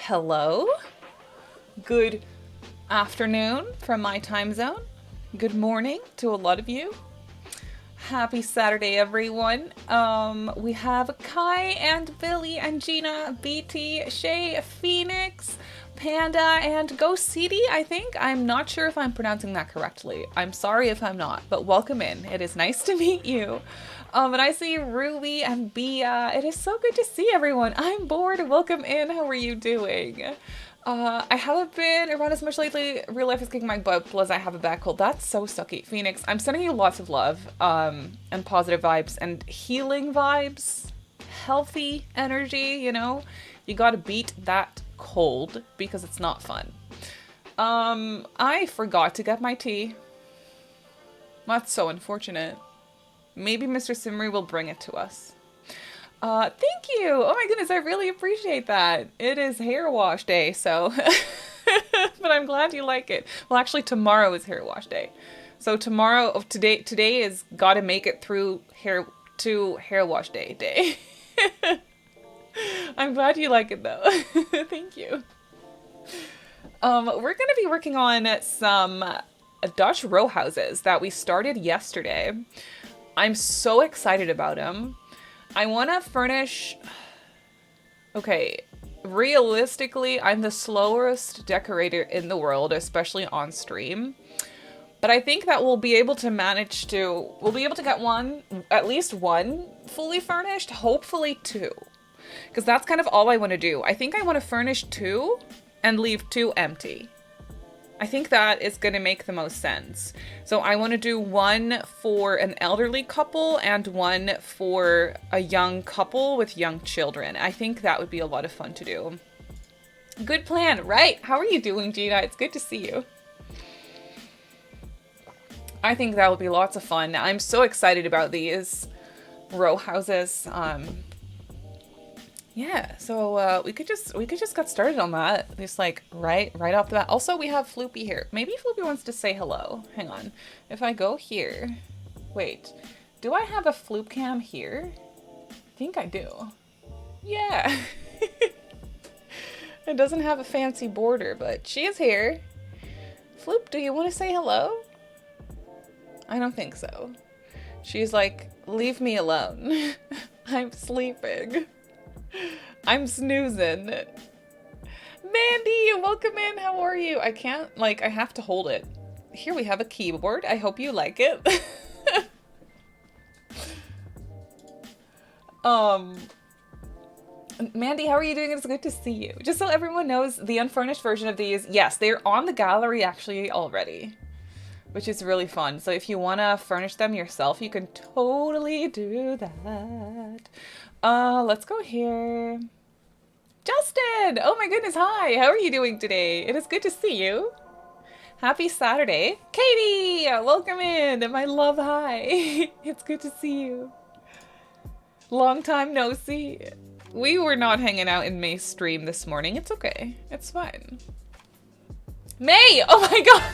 Hello. Good afternoon from my time zone. Good morning to a lot of you. Happy Saturday, everyone. We have Kai and Billy and Gina, BT, Shay, Phoenix, Panda, and Go CD, I think. I'm not sure if I'm pronouncing that correctly. I'm sorry if I'm not, but welcome in. It is nice to meet you. And I see Ruby and Bia. It is so good to see everyone. I'm bored. Welcome in. How are you doing? I haven't been around as much lately. Real life is kicking my butt, plus I have a back cold. That's so sucky. Phoenix, I'm sending you lots of love, and positive vibes, and healing vibes, healthy energy, you know? You gotta beat that cold, because it's not fun. I forgot to get my tea. That's so unfortunate. Maybe Mr. Simmery will bring it to us. Thank you! Oh my goodness, I really appreciate that. It is hair wash day, so... but I'm glad you like it. Well, actually, tomorrow is hair wash day. So today is gotta make it through hair wash day. I'm glad you like it, though. Thank you. We're gonna be working on some Dutch row houses that we started yesterday. I'm so excited about them. I want to furnish... Okay, realistically, I'm the slowest decorator in the world, especially on stream. But I think that we'll be able to we'll be able to get at least one fully furnished, hopefully two. Because that's kind of all I want to do. I think I want to furnish two and leave two empty. I think that is going to make the most sense. So I want to do one for an elderly couple and one for a young couple with young children. I think that would be a lot of fun to do. Good plan, right? How are you doing, Gina? It's good to see you. I think that will be lots of fun. I'm so excited about these row houses. Yeah, so we could just get started on that. Just like right off the bat. Also, we have Floopy here. Maybe Floopy wants to say hello. Hang on. If I go here, wait, do I have a Floop cam here? I think I do. Yeah. It doesn't have a fancy border, but she is here. Floop, do you want to say hello? I don't think so. She's like, leave me alone. I'm sleeping. I'm snoozing. Mandy, welcome in. How are you? I have to hold it. Here we have a keyboard. I hope you like it. Mandy, how are you doing? It's good to see you. Just so everyone knows, the unfurnished version of these, yes, they're on the gallery actually already, which is really fun. So if you want to furnish them yourself, you can totally do that. Let's go here. Justin! Oh my goodness, hi! How are you doing today? It is good to see you. Happy Saturday. Katie! Welcome in! My love, hi! It's good to see you. Long time no see. We were not hanging out in May's stream this morning. It's okay. It's fine. May! Oh my god!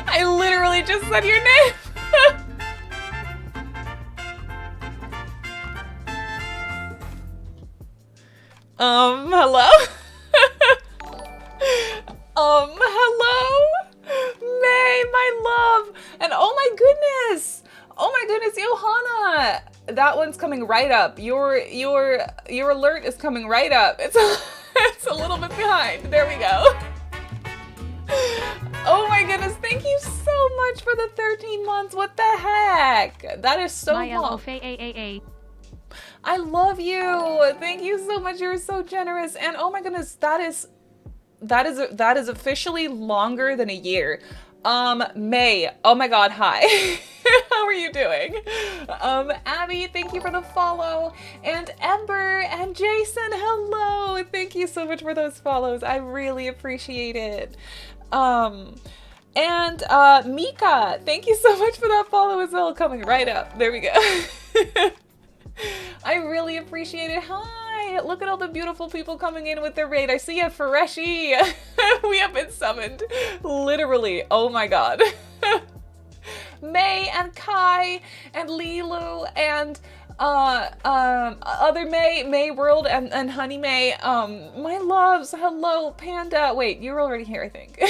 I literally just said your name! Hello? Hello? May, my love! And oh my goodness, Johanna! That one's coming right up. Your alert is coming right up. It's a little bit behind. There we go. Oh my goodness, thank you so much for the 13 months. What the heck? That is so long. I love you. Thank you so much. You're so generous. And oh my goodness, that is officially longer than a year. May. Oh my god, hi. How are you doing? Abby, thank you for the follow. And Ember and Jason, hello. Thank you so much for those follows. I really appreciate it. And Mika, thank you so much for that follow as well. Coming right up. There we go. I really appreciate it. Hi! Look at all the beautiful people coming in with their raid. I see a Freshie. We have been summoned. Literally. Oh my god. May and Kai and Lilu and Other May World, and Honey May, my loves, hello, Panda. Wait, you're already here, I think.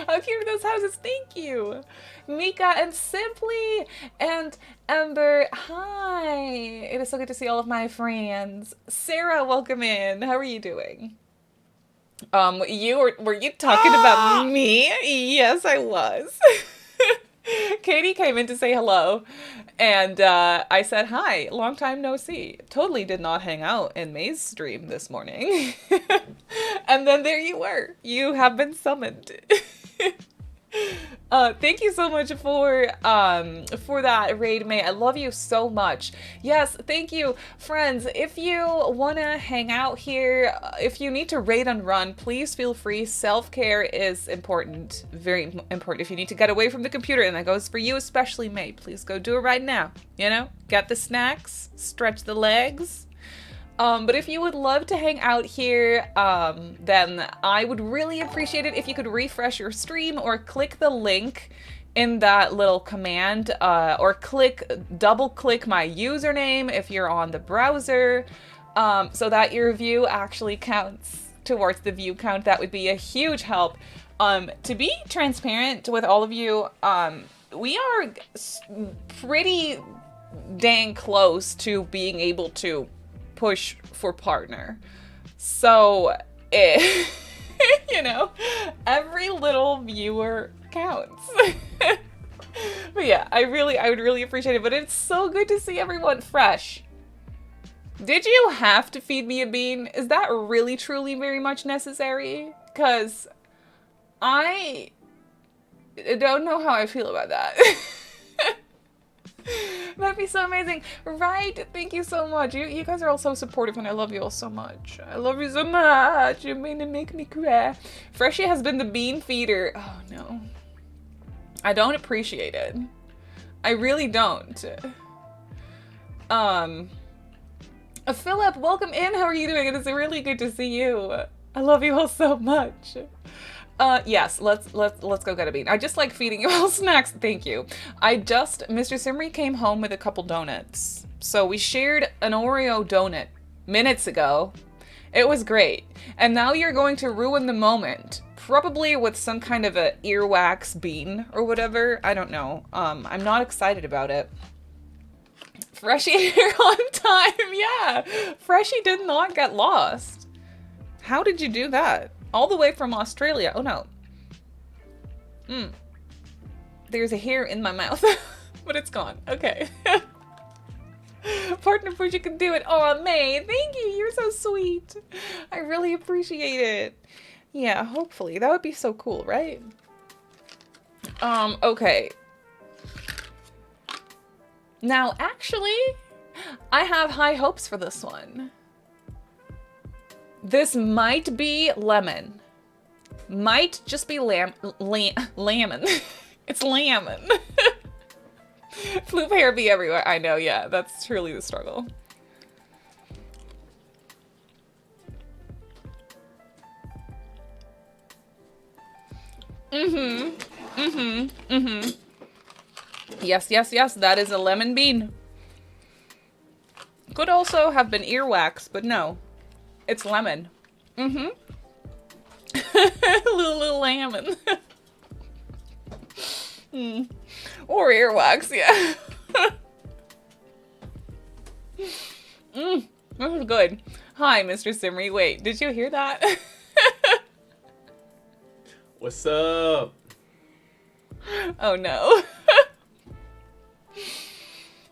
How cute are those houses? Thank you. Mika and Simply and Ember, hi. It is so good to see all of my friends. Sarah, welcome in. How are you doing? Were you talking about me? Yes, I was. Katie came in to say hello, and I said hi. Long time no see. Totally did not hang out in May's stream this morning. And then there you were. You have been summoned. Thank you so much for that raid, May. I love you so much. Yes, thank you, friends. If you wanna hang out here, if you need to raid and run, please feel free. Self-care is important, very important. If you need to get away from the computer, and that goes for you especially, May, please go do it right now. You know, get the snacks, stretch the legs. But if you would love to hang out here, then I would really appreciate it if you could refresh your stream or click the link in that little command, or double click my username if you're on the browser, so that your view actually counts towards the view count. That would be a huge help. To be transparent with all of you, we are pretty dang close to being able to push for partner. So, you know, every little viewer counts. But yeah, I would really appreciate it. But it's so good to see everyone fresh. Did you have to feed me a bean? Is that really, truly very much necessary? Because I don't know how I feel about that. That'd be so amazing. Right? Thank you so much. You guys are all so supportive, and I love you all so much. I love you so much. You're going to make me cry. Freshie has been the bean feeder. Oh, no. I don't appreciate it. I really don't. Philip, welcome in. How are you doing? It is really good to see you. I love you all so much. Yes, let's go get a bean. I just like feeding you all snacks. Thank you. Mr. Simmery came home with a couple donuts. So we shared an Oreo donut minutes ago. It was great. And now you're going to ruin the moment. Probably with some kind of a earwax bean or whatever. I don't know. I'm not excited about it. Freshie here on time. Yeah. Freshie did not get lost. How did you do that? All the way from Australia. Oh no. There's a hair in my mouth. But it's gone. Okay. Partner push, you can do it. Oh, May, thank you. You're so sweet. I really appreciate it. Yeah, hopefully. That would be so cool, right? Okay. Now, actually, I have high hopes for this one. This might be lemon. Might just be lemon. It's lemon. Floop hair be everywhere. I know, yeah, that's truly the struggle. Yes, yes, yes, that is a lemon bean. Could also have been earwax, but no. It's lemon. little lemon. Or earwax, yeah. This is good. Hi, Mr. Simmery. Wait, did you hear that? What's up? Oh no.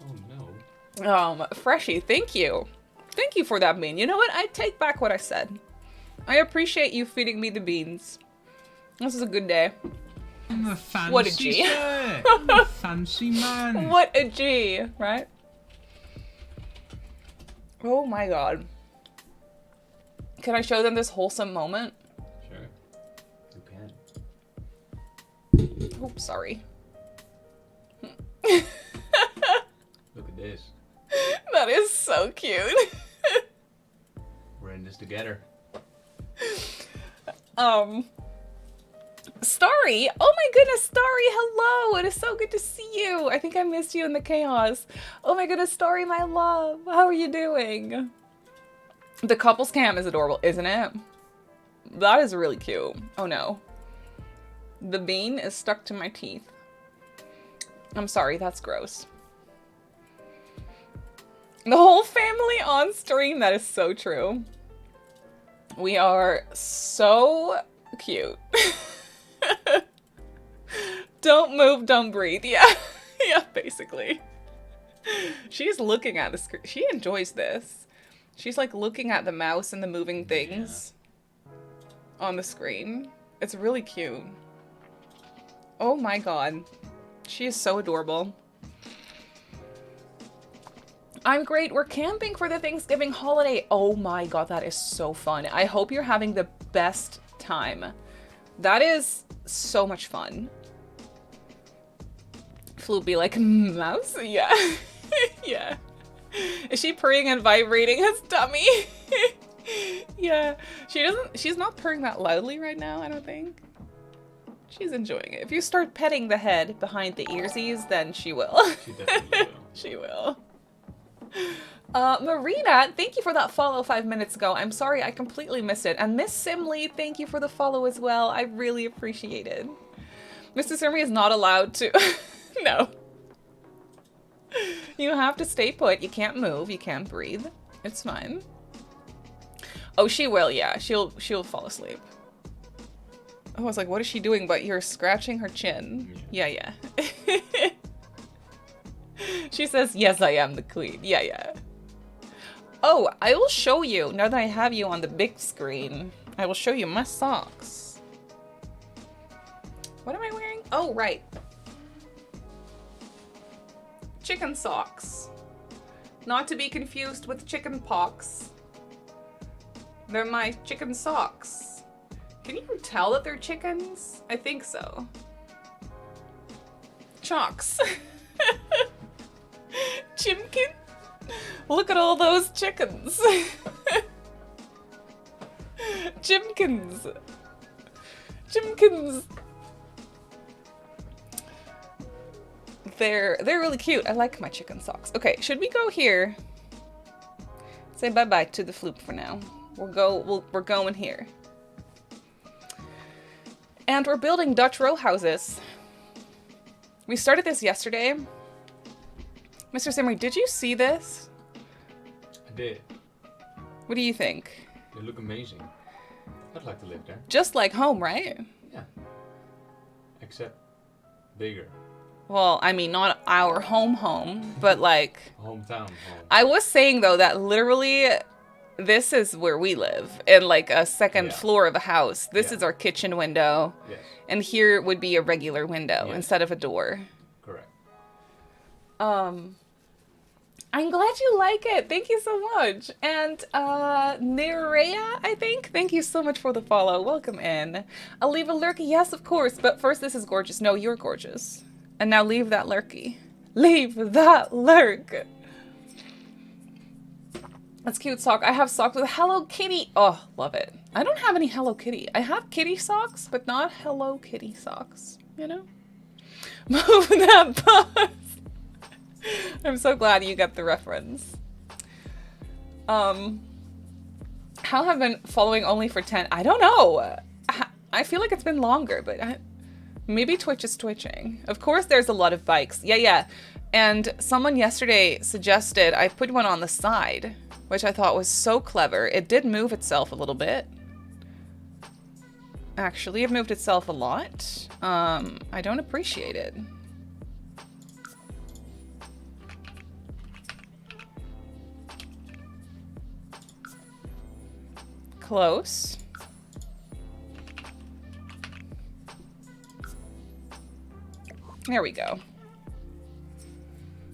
Oh no. Freshie, thank you. Thank you for that bean. You know what? I take back what I said. I appreciate you feeding me the beans. This is a good day. I'm a fancy What a G. I'm a fancy man. What a G, right? Oh my god. Can I show them this wholesome moment? Sure. You can. Oops, sorry. Look at this. That is so cute. We're in this together. Starry! Oh my goodness, Starry, hello! It is so good to see you! I think I missed you in the chaos. Oh my goodness, Starry, my love! How are you doing? The couples cam is adorable, isn't it? That is really cute. Oh no. The bean is stuck to my teeth. I'm sorry, that's gross. The whole family on stream, that is so true. We are so cute. Don't move, don't breathe. Yeah, yeah, basically. She's looking at the screen. She enjoys this. She's like looking at the mouse and the moving things on the screen. It's really cute. Oh my god. She is so adorable. I'm great. We're camping for the Thanksgiving holiday. Oh my god, that is so fun. I hope you're having the best time. That is so much fun. Flu be like, mouse? Yeah. Yeah. Is she purring and vibrating his tummy? Yeah. She's not purring that loudly right now, I don't think. She's enjoying it. If you start petting the head behind the earsies, then she will. She definitely will. She will. Marina, thank you for that follow 5 minutes ago. I'm sorry, I completely missed it. And Miss Simley, thank you for the follow as well. I really appreciate it. Mr. Simri is not allowed to. No. You have to stay put. You can't move. You can't breathe. It's fine. Oh, she will, yeah. She'll fall asleep. Oh, I was like, what is she doing? But you're scratching her chin. Yeah. She says, yes, I am the queen. Yeah. Oh, I will show you, now that I have you on the big screen, I will show you my socks. What am I wearing? Oh, right. Chicken socks. Not to be confused with chicken pox. They're my chicken socks. Can you tell that they're chickens? I think so. Chocks. Chimkin? Look at all those chickens. Chimkins. Chimkins. They're really cute. I like my chicken socks. Okay, should we go here? Say bye-bye to the floop for now. We're going here. And we're building Dutch row houses. We started this yesterday. Mr. Simmery, did you see this? I did. What do you think? They look amazing. I'd like to live there. Just like home, right? Yeah. Except bigger. Well, I mean, not our home, but like... Hometown home. I was saying, though, that literally this is where we live. In like a second floor of a house. This is our kitchen window. Yes. And here would be a regular window instead of a door. Correct. I'm glad you like it. Thank you so much. And Nerea, I think. Thank you so much for the follow. Welcome in. I'll leave a lurky. Yes, of course. But first, this is gorgeous. No, you're gorgeous. And now leave that lurky. Leave that lurk. That's cute sock. I have socks with Hello Kitty. Oh, love it. I don't have any Hello Kitty. I have kitty socks, but not Hello Kitty socks. You know? Move that bus. I'm so glad you got the reference. How have I been following only for 10? I don't know. I feel like it's been longer, but maybe Twitch is twitching. Of course, there's a lot of bikes. Yeah. And someone yesterday suggested I put one on the side, which I thought was so clever. It did move itself a little bit. Actually, it moved itself a lot. I don't appreciate it. Close. There we go.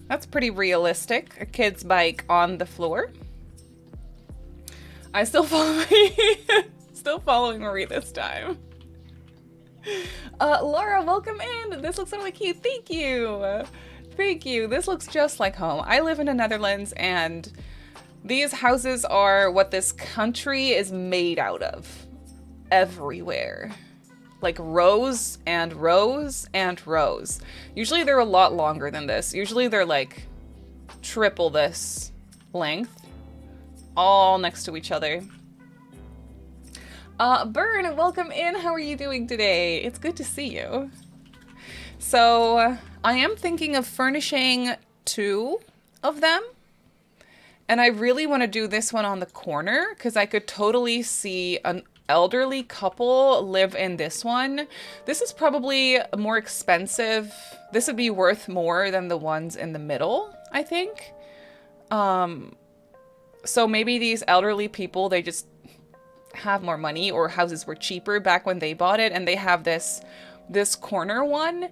That's pretty realistic. A kid's bike on the floor. I still follow still following Marie this time. Laura, welcome in. This looks really cute. Thank you. Thank you. This looks just like home. I live in the Netherlands, and these houses are what this country is made out of. Everywhere. like rows and rows and rows. Usually they're a lot longer than this. Usually they're like triple this length, all next to each other. Bern, welcome in. How are you doing today? It's good to see you. So I am thinking of furnishing 2 of them. And I really want to do this one on the corner because I could totally see an elderly couple live in this one. This is probably more expensive. This would be worth more than the ones in the middle, I think. So maybe these elderly people, they just have more money, or houses were cheaper back when they bought it, and they have this corner one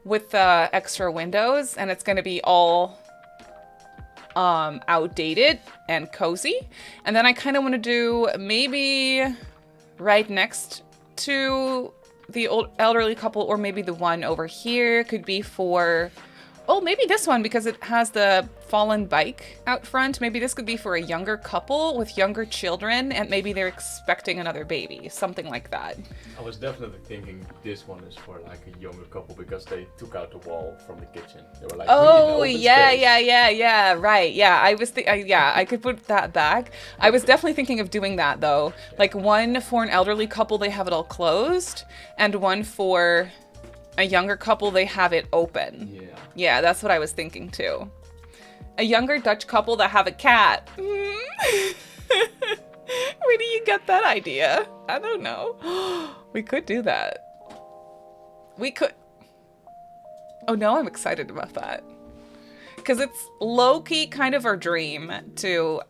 with extra windows, and it's going to be all outdated and cozy. And then I kind of want to do maybe right next to the old elderly couple, or maybe the one over here could be for, oh, maybe this one because it has the fallen bike out front. Maybe this could be for a younger couple with younger children, and maybe they're expecting another baby, something like that. I was definitely thinking this one is for like a younger couple because they took out the wall from the kitchen. They were like, oh, we need an open yeah, space. right, yeah. I was, yeah, I could put that back. I was definitely thinking of doing that though. Like one for an elderly couple, they have it all closed, and one for a younger couple, they have it open. Yeah. Yeah, that's what I was thinking too. A younger Dutch couple that have a cat. Where do you get that idea? I don't know. We could do that. We could. Oh, no, I'm excited about that. Because it's low-key kind of our dream to,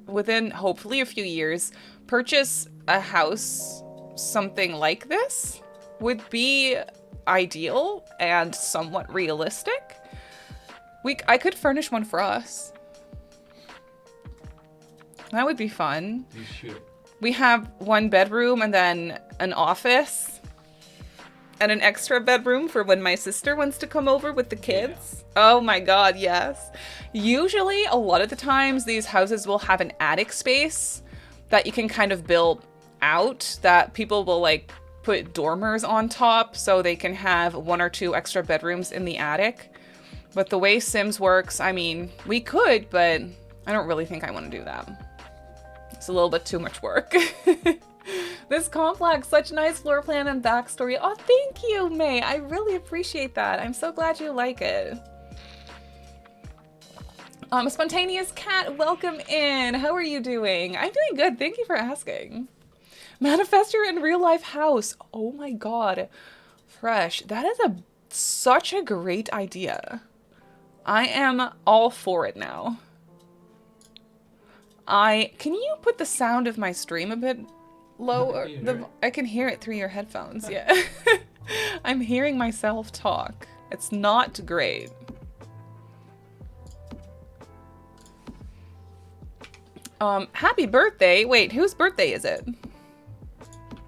within hopefully a few years, purchase a house, something like this would be ideal and somewhat realistic. I could furnish one for us. That would be fun. You should. We have 1 bedroom and then an office and an extra bedroom for when my sister wants to come over with the kids. Yeah. Oh my god, yes. Usually, a lot of the times, these houses will have an attic space that you can kind of build out, that people will like put dormers on top so they can have 1 or 2 extra bedrooms in the attic. But the way Sims works, I mean, we could, but I don't really think I want to do that. It's a little bit too much work. This complex, such nice floor plan and backstory. Oh, thank you, May. I really appreciate that. I'm so glad you like it. Spontaneous Cat, welcome in. How are you doing? I'm doing good. Thank you for asking. Manifest your in real life house. Oh my god. Fresh. That is such a great idea. I am all for it now. Can you put the sound of my stream a bit lower? I can hear it through your headphones, yeah. I'm hearing myself talk. It's not great. Happy birthday. Wait, whose birthday is it?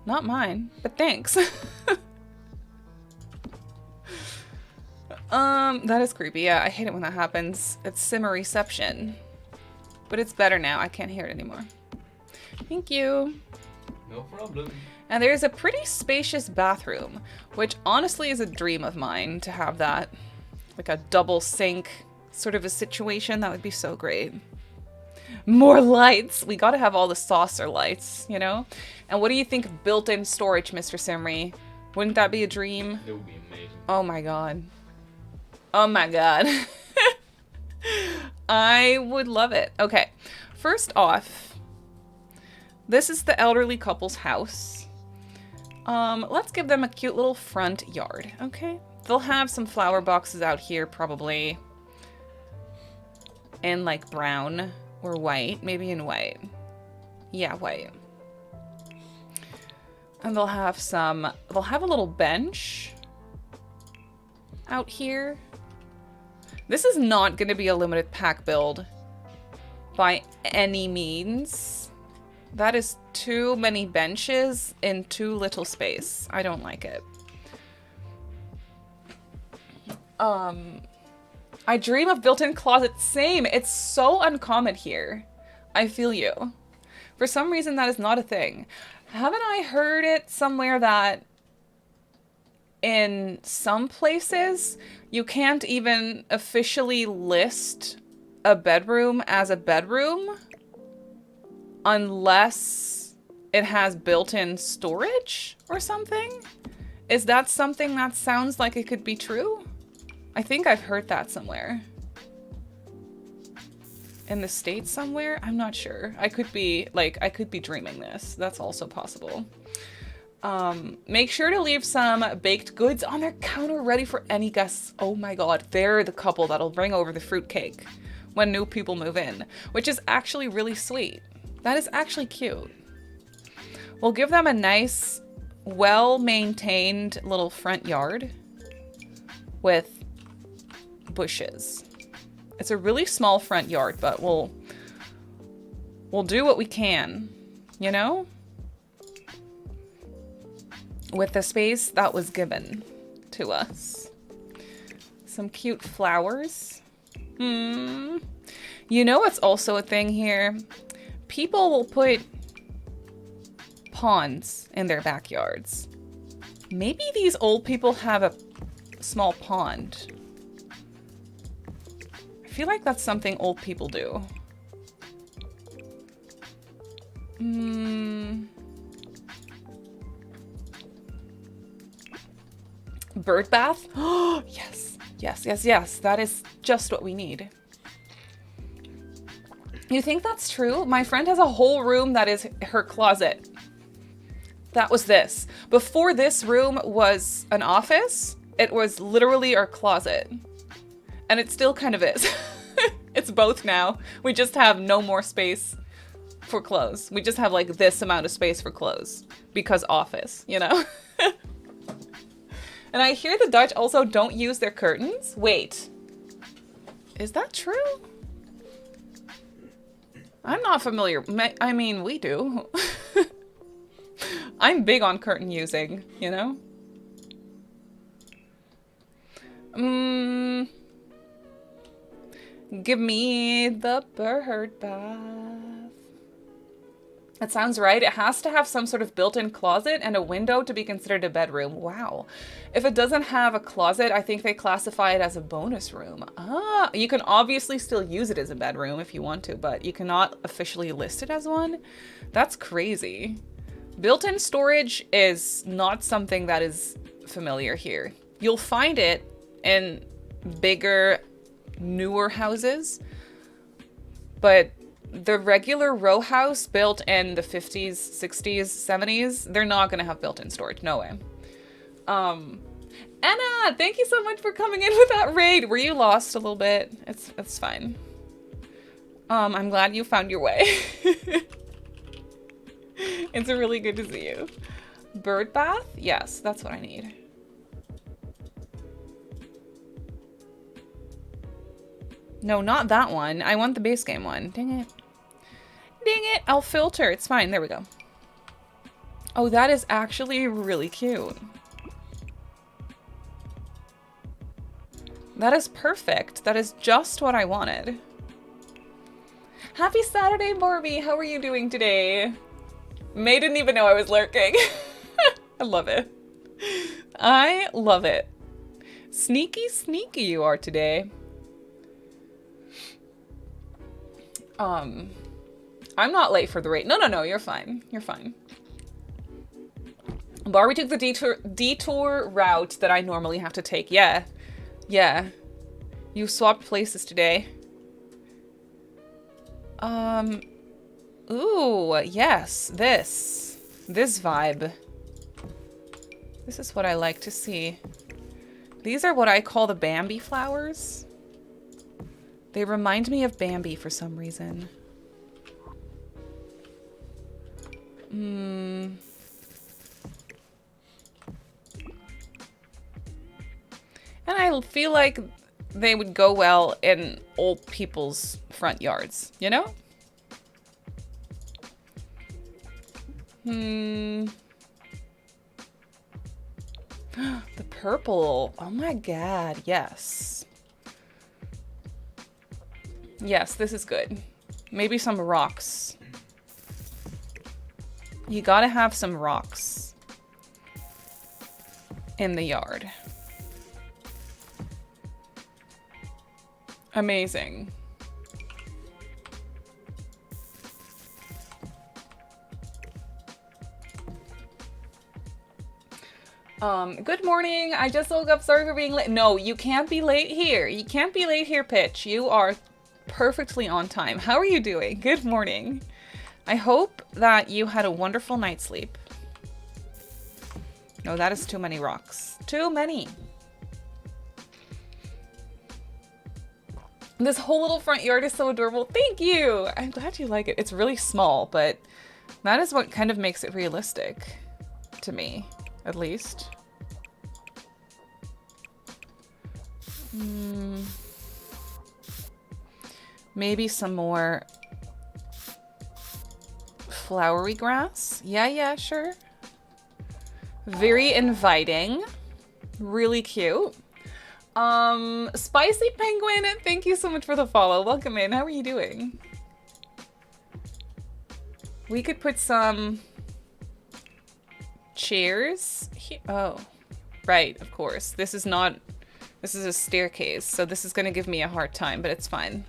Not mine, but thanks. That is creepy. Yeah, I hate it when that happens. It's Simmaryception. But it's better now. I can't hear it anymore. Thank you. No problem. And there's a pretty spacious bathroom, which honestly is a dream of mine to have that. Like a double sink sort of a situation. That would be so great. More lights. We gotta have all the saucer lights, you know? And what do you think of built-in storage, Mr. Simry? Wouldn't that be a dream? It would be amazing. Oh my god. Oh my god. I would love it. Okay, first off, this is the elderly couple's house. Let's give them a cute little front yard, okay? They'll have some flower boxes out here, probably in like brown or white, maybe in white. Yeah, white. And they'll have a little bench out here. This is not going to be a limited pack build by any means. That is too many benches in too little space. I don't like it. I dream of built-in closets. Same. It's so uncommon here. I feel you. For some reason, that is not a thing. Haven't I heard it somewhere that in some places you can't even officially list a bedroom as a bedroom unless it has built-in storage or something? Is that something that sounds like it could be true? I think I've heard that somewhere. In the States somewhere? I'm not sure. I could be dreaming this. That's also possible. Make sure to leave some baked goods on their counter ready for any guests. Oh my god, they're the couple that'll bring over the fruitcake when new people move in, which is actually really sweet. That is actually cute. We'll give them a nice, well-maintained little front yard with bushes. It's a really small front yard, but we'll do what we can, you know? With the space that was given to us. Some cute flowers. You know what's also a thing here? People will put ponds in their backyards. Maybe these old people have a small pond. I feel like that's something old people do. Bird bath? Oh, yes. Yes, yes, yes. That is just what we need. You think that's true? My friend has a whole room that is her closet. That was this. Before this room was an office, it was literally our closet. And it still kind of is. It's both now. We just have no more space for clothes. We just have like this amount of space for clothes because office, you know? And I hear the Dutch also don't use their curtains. Wait, is that true? I'm not familiar. I mean, we do. I'm big on curtain using, you know? Give me the bird bath. That sounds right. It has to have some sort of built-in closet and a window to be considered a bedroom. Wow. If it doesn't have a closet, I think they classify it as a bonus room. Ah, you can obviously still use it as a bedroom if you want to, but you cannot officially list it as one. That's crazy. Built-in storage is not something that is familiar here. You'll find it in bigger, newer houses, but the regular row house built in the 50s, 60s, 70s, they're not going to have built-in storage. No way. Anna, thank you so much for coming in with that raid. Were you lost a little bit? It's fine. I'm glad you found your way. It's really good to see you. Bird bath? Yes, that's what I need. No, not that one. I want the base game one. Dang it. Dang it. I'll filter. It's fine. There we go. Oh, that is actually really cute. That is perfect. That is just what I wanted. Happy Saturday, Barbie. How are you doing today? May didn't even know I was lurking. I love it. I love it. Sneaky, sneaky you are today. I'm not late for the raid. No, you're fine. You're fine. Barbie took the detour route that I normally have to take. Yeah. Yeah. You swapped places today. Ooh, yes. This vibe. This is what I like to see. These are what I call the Bambi flowers. They remind me of Bambi for some reason. And I feel like they would go well in old people's front yards, you know? The purple. Oh my god, yes. Yes, this is good. Maybe some rocks. You gotta have some rocks in the yard. Amazing. Good morning. I just woke up. Sorry for being late. No, you can't be late here. You can't be late here, Pitch. You are perfectly on time. How are you doing? Good morning. I hope that you had a wonderful night's sleep. No, that is too many rocks. Too many. This whole little front yard is so adorable. Thank you. I'm glad you like it. It's really small, but that is what kind of makes it realistic to me, at least. Maybe some more flowery grass. Yeah, sure. Very inviting. Really cute. Spicy Penguin, thank you so much for the follow. Welcome in. How are you doing? We could put some chairs here. Oh, right, of course. This is a staircase, so this is gonna give me a hard time, but it's fine.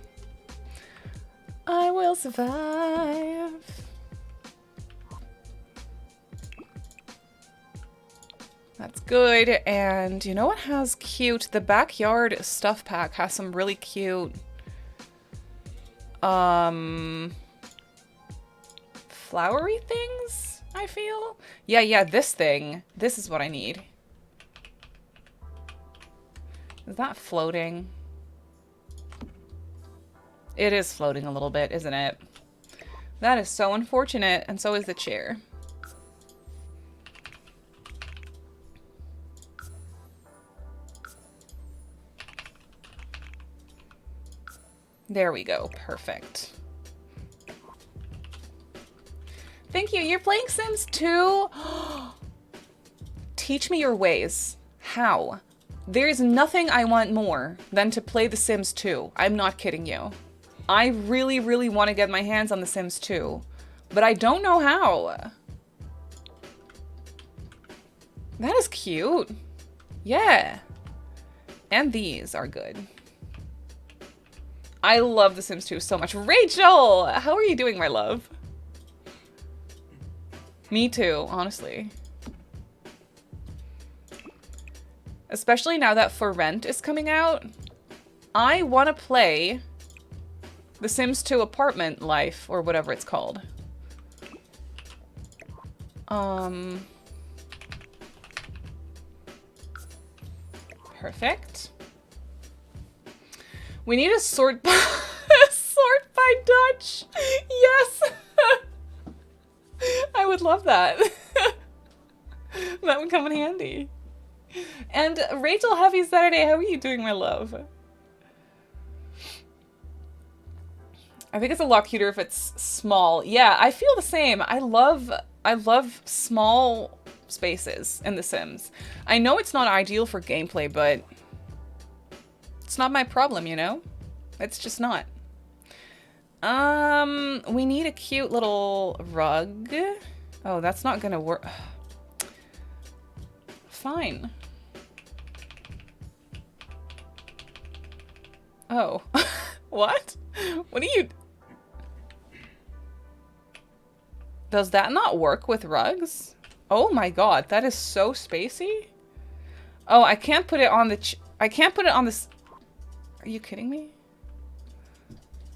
I will survive. That's good. And you know what has cute? The backyard stuff pack has some really cute flowery things, I feel. Yeah, this thing. This is what I need. Is that floating? It is floating a little bit, isn't it? That is so unfortunate, and so is the chair. There we go. Perfect. Thank you. You're playing Sims 2? Teach me your ways. How? There's nothing I want more than to play The Sims 2. I'm not kidding you. I really, really want to get my hands on The Sims 2, but I don't know how. That is cute. Yeah. And these are good. I love The Sims 2 so much. Rachel! How are you doing, my love? Me too, honestly. Especially now that For Rent is coming out. I want to play The Sims 2 Apartment Life, or whatever it's called. Perfect. We need a sort by Dutch. Yes. I would love that. That would come in handy. And Rachel, happy Saturday. How are you doing, my love? I think it's a lot cuter if it's small. Yeah, I feel the same. I love small spaces in The Sims. I know it's not ideal for gameplay, but it's not my problem, you know? It's just not. We need a cute little rug. Oh, that's not gonna work. Fine. Oh. What? What are you... Does that not work with rugs? Oh my god, that is so spacey. Oh, I can't put it on the... I can't put it on this... Are you kidding me?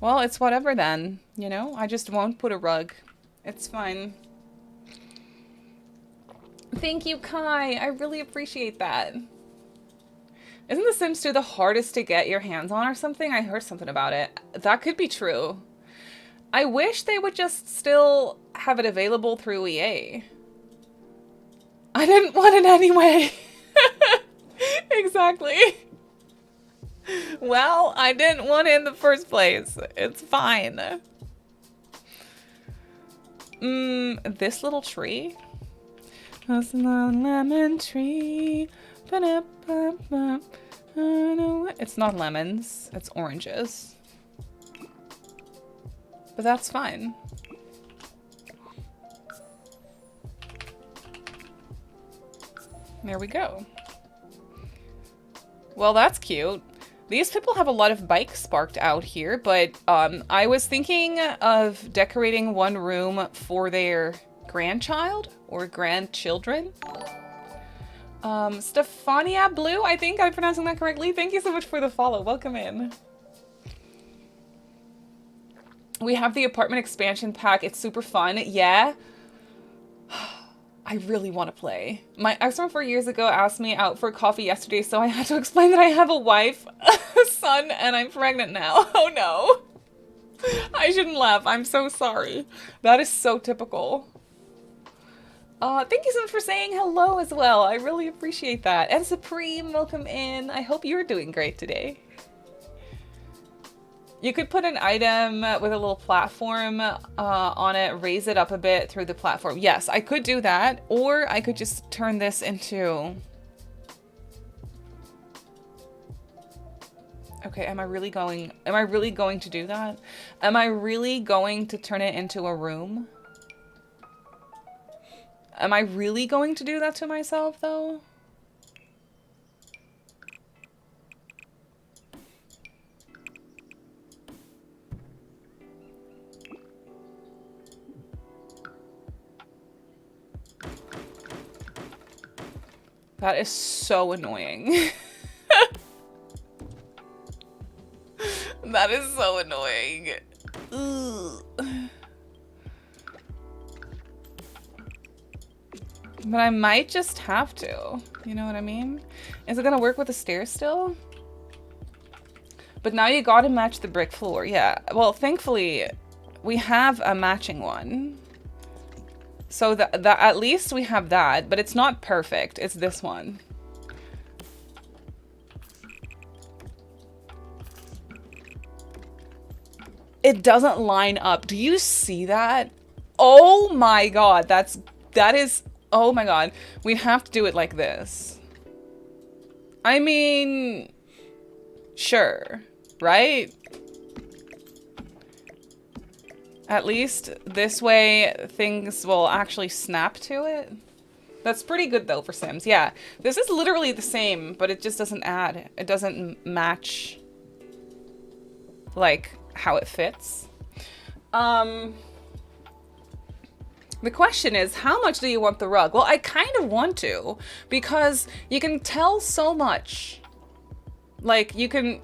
Well, it's whatever then, you know? I just won't put a rug. It's fine. Thank you, Kai. I really appreciate that. Isn't The Sims 2 the hardest to get your hands on or something? I heard something about it. That could be true. I wish they would just still have it available through EA. I didn't want it anyway. Exactly. Well, I didn't want it in the first place. It's fine. This little tree? That's a lemon tree. It's not lemons, it's oranges. But that's fine. There we go. Well, that's cute. These people have a lot of bikes parked out here, but I was thinking of decorating one room for their grandchild or grandchildren. Stefania Blue, I think I'm pronouncing that correctly. Thank you so much for the follow. Welcome in. We have the apartment expansion pack. It's super fun. Yeah. I really want to play. My ex-girlfriend 4 years ago asked me out for coffee yesterday, so I had to explain that I have a wife, a son, and I'm pregnant now. Oh no. I shouldn't laugh. I'm so sorry. That is so typical. Thank you so much for saying hello as well. I really appreciate that. And Supreme, welcome in. I hope you're doing great today. You could put an item with a little platform on it, raise it up a bit through the platform. Yes, I could do that. Or I could just turn this into... Okay, am I really going to do that? Am I really going to turn it into a room? Am I really going to do that to myself, though? That is so annoying. That is so annoying. Ugh. But I might just have to. You know what I mean? Is it gonna work with the stairs still? But now you gotta match the brick floor. Yeah. Well, thankfully, we have a matching one. So that at least we have that, but it's not perfect. It's this one. It doesn't line up. Do you see that? Oh my god, that is oh my god. We'd have to do it like this. I mean, sure, right? At least this way things will actually snap to it. That's pretty good though for Sims. Yeah, this is literally the same, but it just doesn't add. It doesn't match like how it fits. The question is, how much do you want the rug? Well, I kind of want to, because you can tell so much. Like you can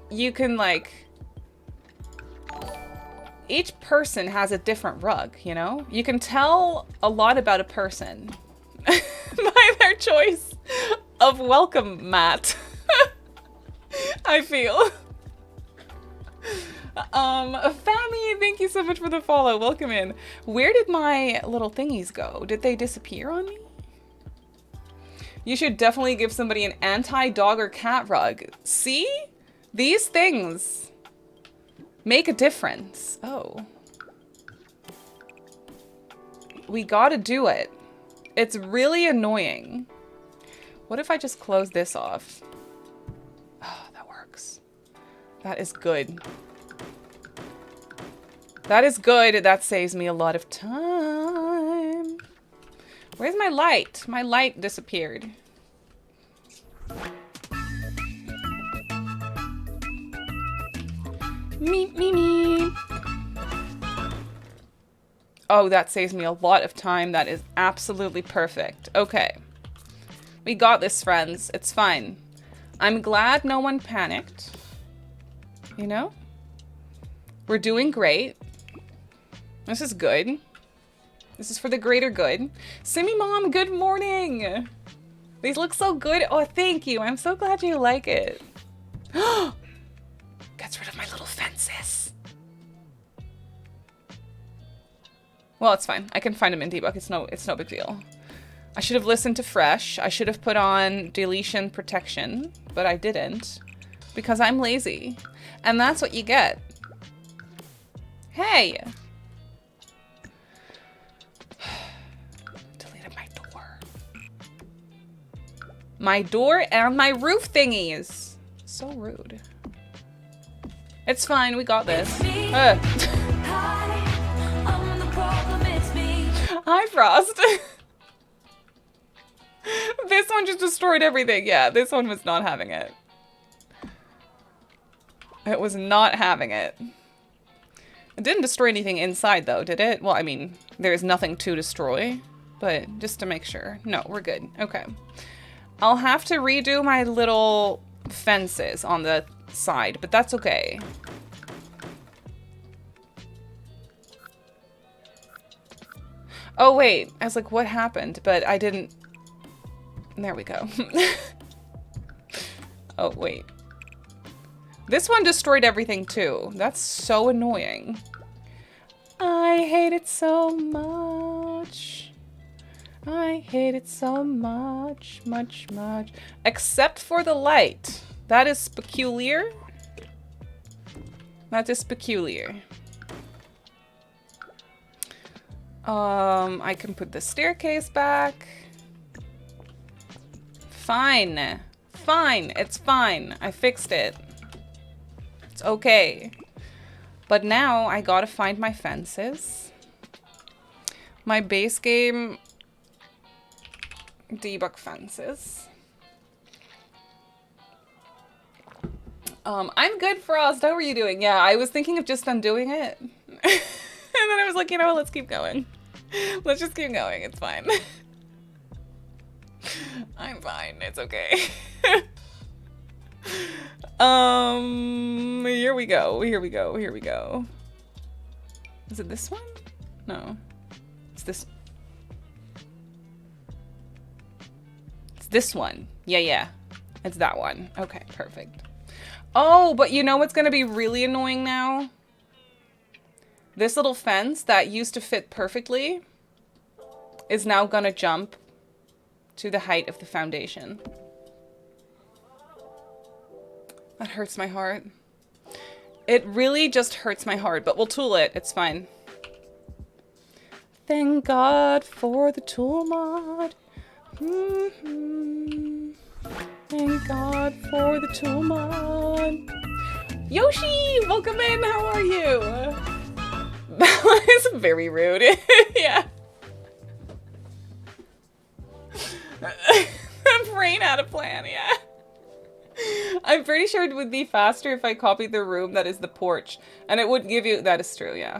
like, each person has a different rug, you know? You can tell a lot about a person by their choice of welcome mat. I feel. Fami, thank you so much for the follow. Welcome in. Where did my little thingies go? Did they disappear on me? You should definitely give somebody an anti-dog or cat rug. See? These things make a difference. Oh. We gotta do it. It's really annoying. What if I just close this off? Oh, that works. That is good. That is good. That saves me a lot of time. Where's my light? My light disappeared. Me. Oh, that saves me a lot of time. That is absolutely perfect. Okay. We got this, friends. It's fine. I'm glad no one panicked. You know? We're doing great. This is good. This is for the greater good. Simmy Mom, good morning. These look so good. Oh, thank you. I'm so glad you like it. Gets rid of my little fences. Well, it's fine. I can find them in debug. It's no big deal. I should have listened to Fresh. I should have put on deletion protection, but I didn't because I'm lazy. And that's what you get. Hey. Deleted my door. My door and my roof thingies. So rude. It's fine. We got this. Hi, Frost. This one just destroyed everything. Yeah, this one was not having it. It was not having it. It didn't destroy anything inside, though, did it? Well, I mean, there's nothing to destroy, but just to make sure. No, we're good. Okay. I'll have to redo my little fences on the side, but that's okay. Oh, wait. I was like, what happened? But I didn't... There we go. Oh, wait. This one destroyed everything, too. That's so annoying. I hate it so much. I hate it so much, much. Except for the light. That is peculiar. That is peculiar. I can put the staircase back. Fine. Fine. It's fine. I fixed it. It's okay. But now I gotta find my fences. My base game debug fences. I'm good, Frost. How are you doing? Yeah, I was thinking of just undoing it. And then I was like, you know what, let's keep going. Let's just keep going. It's fine. I'm fine. It's okay. Here we go. Here we go. Here we go. Is it this one? No. It's this. It's this one. Yeah. It's that one. Okay, perfect. Oh, but you know what's gonna be really annoying now? This little fence that used to fit perfectly is now gonna jump to the height of the foundation. That hurts my heart. It really just hurts my heart, but we'll tool it. It's fine. Thank God for the tool mod. Thank God for the tool mod. Yoshi, welcome in. How are you? That is very rude. Yeah. Brain had a plan, yeah. I'm pretty sure it would be faster if I copied the room that is the porch. And it would give you... That is true, yeah.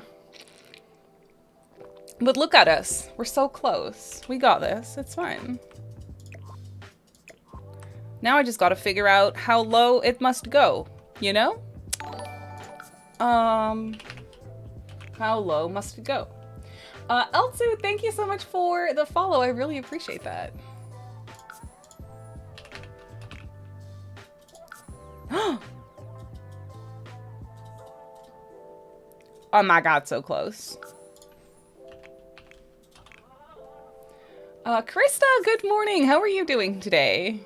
But look at us. We're so close. We got this. It's fine. Now I just gotta figure out how low it must go. You know? How low must it go? Elsu, thank you so much for the follow. I really appreciate that. Oh my God, so close. Krista, good morning. How are you doing today?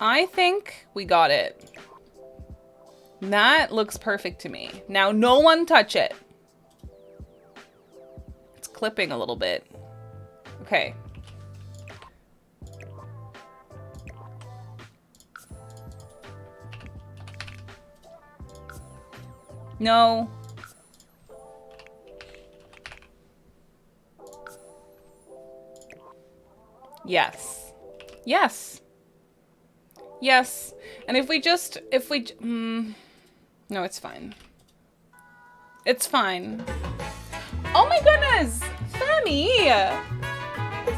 I think we got it. That looks perfect to me. Now, no one touch it. It's clipping a little bit. Okay. No. Yes. Yes. Yes. And if we no, it's fine. It's fine. Oh my goodness! Femi!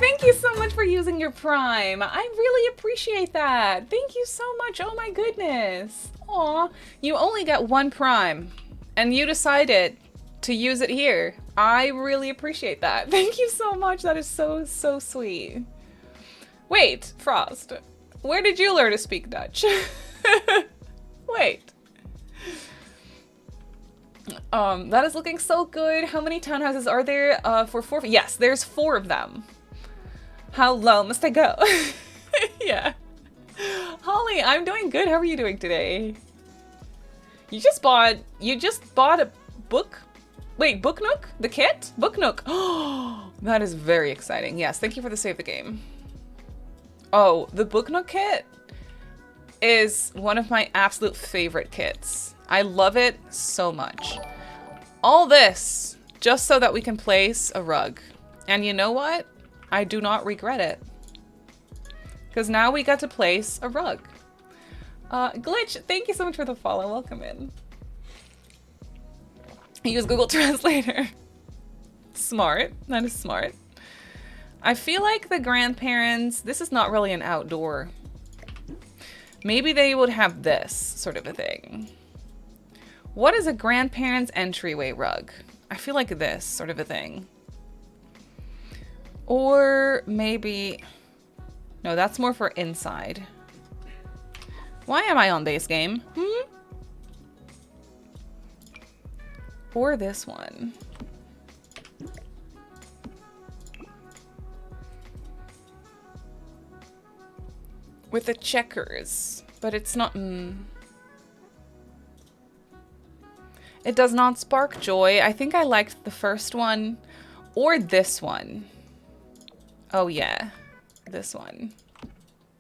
Thank you so much for using your Prime. I really appreciate that. Thank you so much. Oh my goodness. Aw, you only got one Prime, and you decided to use it here. I really appreciate that. Thank you so much. That is so, so sweet. Wait, Frost. Where did you learn to speak Dutch? Wait. That is looking so good. How many townhouses are there for 4? Yes, there's 4 of them. How low must I go? Yeah. Holly, I'm doing good. How are you doing today? You just bought a book? Wait, Book Nook? The kit? Book Nook. Oh, that is very exciting. Yes, thank you for the save the game. Oh, the Book Nook kit is one of my absolute favorite kits. I love it so much. All this just so that we can place a rug. And you know what? I do not regret it. Because now we got to place a rug. Glitch, thank you so much for the follow. Welcome in. Use Google Translator. Smart. That is smart. I feel like the grandparents, this is not really an outdoor. Maybe they would have this sort of a thing. What is a grandparent's entryway rug? I feel like this sort of a thing. Or maybe... No, that's more for inside. Why am I on base game? Or this one. With the checkers, but it's not... It does not spark joy. I think I liked the first one. Or this one. Oh yeah. This one.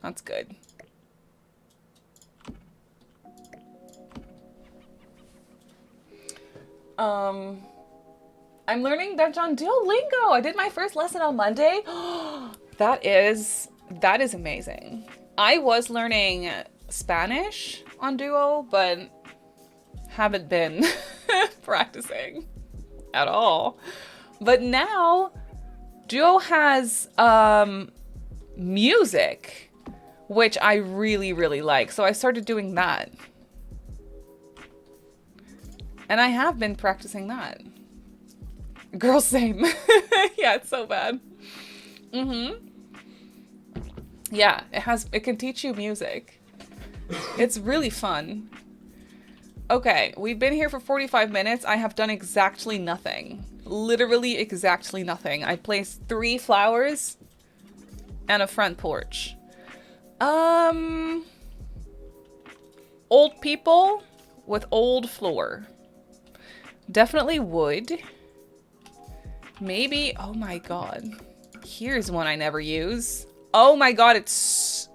That's good. I'm learning Dutch on Duolingo. I did my first lesson on Monday. That is amazing. I was learning Spanish on Duo, but haven't been practicing at all. But now Duo has music, which I really, really like. So I started doing that. And I have been practicing that. Girl, same. Yeah, it's so bad. Yeah, it can teach you music. It's really fun. Okay, we've been here for 45 minutes. I have done exactly nothing. Literally exactly nothing. I placed 3 flowers and a front porch. Old people with old floor. Definitely wood. Maybe, oh my god. Here's one I never use. Oh my god, it's...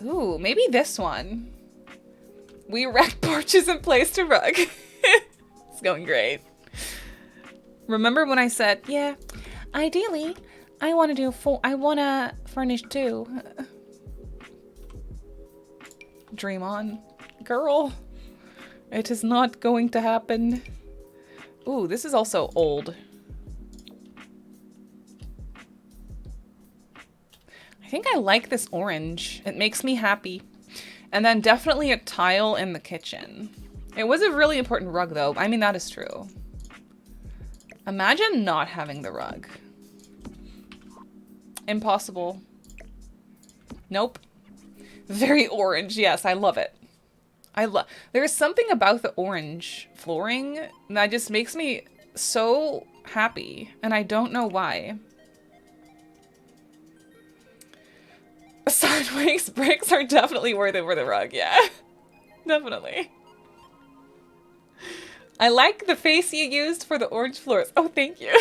Ooh, maybe this one. We erect porches and placed a rug. It's going great. Remember when I said, yeah, ideally, I want to furnish 2. Dream on. Girl. It is not going to happen. Ooh, this is also old. I think I like this orange. It makes me happy. And then definitely a tile in the kitchen. It was a really important rug though. I mean, that is true. Imagine not having the rug. Impossible. Nope. Very orange. Yes, I love it. There's something about the orange flooring that just makes me so happy, and I don't know why. Sideways bricks are definitely worth it for the rug, yeah. Definitely. I like the face you used for the orange floors. Oh, thank you.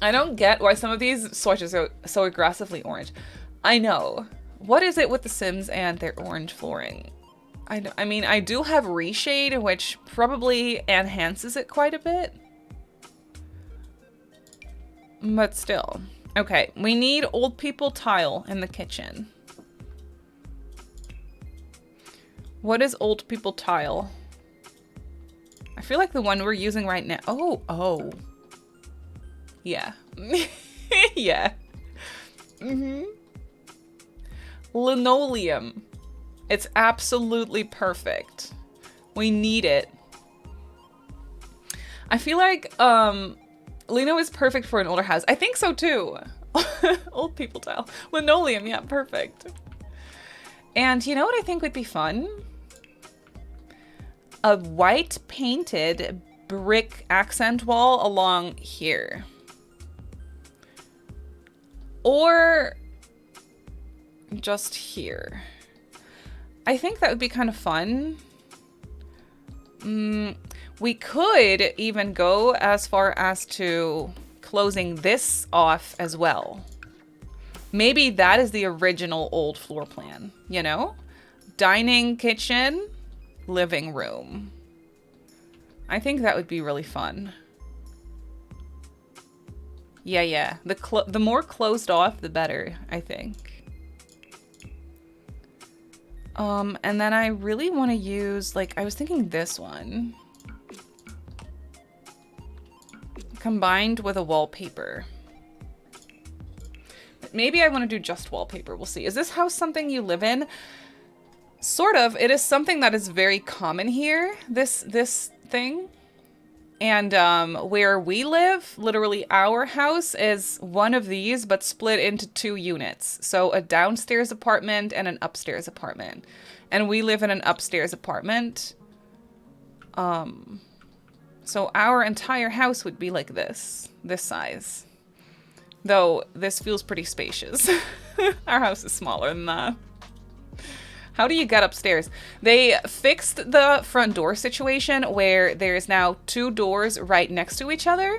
I don't get why some of these swatches are so aggressively orange. I know. What is it with the Sims and their orange flooring? I mean, I do have reshade, which probably enhances it quite a bit. But still. Okay, we need old people tile in the kitchen. What is old people tile? I feel like the one we're using right now. Oh. Yeah. Yeah. Linoleum. It's absolutely perfect. We need it. I feel like Lino is perfect for an older house. I think so too. Old people tile. Linoleum, yeah, perfect. And you know what I think would be fun? A white painted brick accent wall along here. Or just here. I think that would be kind of fun. We could even go as far as to closing this off as well. Maybe that is the original old floor plan, you know? Dining, kitchen, living room. I think that would be really fun. Yeah. The more closed off, the better, I think. And then I really want to use, like, I was thinking this one. Combined with a wallpaper. Maybe I want to do just wallpaper. We'll see. Is this house something you live in? Sort of. It is something that is very common here, this thing. And where we live, literally our house is one of these, but split into 2 units. So a downstairs apartment and an upstairs apartment. And we live in an upstairs apartment. So our entire house would be like this size. Though this feels pretty spacious. Our house is smaller than that. How do you get upstairs? They fixed the front door situation where there's now 2 doors right next to each other,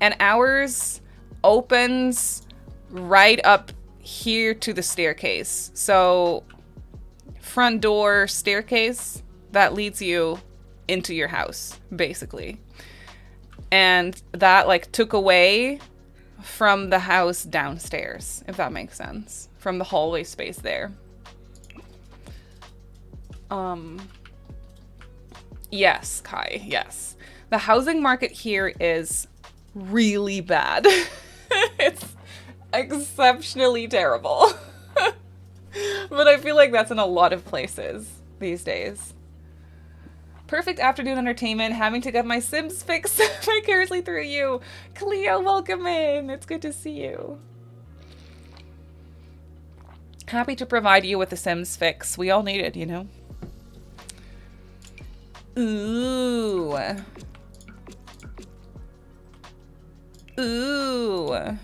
and ours opens right up here to the staircase. So front door, staircase, that leads you into your house, basically. And that like took away from the house downstairs, if that makes sense, from the hallway space there. Yes, Kai, yes. The housing market here is really bad. It's exceptionally terrible. But I feel like that's in a lot of places these days. Perfect afternoon entertainment, having to get my Sims fix vicariously through you. Cleo, welcome in. It's good to see you. Happy to provide you with the Sims fix. We all need it, you know? Ooh. Ooh.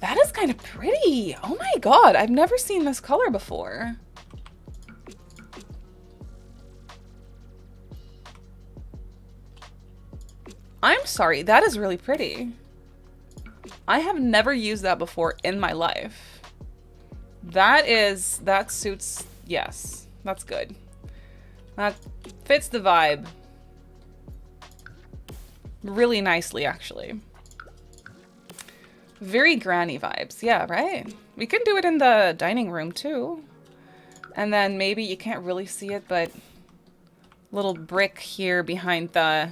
That is kind of pretty. Oh my god, I've never seen this color before. I'm sorry, that is really pretty. I have never used that before in my life. That suits, yes, that's good. That fits the vibe really nicely, actually. Very granny vibes, yeah, right? We can do it in the dining room too. And then maybe you can't really see it, but little brick here behind the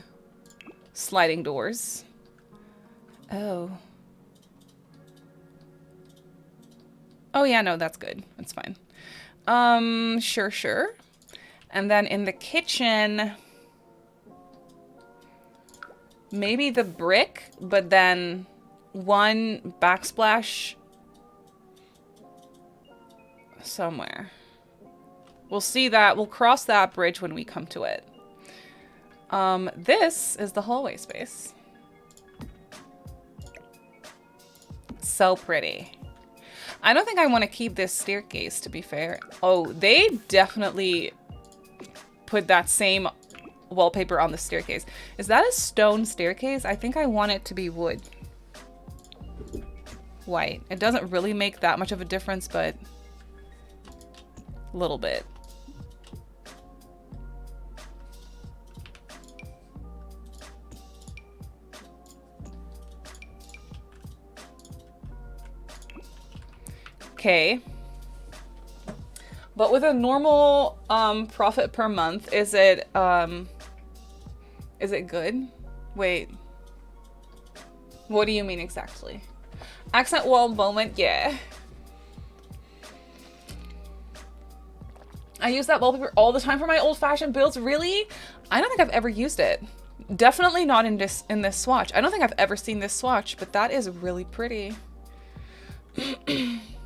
sliding doors. Oh. Oh yeah, no, that's good. That's fine. Sure. And then in the kitchen, maybe the brick, but then one backsplash somewhere. We'll see that. We'll cross that bridge when we come to it. This is the hallway space. So pretty. I don't think I want to keep this staircase, to be fair. Oh, they definitely put that same wallpaper on the staircase. Is that a stone staircase? I think I want it to be wood. White. It doesn't really make that much of a difference, but a little bit. Okay. But with a normal profit per month, is it good? Wait. What do you mean exactly? Accent wall moment, yeah. I use that wallpaper all the time for my old-fashioned builds. Really? I don't think I've ever used it. Definitely not in this swatch. I don't think I've ever seen this swatch, but that is really pretty.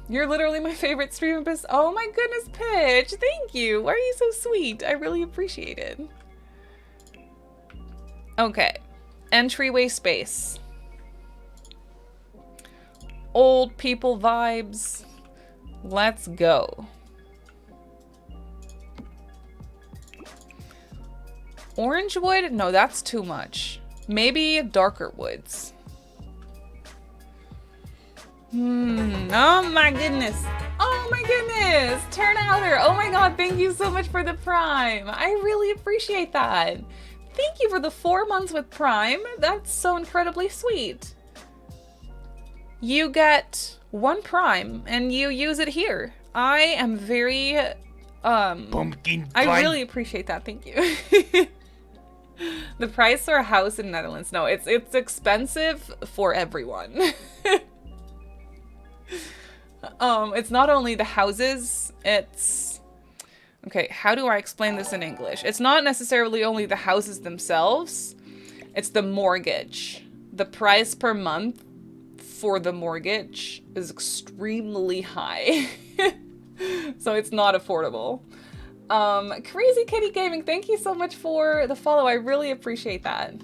You're literally my favorite streamer. Oh my goodness, Pitch. Thank you. Why are you so sweet? I really appreciate it. Okay. Entryway space. Old people vibes. Let's go. Orange wood? No, that's too much. Maybe darker woods. Oh my goodness. Oh my goodness. Turn outer. Oh my god, thank you so much for the Prime. I really appreciate that. Thank you for the 4 months with Prime. That's so incredibly sweet. You get 1 Prime and you use it here. I am very Pumpkin pie. I really appreciate that. Thank you. The price for a house in Netherlands. No, it's expensive for everyone. It's not only the houses, it's... Okay, how do I explain this in English? It's not necessarily only the houses themselves, it's the mortgage. The price per month for the mortgage is extremely high. So it's not affordable. Crazy Kitty Gaming, thank you so much for the follow. I really appreciate that.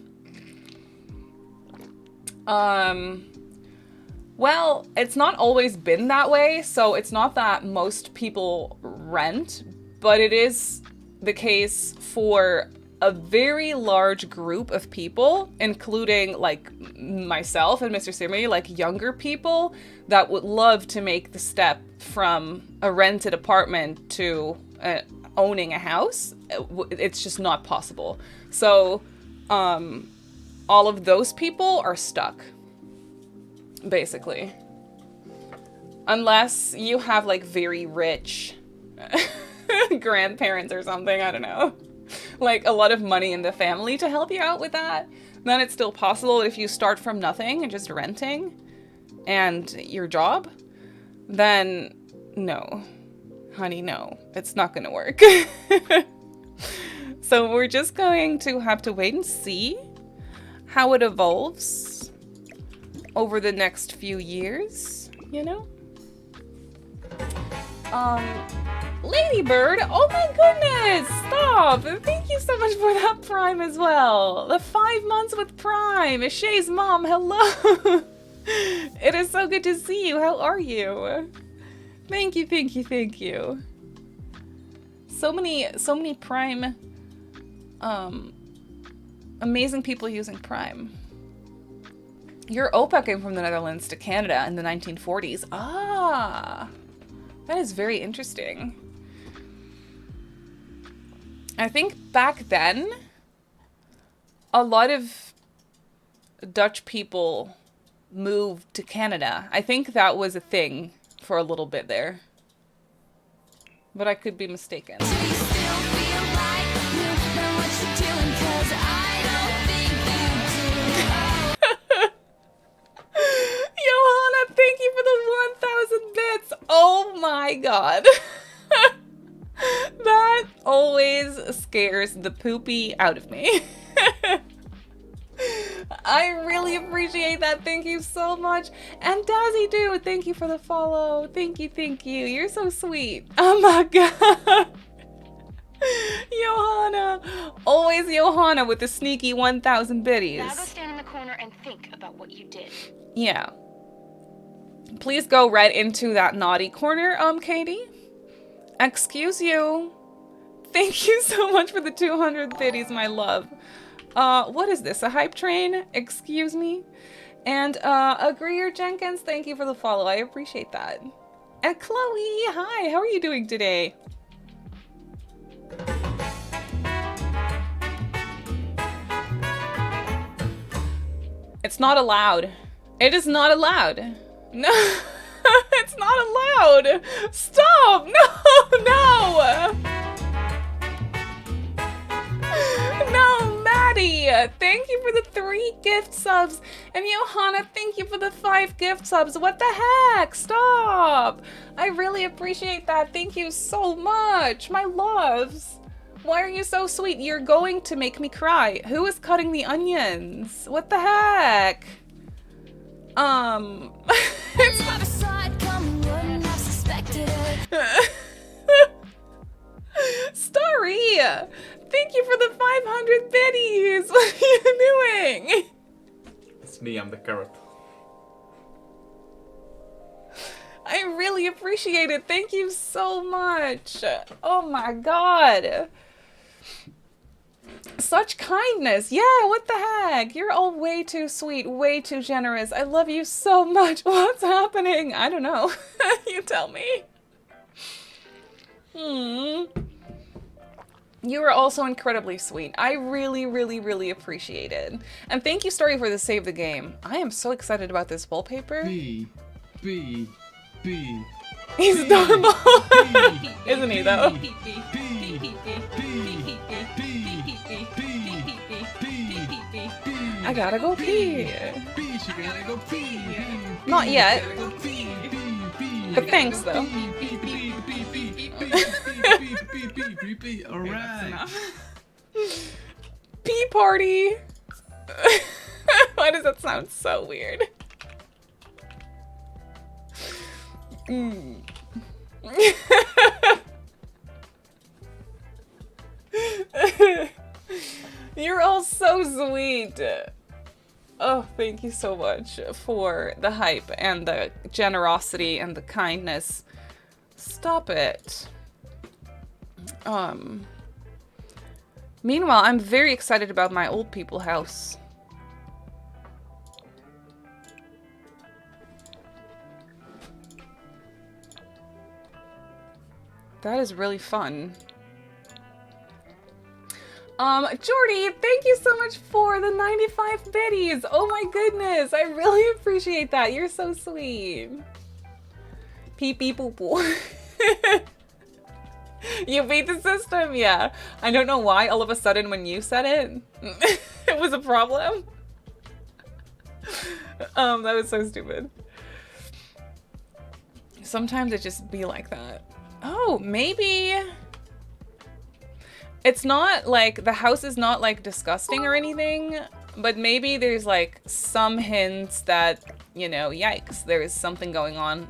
Well, it's not always been that way, so it's not that most people rent, but it is the case for a very large group of people, including like myself and Mr. Simmery, like younger people that would love to make the step from a rented apartment to owning a house. It's just not possible. So all of those people are stuck, basically. Unless you have like very rich grandparents or something, I don't know. Like a lot of money in the family to help you out with that, then it's still possible. If you start from nothing and just renting and your job, then no, honey, no, it's not gonna work. So we're just going to have to wait and see how it evolves over the next few years, you know? Ladybird, oh my goodness, stop! Thank you so much for that Prime as well. The 5 months with Prime. Shay's mom, hello. It is so good to see you. How are you? Thank you, thank you, thank you. So many Prime, amazing people using Prime. Your Opa came from the Netherlands to Canada in the 1940s. Ah, that is very interesting. I think back then, a lot of Dutch people moved to Canada. I think that was a thing for a little bit there. But I could be mistaken. Johanna, thank you for the 1,000 bits. Oh my god. That always scares the poopy out of me. I really appreciate that. Thank you so much. And Dazzy Dude, thank you for the follow. Thank you, thank you. You're so sweet. Oh my god. Johanna. Always Johanna with the sneaky 1,000 biddies. Now go stand in the corner and think about what you did. Yeah. Please go right into that naughty corner, Katie. Excuse you. Thank you so much for the 200 biddies, my love. What is this, a hype train? Excuse me? And, Agreeer Jenkins, thank you for the follow. I appreciate that. And Chloe, hi, how are you doing today? It's not allowed. It is not allowed. No, it's not allowed. Stop, no, no. No, Maddie, thank you for the 3 gift subs. And Johanna, thank you for the 5 gift subs. What the heck? Stop. I really appreciate that. Thank you so much. My loves. Why are you so sweet? You're going to make me cry. Who is cutting the onions? What the heck? It's not a side coming, wouldn't have suspected it. Starry! Thank you for the 500 biddies! What are you doing? It's me, I'm the carrot. I really appreciate it. Thank you so much. Oh my god. Such kindness. Yeah, what the heck? You're all way too sweet, way too generous. I love you so much. What's happening? I don't know. You tell me. You are also incredibly sweet. I really, really, really appreciate it. And thank you, Story, for the save the game. I am so excited about this wallpaper. B. He's adorable. Isn't he, though? I gotta go pee. Not yet. But thanks, though. Alright. Pee party. Why does that sound so weird? You're all so sweet. Oh, thank you so much for the hype and the generosity and the kindness. Stop it. Meanwhile, I'm very excited about my old people house. That is really fun. Jordy, thank you so much for the 95 biddies. Oh my goodness, I really appreciate that. You're so sweet. Pee pee poo poo. You beat the system, yeah. I don't know why all of a sudden when you said it, it was a problem. That was so stupid. Sometimes it just be like that. Oh, maybe it's not like the house is not like disgusting or anything, but maybe there's like some hints that, you know, yikes, there is something going on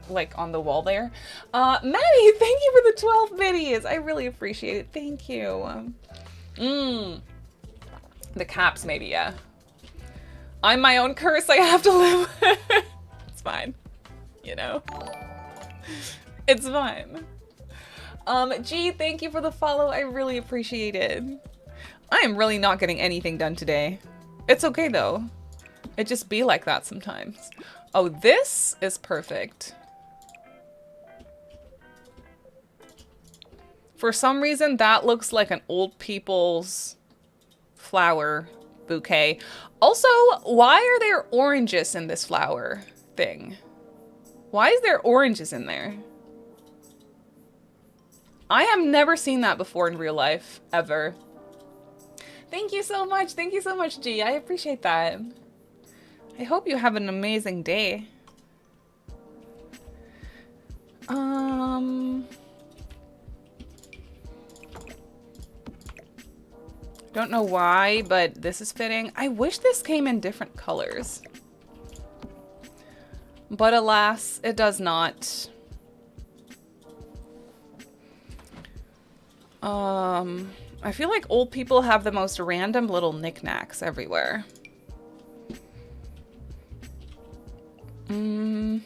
like on the wall there. Maddie, thank you for the 12 biddies. I really appreciate it. Thank you. The caps maybe, yeah. I'm my own curse I have to live with. It's fine. You know? It's fine. G, thank you for the follow. I really appreciate it. I am really not getting anything done today. It's okay though. It just be like that sometimes. Oh, this is perfect. For some reason, that looks like an old people's flower bouquet. Also, why are there oranges in this flower thing? Why is there oranges in there? I have never seen that before in real life, ever. Thank you so much. Thank you so much, G. I appreciate that. I hope you have an amazing day. Don't know why, but this is fitting. I wish this came in different colors. But alas, it does not. I feel like old people have the most random little knickknacks everywhere. Floop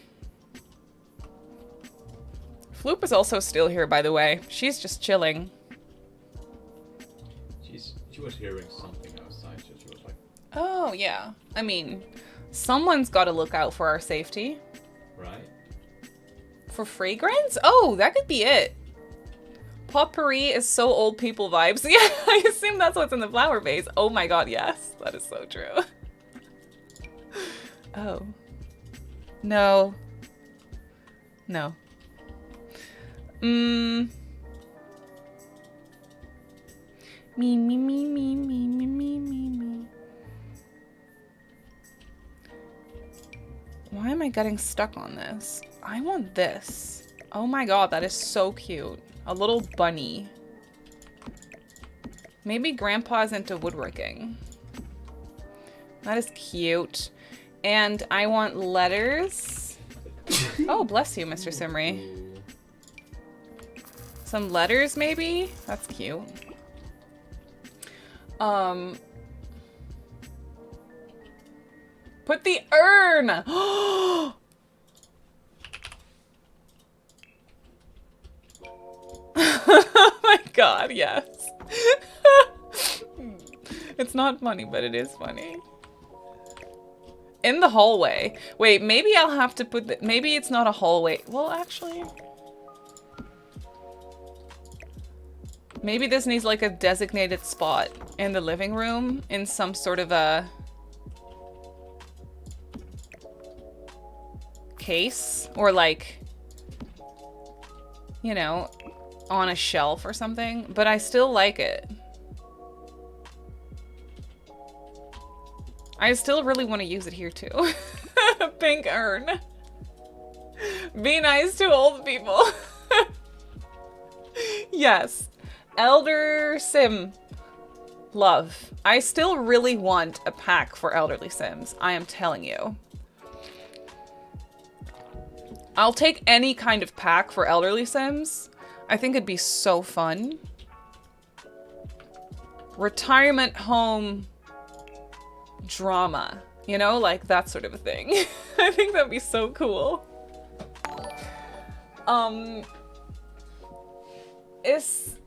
is also still here, by the way. She's just chilling. She was hearing something outside, so she was like... Oh, yeah. I mean, someone's got to look out for our safety. Right? For fragrance? Oh, that could be it. Potpourri is so old people vibes. Yeah, I assume that's what's in the flower vase. Oh my god, yes. That is so true. Oh. No. No. Me, me, me, me, me, me, me, me, me. Why am I getting stuck on this? I want this. Oh my god, that is so cute. A little bunny. Maybe Grandpa's into woodworking. That is cute. And I want letters. Oh, bless you, Mr. Simmery. Some letters, maybe? That's cute. Put the urn! God, yes. It's not funny, but it is funny. In the hallway. Wait, maybe I'll have to put the, maybe it's not a hallway. Well, actually. Maybe this needs like a designated spot in the living room in some sort of a case or like, you know, on a shelf or something, but I still like it. I still really want to use it here too. Pink urn. Be nice to old people. Yes. Elder Sim. Love. I still really want a pack for Elderly Sims. I am telling you. I'll take any kind of pack for Elderly Sims. I think it'd be so fun. Retirement home drama. You know, like that sort of a thing. I think that'd be so cool.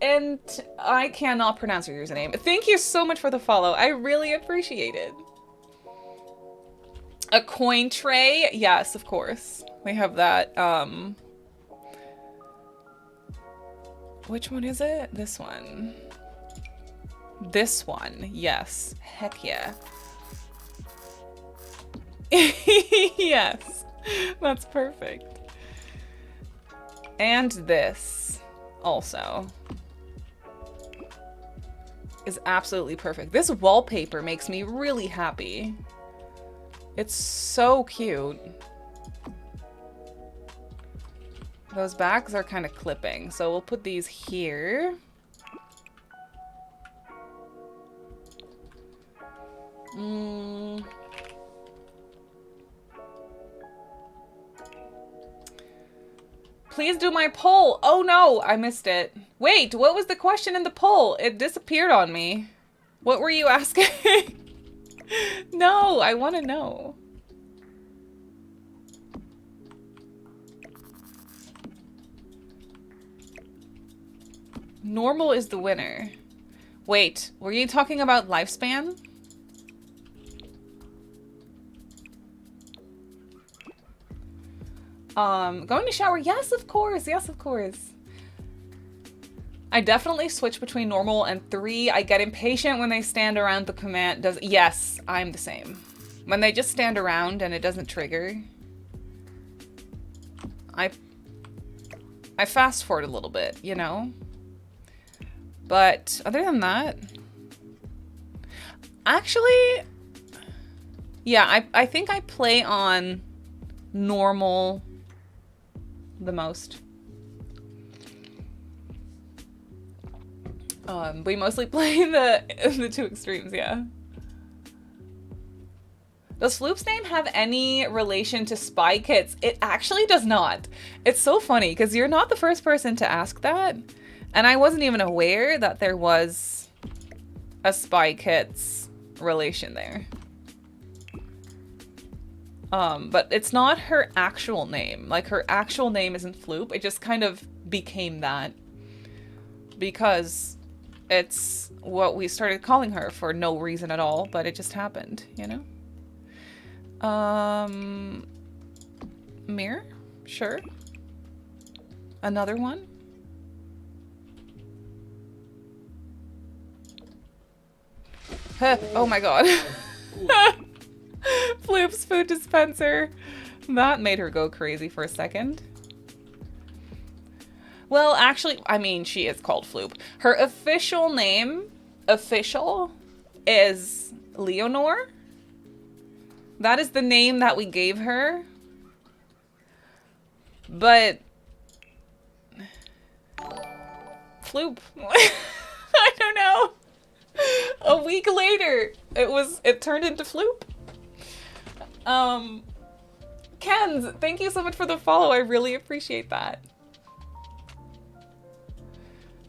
And I cannot pronounce your username. Thank you so much for the follow. I really appreciate it. A coin tray? Yes, of course. We have that. Which one is it? This one. This one. Yes. Heck yeah. Yes. That's perfect. And this also is absolutely perfect. This wallpaper makes me really happy. It's so cute. Those bags are kind of clipping, so we'll put these here. Please do my poll. Oh no, I missed it. Wait, what was the question in the poll? It disappeared on me. What were you asking? No, I want to know. Normal is the winner. Wait, were you talking about lifespan? Going to shower? Yes, of course. Yes, of course. I definitely switch between normal and 3. I get impatient when they stand around the command. Yes, I'm the same. When they just stand around and it doesn't trigger. I fast forward a little bit, you know? But other than that, actually, yeah, I think I play on normal the most. We mostly play the 2 extremes, yeah. Does Floop's name have any relation to spy kits? It actually does not. It's so funny because you're not the first person to ask that. And I wasn't even aware that there was a spy kits relation there. But it's not her actual name. Like, her actual name isn't Floop. It just kind of became that. Because it's what we started calling her for no reason at all, but it just happened, you know? Mirror? Sure. Another one? Huh. Oh my god. Floop's food dispenser. That made her go crazy for a second. Well, actually, I mean, she is called Floop. Her official name, is Leonore. That is the name that we gave her. But Floop. I don't know. A week later, it turned into Floop. Ken's, thank you so much for the follow. I really appreciate that.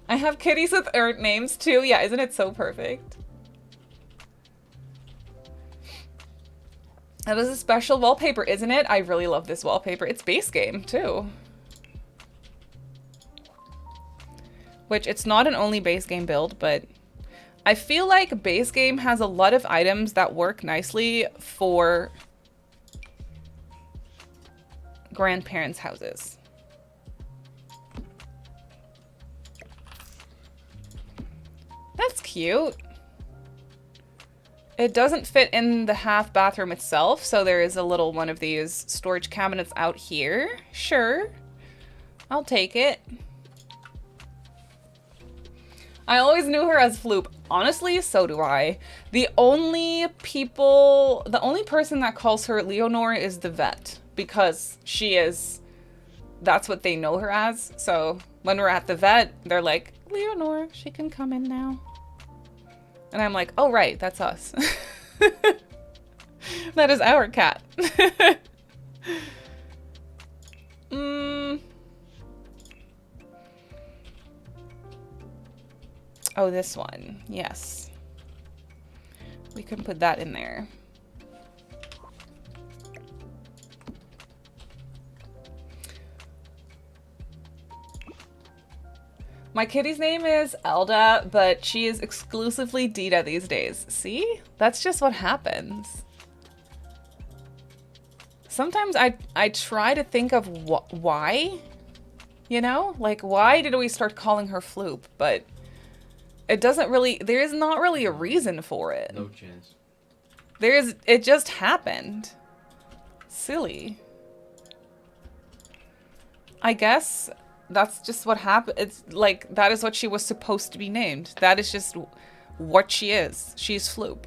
I have kitties with names too. Yeah, isn't it so perfect? That is a special wallpaper, isn't it? I really love this wallpaper. It's base game too. which it's not an only base game build, but I feel like base game has a lot of items that work nicely for grandparents' houses. That's cute. It doesn't fit in the half bathroom itself, so there is a little one of these storage cabinets out here. Sure. I'll take it. I always knew her as Floop. Honestly, so do I. The only person that calls her Leonore is the vet, because she is, that's what they know her as. So when we're at the vet, they're like, Leonore, she can come in now. And I'm like, oh, right, that's us. That is our cat. Oh, this one. Yes. We can put that in there. My kitty's name is Elda, but she is exclusively Dita these days. See? That's just what happens. Sometimes I try to think of why, you know? Like, why did we start calling her Floop? But it doesn't really, there is not really a reason for it. No chance. It just happened. Silly. I guess that's just what happened. It's like, that is what she was supposed to be named. That is just what she is. She's Floop.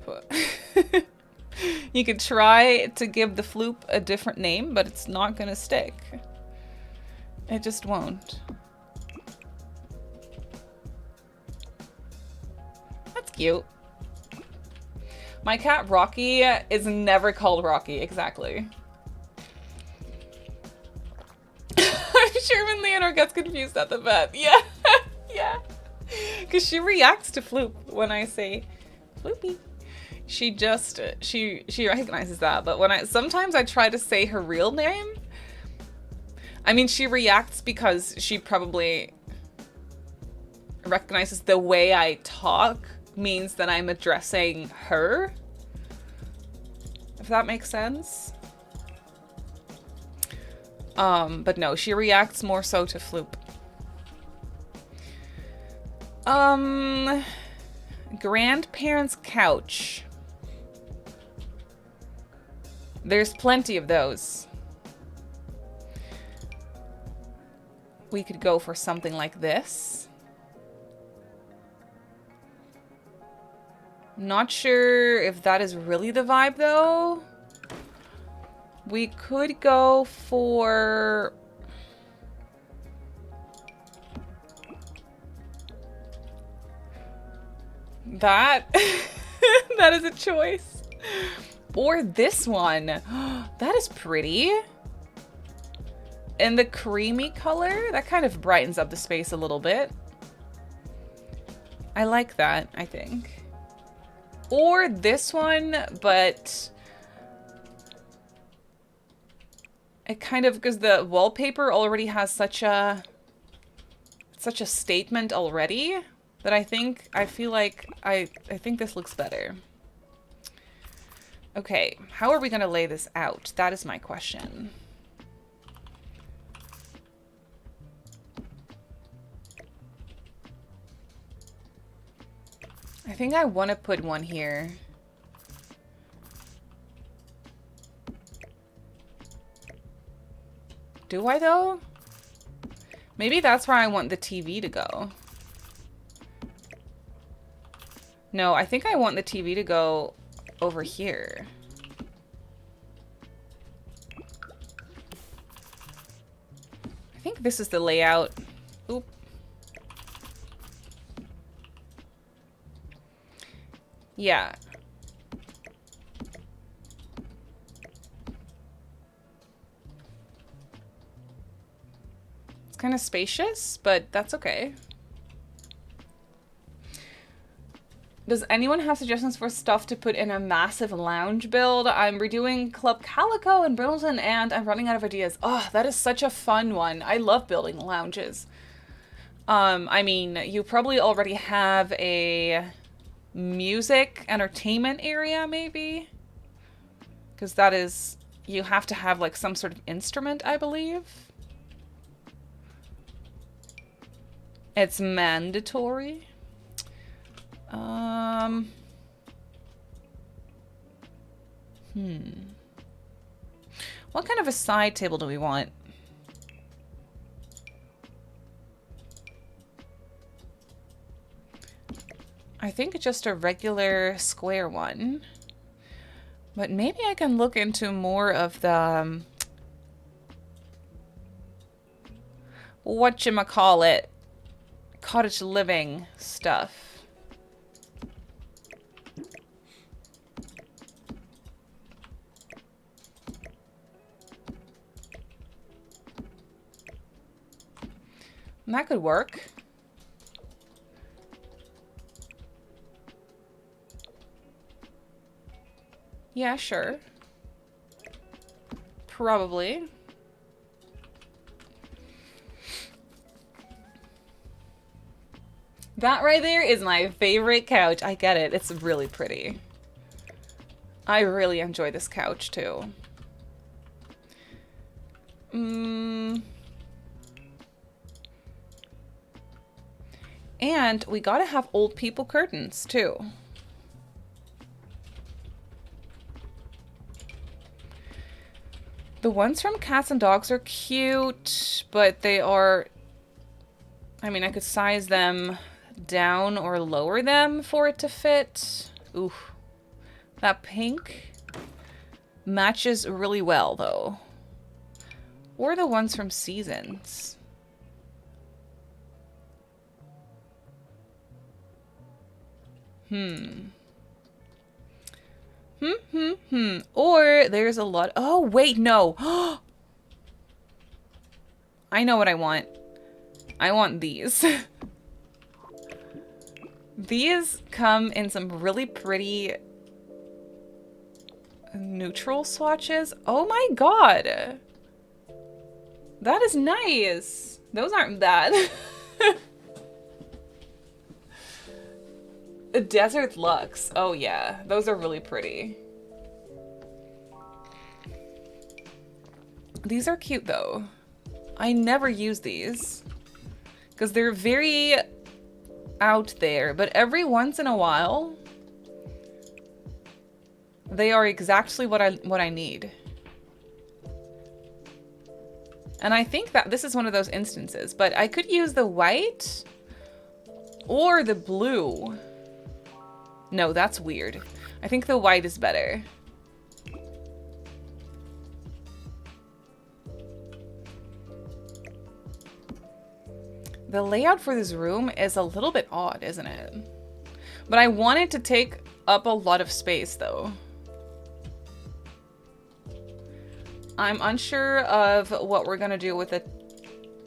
You could try to give the Floop a different name, but it's not gonna stick. It just won't. That's cute. My cat Rocky is never called Rocky, exactly. Sherman Leonore gets confused at the vet. Yeah, yeah. Because she reacts to Floop when I say Floopy. She just, she recognizes that. But when sometimes I try to say her real name, I mean, she reacts because she probably recognizes the way I talk means that I'm addressing her. If that makes sense. But no, she reacts more so to Floop. Grandparents' couch. There's plenty of those. We could go for something like this. Not sure if that is really the vibe though. We could go for that. That is a choice. Or this one. That is pretty. And the creamy color, that kind of brightens up the space a little bit. I like that, I think. Or this one, but it kind of, because the wallpaper already has such a statement already that I feel like I think this looks better. Okay, how are we gonna lay this out? That is my question. I think I want to put one here. Do I though? Maybe that's where I want the TV to go. No, I think I want the TV to go over here. I think this is the layout. Oop. Yeah. It's kind of spacious, but that's okay. Does anyone have suggestions for stuff to put in a massive lounge build? I'm redoing Club Calico in Brindleton and I'm running out of ideas. Oh, that is such a fun one. I love building lounges. I mean, you probably already have a music entertainment area, maybe? Because that is, you have to have like some sort of instrument, I believe. It's mandatory. What kind of a side table do we want? I think just a regular square one. But maybe I can look into more of the whatchamacallit, cottage living stuff. And that could work. Yeah, sure. Probably. That right there is my favorite couch. I get it. It's really pretty. I really enjoy this couch too. And we gotta have old people curtains too. The ones from cats and dogs are cute, but they are... I mean, I could size them down or lower them for it to fit. Ooh. That pink matches really well, though. Or the ones from Seasons. Or there's a lot... Oh, wait, no. I know what I want. I want these. These come in some really pretty neutral swatches. Oh my god. That is nice. Those aren't bad. Desert Luxe. Oh yeah, those are really pretty. These are cute though. I never use these because they're very out there, but every once in a while they are exactly what I need. And I think that this is one of those instances, but I could use the white or the blue. No, that's weird. I think the white is better. The layout for this room is a little bit odd, isn't it? But I want it to take up a lot of space, though. I'm unsure of what we're gonna do with the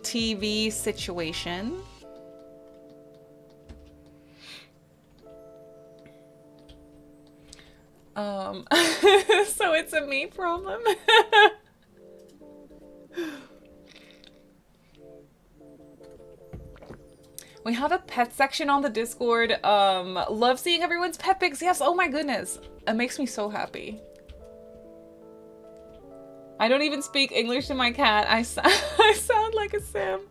TV situation. So it's a me problem. We have a pet section on the Discord. Love seeing everyone's pet pics. Yes, oh my goodness. It makes me so happy. I don't even speak English to my cat. I sound like a Sim.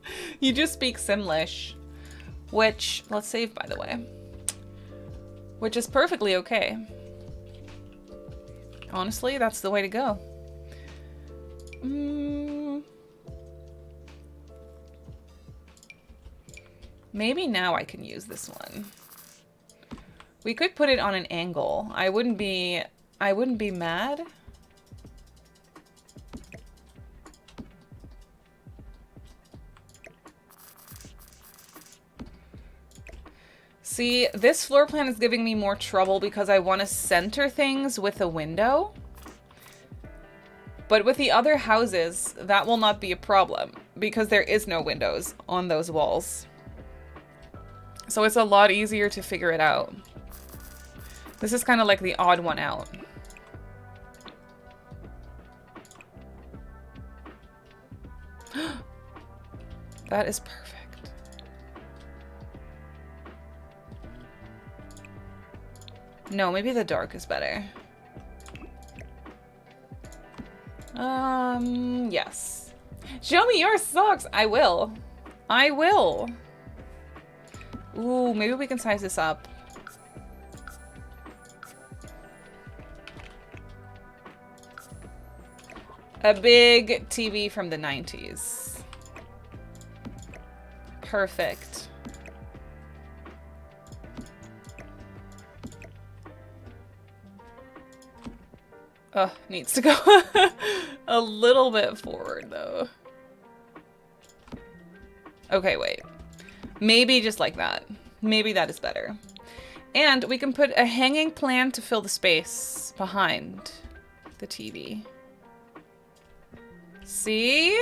You just speak Simlish. Which, let's save by the way. Which is perfectly okay. Honestly, that's the way to go. Maybe now I can use this one. We could put it on an angle. I wouldn't be mad. See, this floor plan is giving me more trouble because I want to center things with a window. But with the other houses, that will not be a problem because there is no windows on those walls. So it's a lot easier to figure it out. This is kind of like the odd one out. That is perfect. No, maybe the dark is better. Yes. Show me your socks! I will. I will. Ooh, maybe we can size this up. A big TV from the 90s. Perfect. Needs to go a little bit forward though. Okay, wait. Maybe just like that. Maybe that is better. And we can put a hanging plant to fill the space behind the TV. See?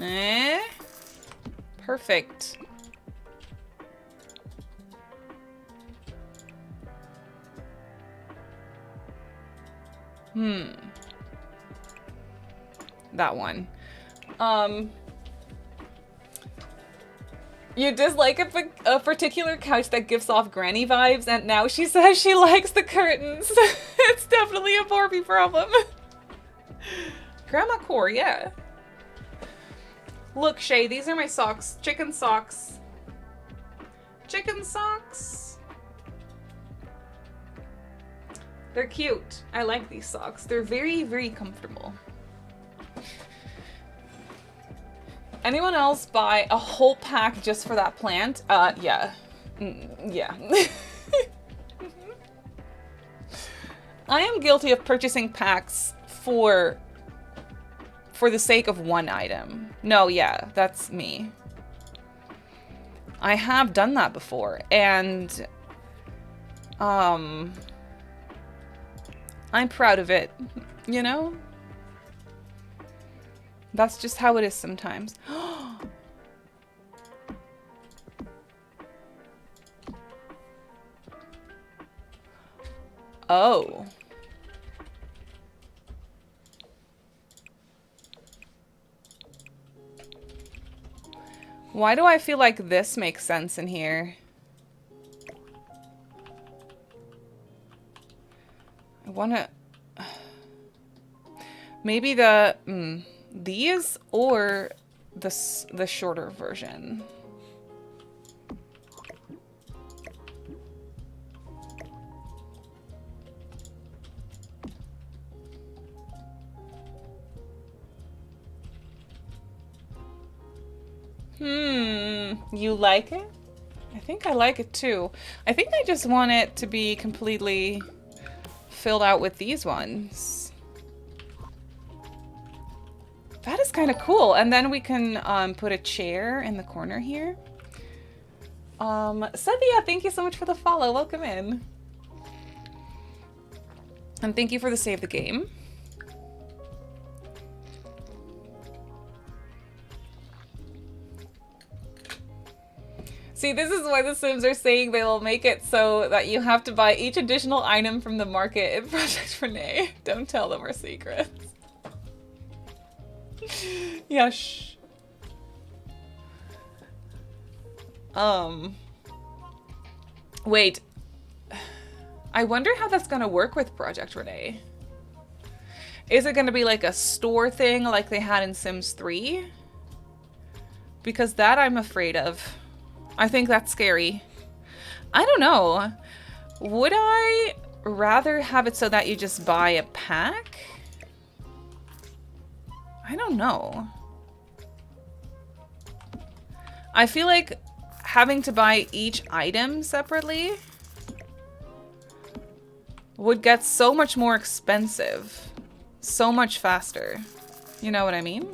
Eh? Perfect. That one. You dislike a particular couch that gives off granny vibes, and now she says she likes the curtains. It's definitely a Barbie problem. Grandma core, yeah. Look, Shay, these are my socks. Chicken socks. Chicken socks. They're cute. I like these socks. They're very, very comfortable. Anyone else buy a whole pack just for that plant? Yeah. Yeah. I am guilty of purchasing packs for the sake of one item. No, yeah, that's me. I have done that before, and I'm proud of it, you know? That's just how it is sometimes. Oh. Why do I feel like this makes sense in here? I wanna... Maybe the... these or the shorter version. You like it? I think I like it too. I think I just want it to be completely filled out with these ones. That is kind of cool. And then we can put a chair in the corner here. Cynthia, thank you so much for the follow. Welcome in. And thank you for the save the game. See, this is why the Sims are saying they will make it so that you have to buy each additional item from the market in Project Renee. Don't tell them our secrets. Yeah, shh. Wait. I wonder how that's gonna work with Project Renee. Is it gonna be like a store thing like they had in Sims 3? Because that I'm afraid of. I think that's scary. I don't know. Would I rather have it so that you just buy a pack? I don't know. I feel like having to buy each item separately would get so much more expensive. So much faster. You know what I mean?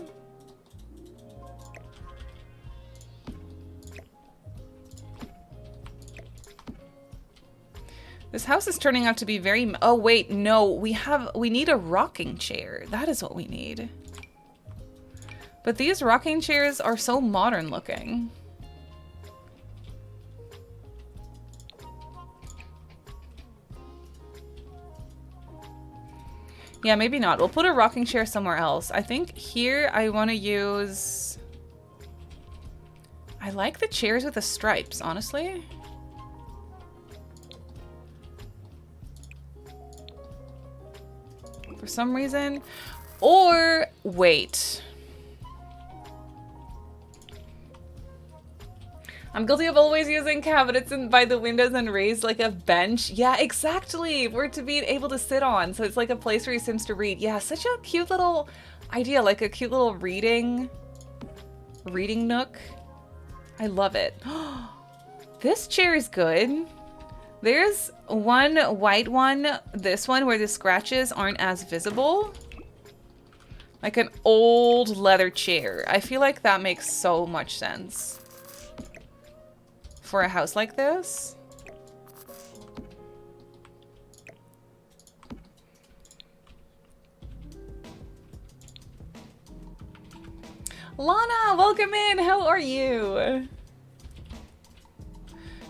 This house is turning out to be very... Oh, wait, no. We need a rocking chair. That is what we need. But these rocking chairs are so modern looking. Yeah, maybe not. We'll put a rocking chair somewhere else. I think here I want to use... I like the chairs with the stripes, honestly. for some reason. Or, wait. I'm guilty of always using cabinets by the windows and raised like a bench. Yeah, exactly. For it to be able to sit on. So it's like a place for your Sims to read. Yeah, such a cute little idea. Like a cute little reading nook. I love it. This chair is good. There's one white one, this one, where the scratches aren't as visible. Like an old leather chair. I feel like that makes so much sense for a house like this. Lana, welcome in. How are you?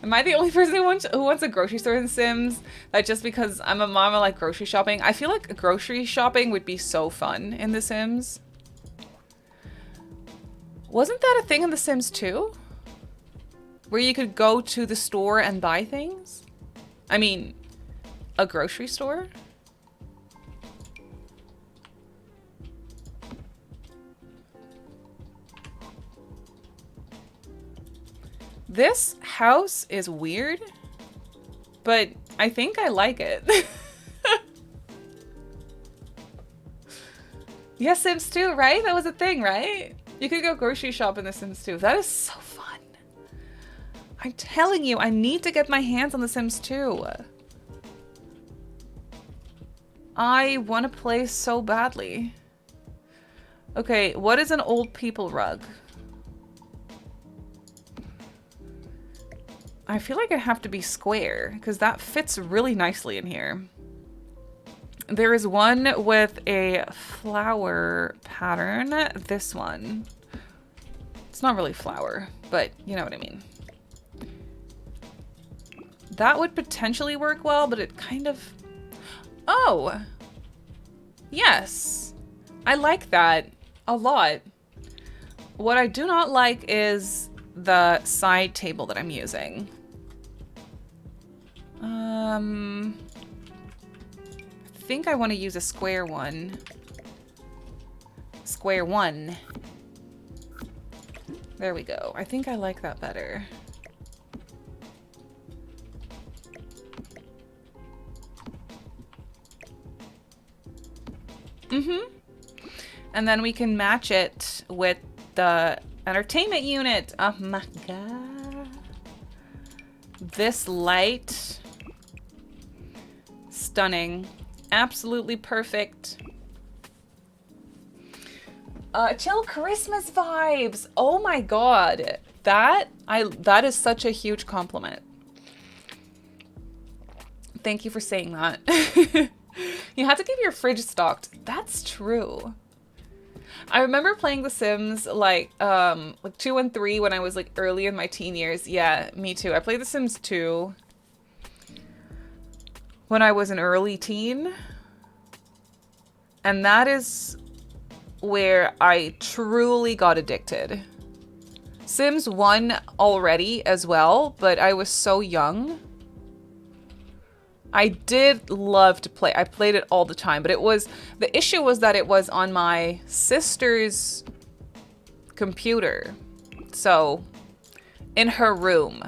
Am I the only person who wants a grocery store in Sims? That just because I'm a mom, I like grocery shopping. I feel like grocery shopping would be so fun in The Sims. Wasn't that a thing in The Sims 2? Where you could go to the store and buy things? I mean, a grocery store? This house is weird, but I think I like it. Yeah, Sims 2, right? That was a thing, right? You could go grocery shop in The Sims 2. That is so fun. I'm telling you, I need to get my hands on The Sims 2. I want to play so badly. Okay, what is an old people rug? I feel like I have to be square, because that fits really nicely in here. There is one with a flower pattern. This one. It's not really flower, but you know what I mean. That would potentially work well, but it kind of... Oh! Yes. I like that a lot. What I do not like is the side table that I'm using. I think I want to use a square one. Square one. There we go. I think I like that better. And then we can match it with the entertainment unit. Oh my god. This light. Stunning. Absolutely perfect. Chill Christmas vibes. Oh my god. That is such a huge compliment. Thank you for saying that. You have to keep your fridge stocked. That's true. I remember playing The Sims like 2 and 3 when I was like early in my teen years. Yeah, me too. I played The Sims 2 when I was an early teen. And that is where I truly got addicted. Sims 1 already as well, but I was so young. I did love to play. I played it all the time, but the issue was that it was on my sister's computer. So, in her room.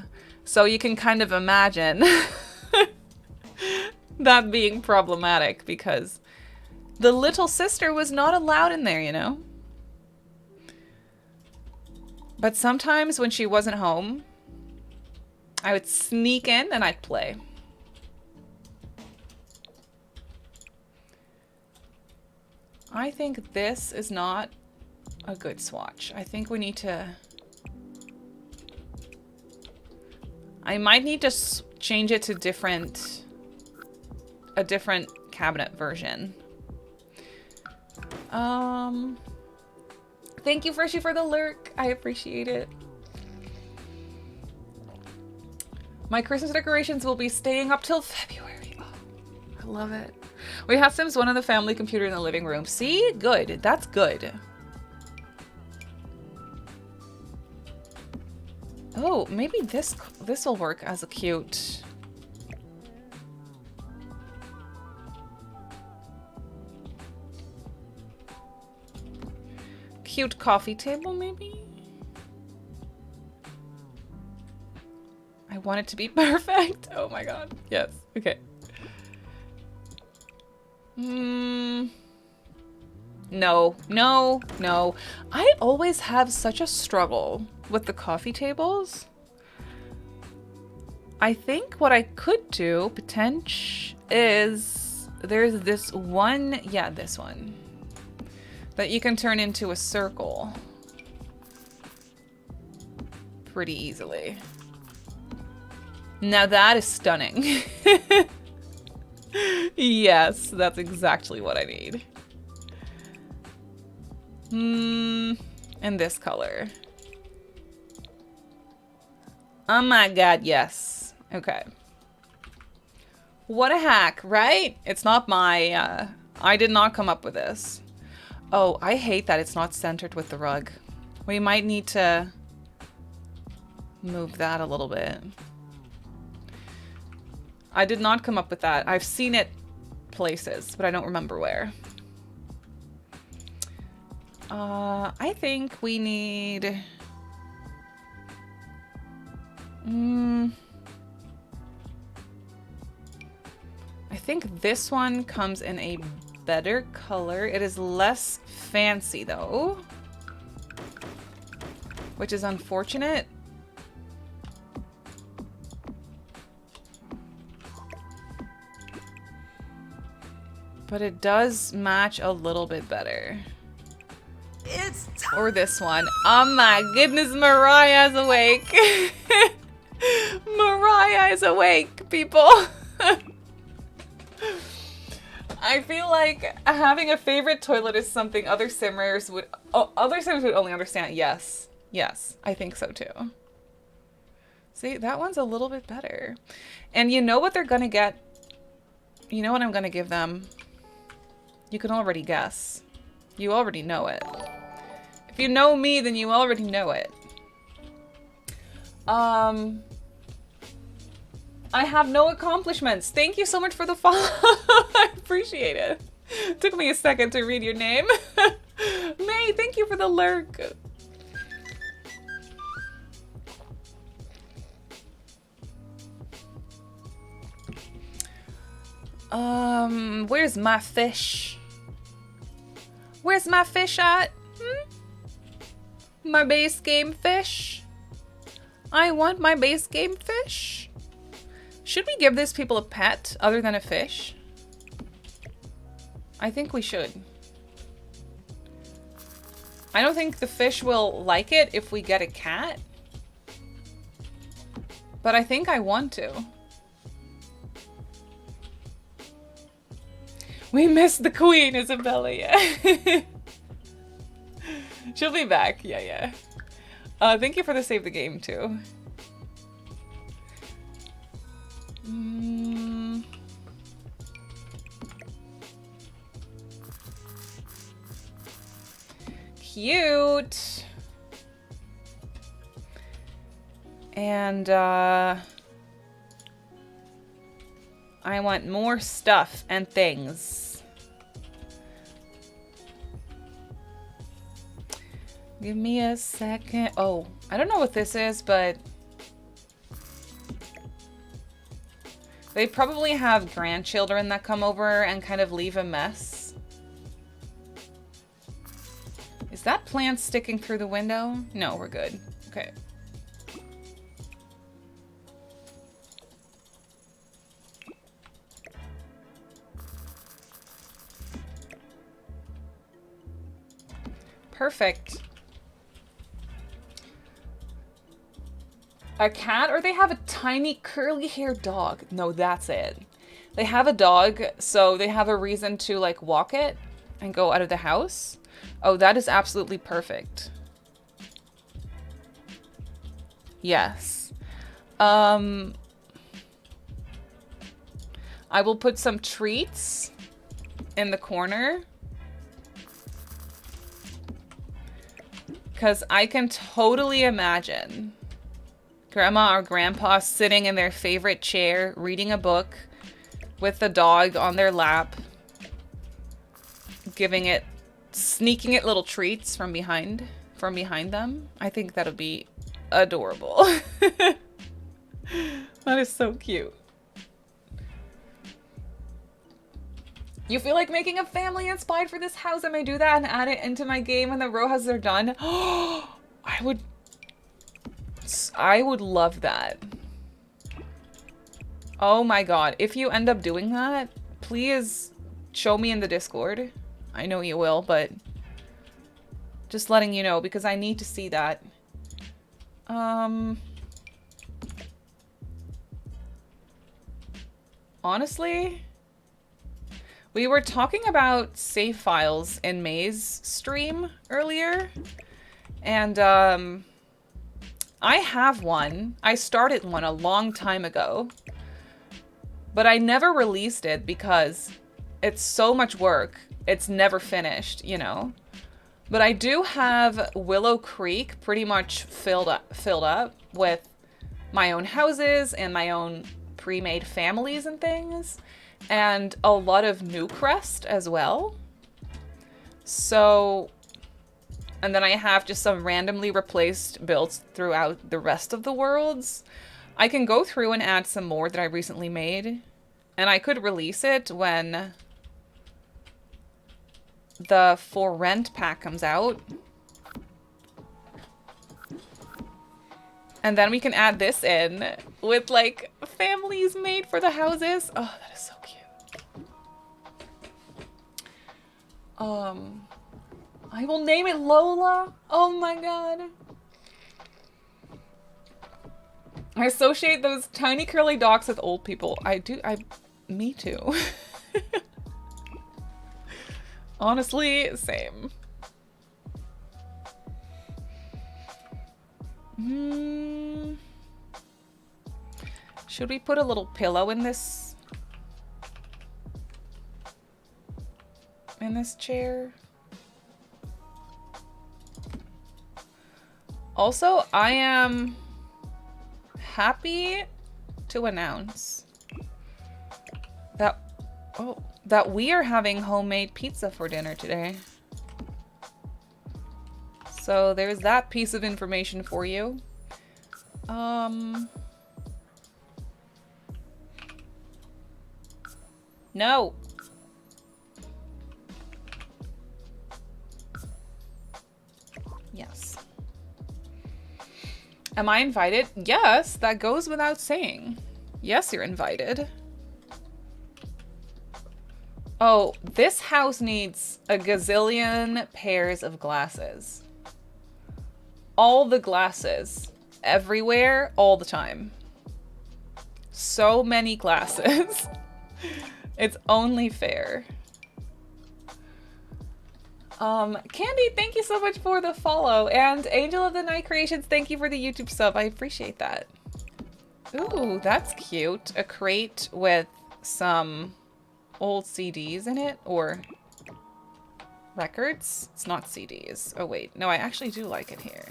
So you can kind of imagine that being problematic because the little sister was not allowed in there, you know? But sometimes when she wasn't home, I would sneak in and I'd play. I think this is not a good swatch. I think we need to... I might need to change it to a different cabinet version. Thank you, Frishy, for the lurk. I appreciate it. My Christmas decorations will be staying up till February. Oh, I love it. We have Sims 1 on the family computer in the living room. See? Good. That's good. Oh, maybe this will work as a cute... cute coffee table, maybe? I want it to be perfect. Oh my god. Yes. Okay. No, no, no. I always have such a struggle with the coffee tables. I think what I could do, is there's this one, yeah, this one, that you can turn into a circle pretty easily. Now that is stunning. Yes, that's exactly what I need. And this color. Oh my god, yes. Okay. What a hack, right? It's not my, I did not come up with this. Oh, I hate that it's not centered with the rug. We might need to move that a little bit. I did not come up with that. I've seen it places, but I don't remember where. I think we need... I think this one comes in a better color. It is less fancy though, which is unfortunate. But it does match a little bit better. Or this one. Oh my goodness, Mariah's awake. Mariah is awake, people. I feel like having a favorite toilet is something other simmers would only understand. Yes. Yes, I think so too. See, that one's a little bit better. And you know what they're gonna get? You know what I'm gonna give them? You can already guess. You already know it. If you know me, then you already know it. I have no accomplishments. Thank you so much for the follow. I appreciate it. Took me a second to read your name. May, thank you for the lurk. Where's my fish? Where's my fish at? My base game fish? I want my base game fish. Should we give these people a pet other than a fish? I think we should. I don't think the fish will like it if we get a cat. But I think I want to. We missed the queen, Isabella, yeah. She'll be back, yeah. Thank you for the save the game, too. Cute. And, I want more stuff and things. Give me a second. Oh, I don't know what this is, but they probably have grandchildren that come over and kind of leave a mess. Is that plant sticking through the window? No, we're good. Okay. Perfect. A cat, or they have a tiny curly-haired dog. No, that's it. They have a dog, so they have a reason to, like, walk it and go out of the house. Oh, that is absolutely perfect. Yes. I will put some treats in the corner. Because I can totally imagine Grandma or Grandpa sitting in their favorite chair, reading a book with the dog on their lap, giving it sneaking at little treats from behind them. I think that'll be adorable. That is so cute. You feel like making a family inspired for this house? I may do that and add it into my game when the row houses are done. I would love that. Oh my god. If you end up doing that, please show me in the Discord. I know you will, but just letting you know because I need to see that. Honestly, we were talking about save files in May's stream earlier, and I have one. I started one a long time ago, but I never released it because it's so much work. It's never finished, you know. But I do have Willow Creek pretty much filled up with my own houses and my own pre-made families and things, and a lot of Newcrest as well. So, and then I have just some randomly replaced builds throughout the rest of the worlds. I can go through and add some more that I recently made, and I could release it when the For Rent pack comes out. And then we can add this in with like families made for the houses. Oh, that is so cute. I will name it Lola. Oh my god. I associate those tiny curly dogs with old people. Me too. Honestly, same. Should we put a little pillow in this chair? Also, I am happy to announce that we are having homemade pizza for dinner today. So there's that piece of information for you. No. Yes. Am I invited? Yes, that goes without saying. Yes, you're invited. Oh, this house needs a gazillion pairs of glasses. All the glasses. Everywhere, all the time. So many glasses. It's only fair. Candy, thank you so much for the follow. And Angel of the Night Creations, thank you for the YouTube sub. I appreciate that. Ooh, that's cute. A crate with some old CDs in it, or records. It's not CDs. Oh wait, no, I actually do like it here.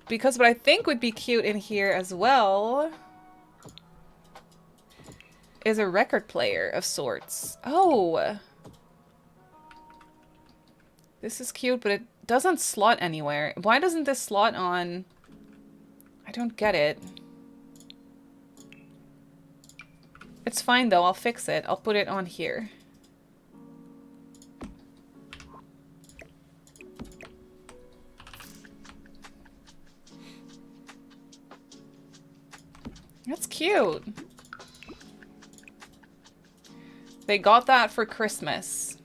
Because what I think would be cute in here as well is a record player of sorts. Oh! This is cute, but it doesn't slot anywhere. Why doesn't this slot on? I don't get it. It's fine though, I'll fix it. I'll put it on here. That's cute. They got that for Christmas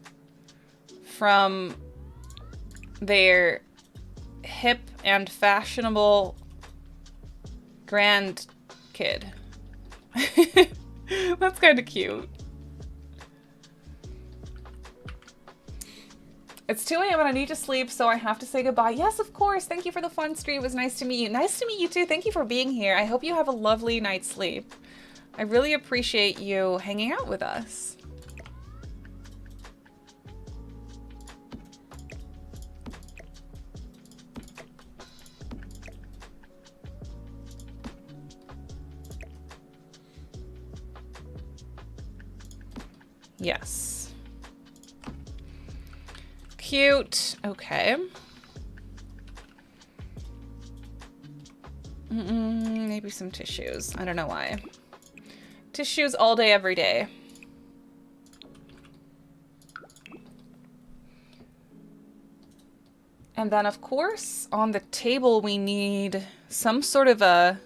from their hip and fashionable grandkid. That's kind of cute. It's 2 a.m. and I need to sleep, so I have to say goodbye. Yes, of course. Thank you for the fun stream. It was nice to meet you. Nice to meet you too. Thank you for being here. I hope you have a lovely night's sleep. I really appreciate you hanging out with us. Yes. Cute. Okay. Maybe some tissues. I don't know why. Tissues all day, every day. And then, of course, on the table, we need some sort of a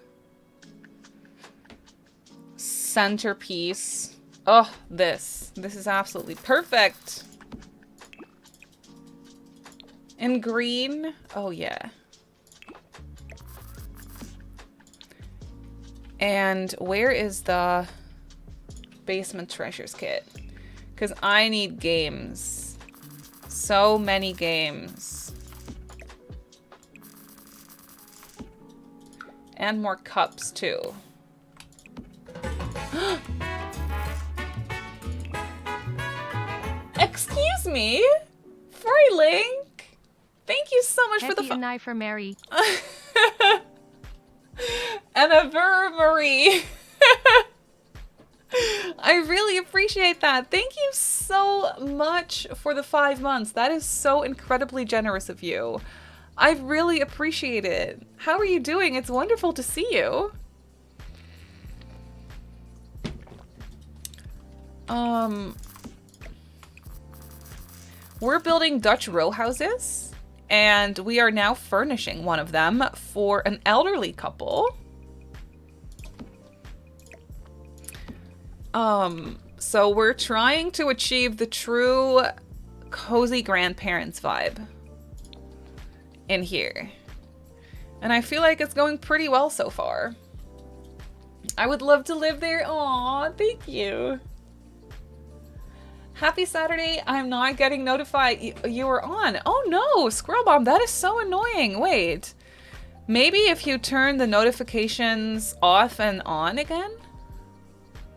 centerpiece. Oh, this. This is absolutely perfect. In green. Oh, yeah. And where is the basement treasures kit? Because I need games. So many games. And more cups, too. Excuse me? Freelink? Thank you so much for the Happy and for Mary. Anniversary. I really appreciate that. Thank you so much for the 5 months. That is so incredibly generous of you. I really appreciate it. How are you doing? It's wonderful to see you. We're building Dutch row houses, and we are now furnishing one of them for an elderly couple. So we're trying to achieve the true cozy grandparents vibe in here. And I feel like it's going pretty well so far. I would love to live there. Aw, thank you. Happy Saturday. I'm not getting notified you were on. Oh no, Squirrel Bomb, that is so annoying. Wait. Maybe if you turn the notifications off and on again?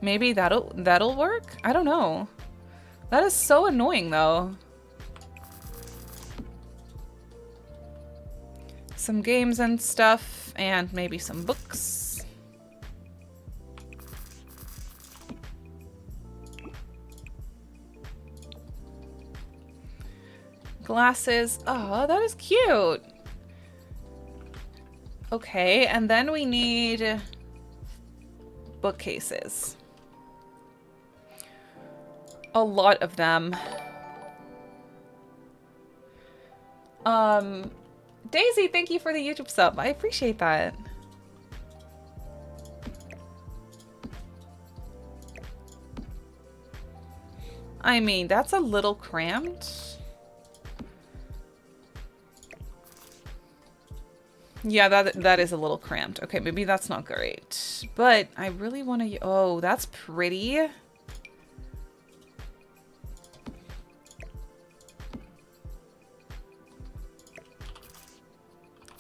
Maybe that'll work? I don't know. That is so annoying though. Some games and stuff, and maybe some books. Glasses. Oh, that is cute. Okay, and then we need bookcases. A lot of them. Daisy, thank you for the YouTube sub. I appreciate that. I mean, that's a little cramped. Yeah, that is a little cramped. Okay, maybe that's not great. But I really want to... Oh, that's pretty.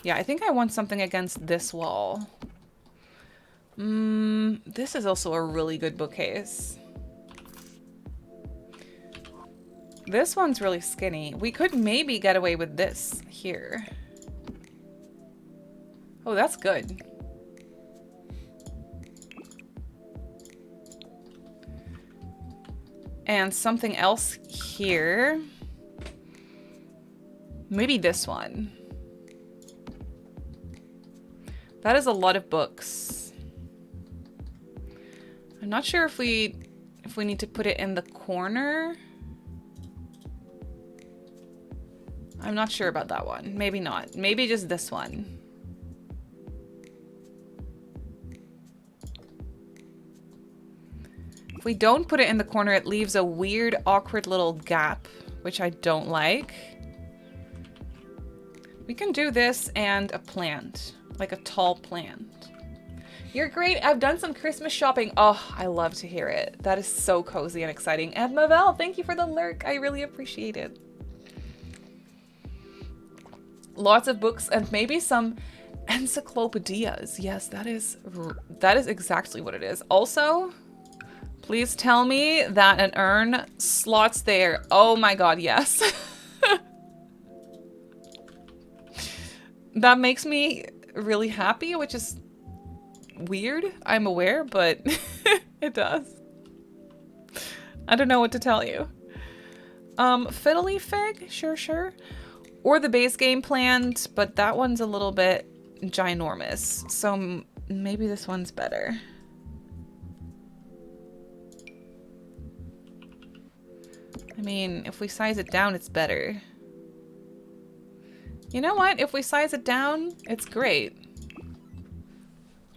Yeah, I think I want something against this wall. This is also a really good bookcase. This one's really skinny. We could maybe get away with this here. Oh, that's good. And something else here. Maybe this one. That is a lot of books. I'm not sure if we need to put it in the corner. I'm not sure about that one. Maybe not. Maybe just this one. If we don't put it in the corner, it leaves a weird, awkward little gap, which I don't like. We can do this and a plant. Like a tall plant. You're great. I've done some Christmas shopping. Oh, I love to hear it. That is so cozy and exciting. And Mavel, thank you for the lurk. I really appreciate it. Lots of books and maybe some encyclopedias. Yes, that is exactly what it is. Also, please tell me that an urn slots there. Oh my god, yes. That makes me really happy, which is weird, I'm aware, but it does. I don't know what to tell you. Fiddly Fig? Sure, sure. Or the base game plant, but that one's a little bit ginormous. So maybe this one's better. I mean, if we size it down, it's better. You know what? If we size it down, it's great.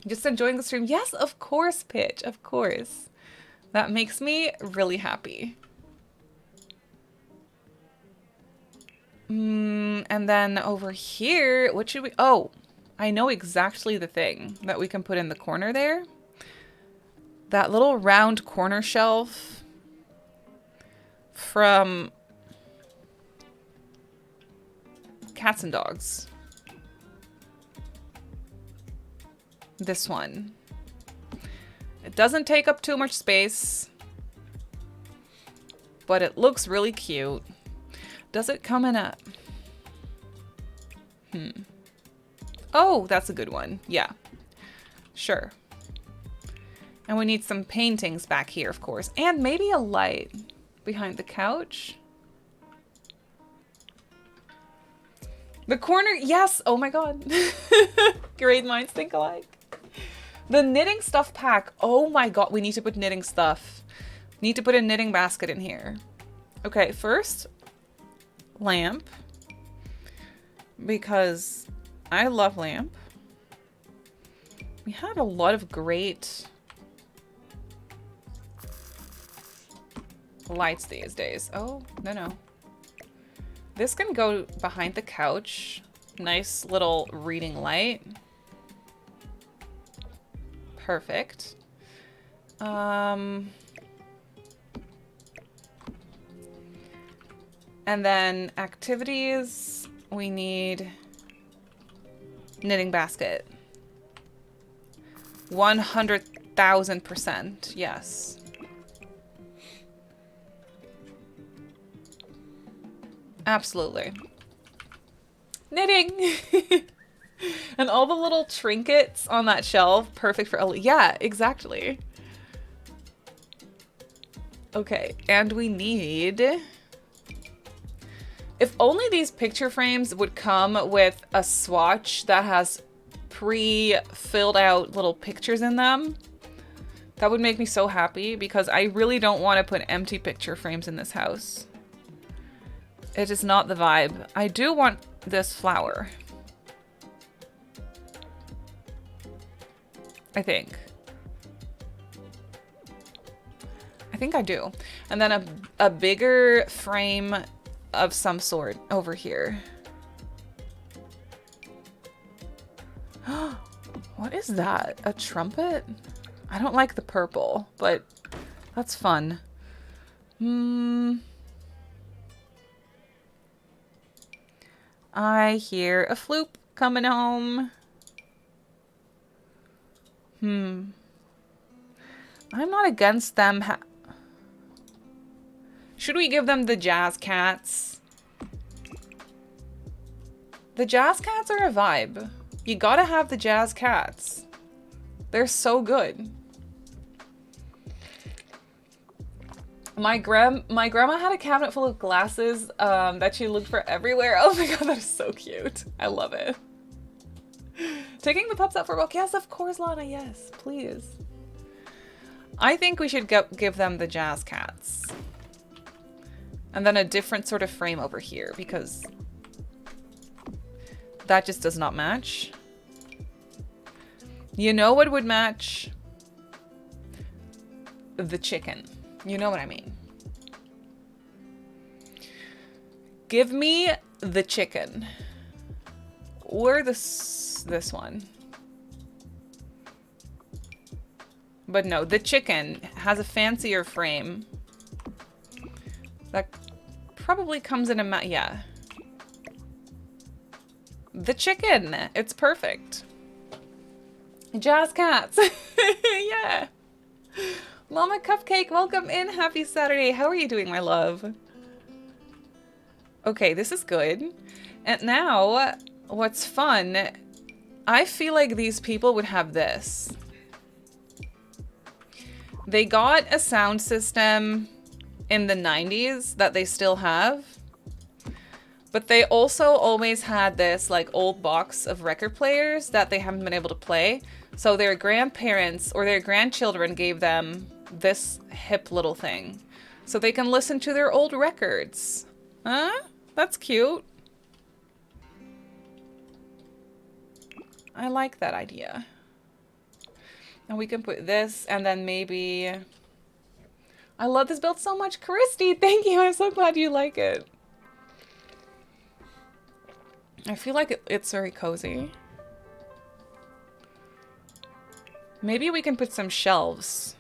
Just enjoying the stream. Yes, of course, Pitch. Of course. That makes me really happy. And then over here, what should we... Oh, I know exactly the thing that we can put in the corner there. That little round corner shelf from Cats and Dogs. This one. It doesn't take up too much space, but it looks really cute. Does it come in a... Oh, that's a good one. Yeah. Sure. And we need some paintings back here, of course. And maybe a light behind the couch. The corner, yes! Oh my god. Great minds think alike. The knitting stuff pack. Oh my god, we need to put knitting stuff. Need to put a knitting basket in here. Okay, first, lamp. Because I love lamp. We have a lot of great lights these days. Oh, no. This can go behind the couch. Nice little reading light. Perfect. And then activities, we need knitting basket. 100,000%, yes. Absolutely. Knitting! And all the little trinkets on that shelf, perfect for Ellie. Yeah, exactly. Okay, and we need... If only these picture frames would come with a swatch that has pre-filled out little pictures in them. That would make me so happy because I really don't want to put empty picture frames in this house. It is not the vibe. I do want this flower. I think I do. And then a bigger frame of some sort over here. What is that? A trumpet? I don't like the purple, but that's fun. I hear a floop coming home. I'm not against them. Should we give them the jazz cats? The jazz cats are a vibe. You gotta have the jazz cats. They're so good. My grandma had a cabinet full of glasses that she looked for everywhere. Oh my god, that is so cute. I love it. Taking the pups out for a walk. Yes, of course, Lana. Yes, please. I think we should give them the jazz cats. And then a different sort of frame over here because that just does not match. You know what would match? The chicken. You know what I mean. Give me the chicken. Or this one. But no, the chicken has a fancier frame. That probably comes in a yeah. The chicken. It's perfect. Jazz cats. Yeah. Mama Cupcake, welcome in. Happy Saturday. How are you doing, my love? Okay, this is good. And now, what's fun, I feel like these people would have this. They got a sound system in the 90s that they still have. But they also always had this like old box of record players that they haven't been able to play. So their grandparents or their grandchildren gave them this hip little thing. So they can listen to their old records. Huh? That's cute. I like that idea. And we can put this and then maybe... I love this build so much. Christy, thank you. I'm so glad you like it. I feel like it's very cozy. Maybe we can put some shelves.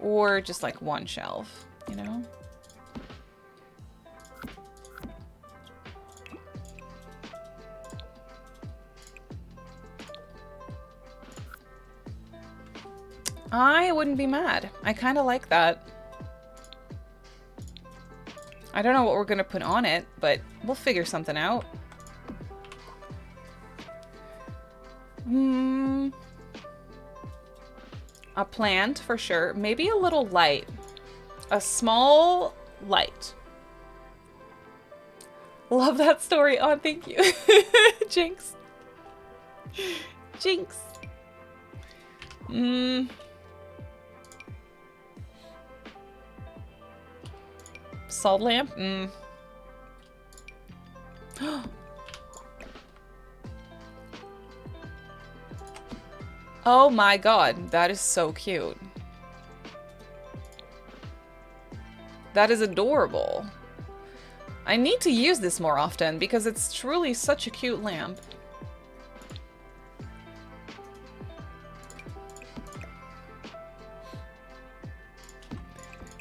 Or just like one shelf, you know? I wouldn't be mad. I kind of like that. I don't know what we're going to put on it, but we'll figure something out. A plant for sure. Maybe a little light. A small light. Love that story. Oh, thank you. Jinx. Jinx. Salt lamp? Oh my god, that is so cute. That is adorable. I need to use this more often because it's truly such a cute lamp.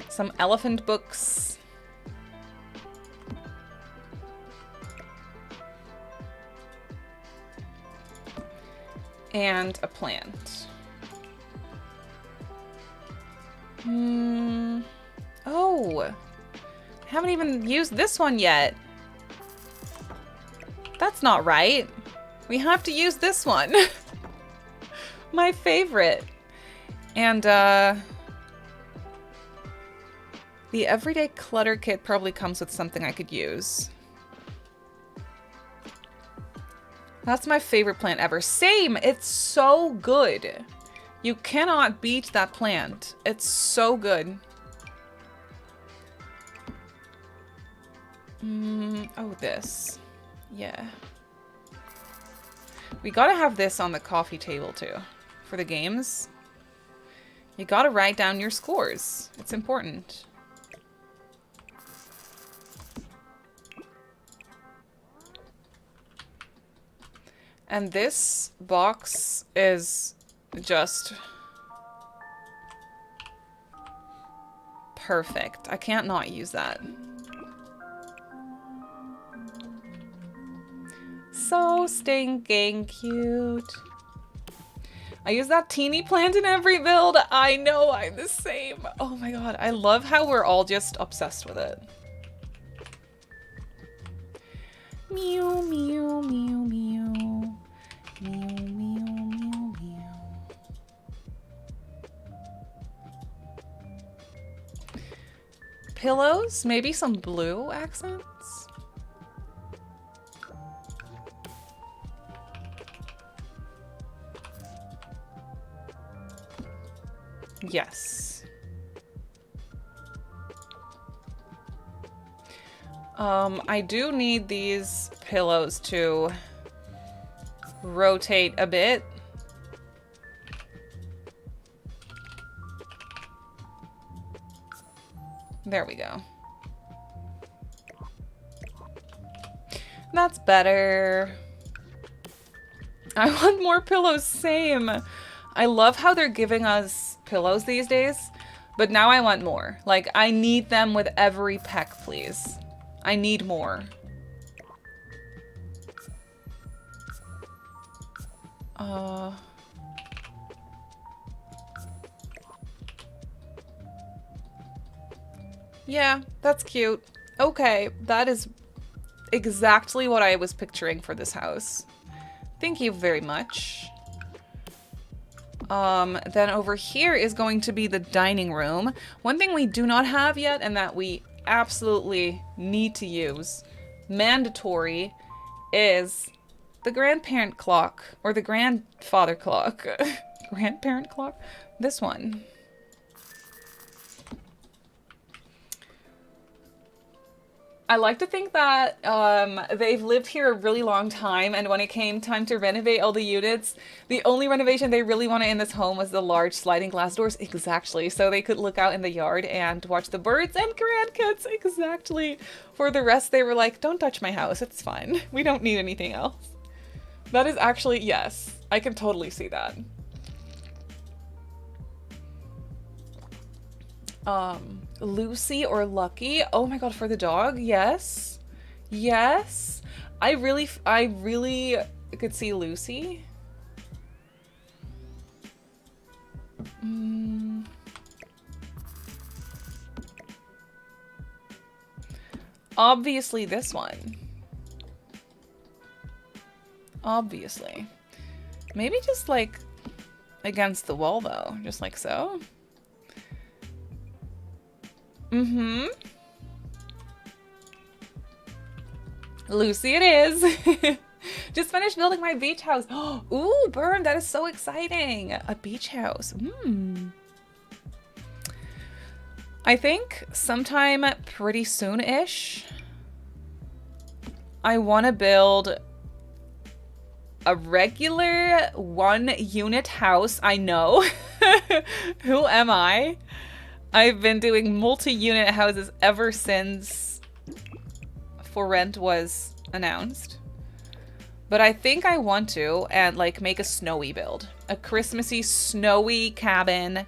Some elephant books. And a plant. Oh, I haven't even used this one yet. That's not right. We have to use this one. My favorite. And the everyday clutter kit probably comes with something I could use. That's my favorite plant ever. Same! It's so good. You cannot beat that plant. It's so good. Oh, this. Yeah. We gotta have this on the coffee table too. For the games. You gotta write down your scores. It's important. And this box is just perfect. I can't not use that. So stinking cute. I use that teeny plant in every build. I know, I'm the same. Oh my god, I love how we're all just obsessed with it. Meow, meow, meow, meow. Meow, meow, meow, meow. Pillows? Maybe some blue accents? Yes. I do need these pillows to rotate a bit. There we go. That's better. I want more pillows, same. I love how they're giving us pillows these days, but now I want more. Like, I need them with every peck, please. I need more. Yeah, that's cute. Okay, that is exactly what I was picturing for this house. Thank you very much. Then over here is going to be the dining room. One thing we do not have yet and that we absolutely need to use, mandatory, is the grandparent clock or the grandfather clock. Grandparent clock? This one. I like to think that they've lived here a really long time, and when it came time to renovate all the units, the only renovation they really wanted in this home was the large sliding glass doors. Exactly. So they could look out in the yard and watch the birds and grandkids. Exactly. For the rest, they were like, don't touch my house. It's fine. We don't need anything else. That is actually, yes. I can totally see that. Lucy or Lucky. Oh my god, for the dog? Yes. Yes. I really could see Lucy. Obviously this one. Obviously. Maybe just like against the wall though, just like so. Lucy it is. Just finished building my beach house. Ooh, Burn, that is so exciting. A beach house. I think sometime pretty soon-ish, I want to build a regular 1-unit house. I know. Who am I? I've been doing multi-unit houses ever since For Rent was announced. But I think I want to and like make a snowy build. A Christmassy snowy cabin.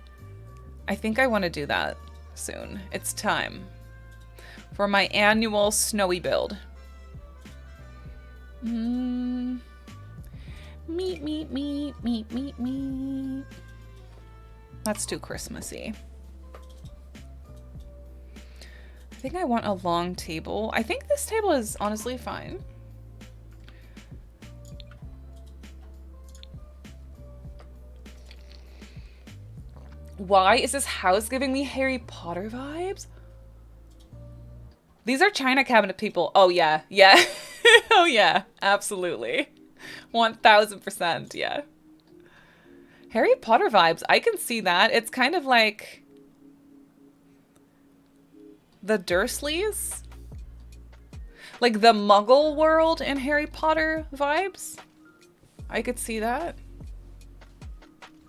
I think I want to do that soon. It's time for my annual snowy build. Meet. That's too Christmassy. I think I want a long table. I think this table is honestly fine. Why is this house giving me Harry Potter vibes? These are China cabinet people. Oh yeah, yeah. Oh yeah, absolutely. 1000%, yeah. Harry Potter vibes, I can see that. It's kind of like the Dursleys? Like the Muggle world in Harry Potter vibes? I could see that.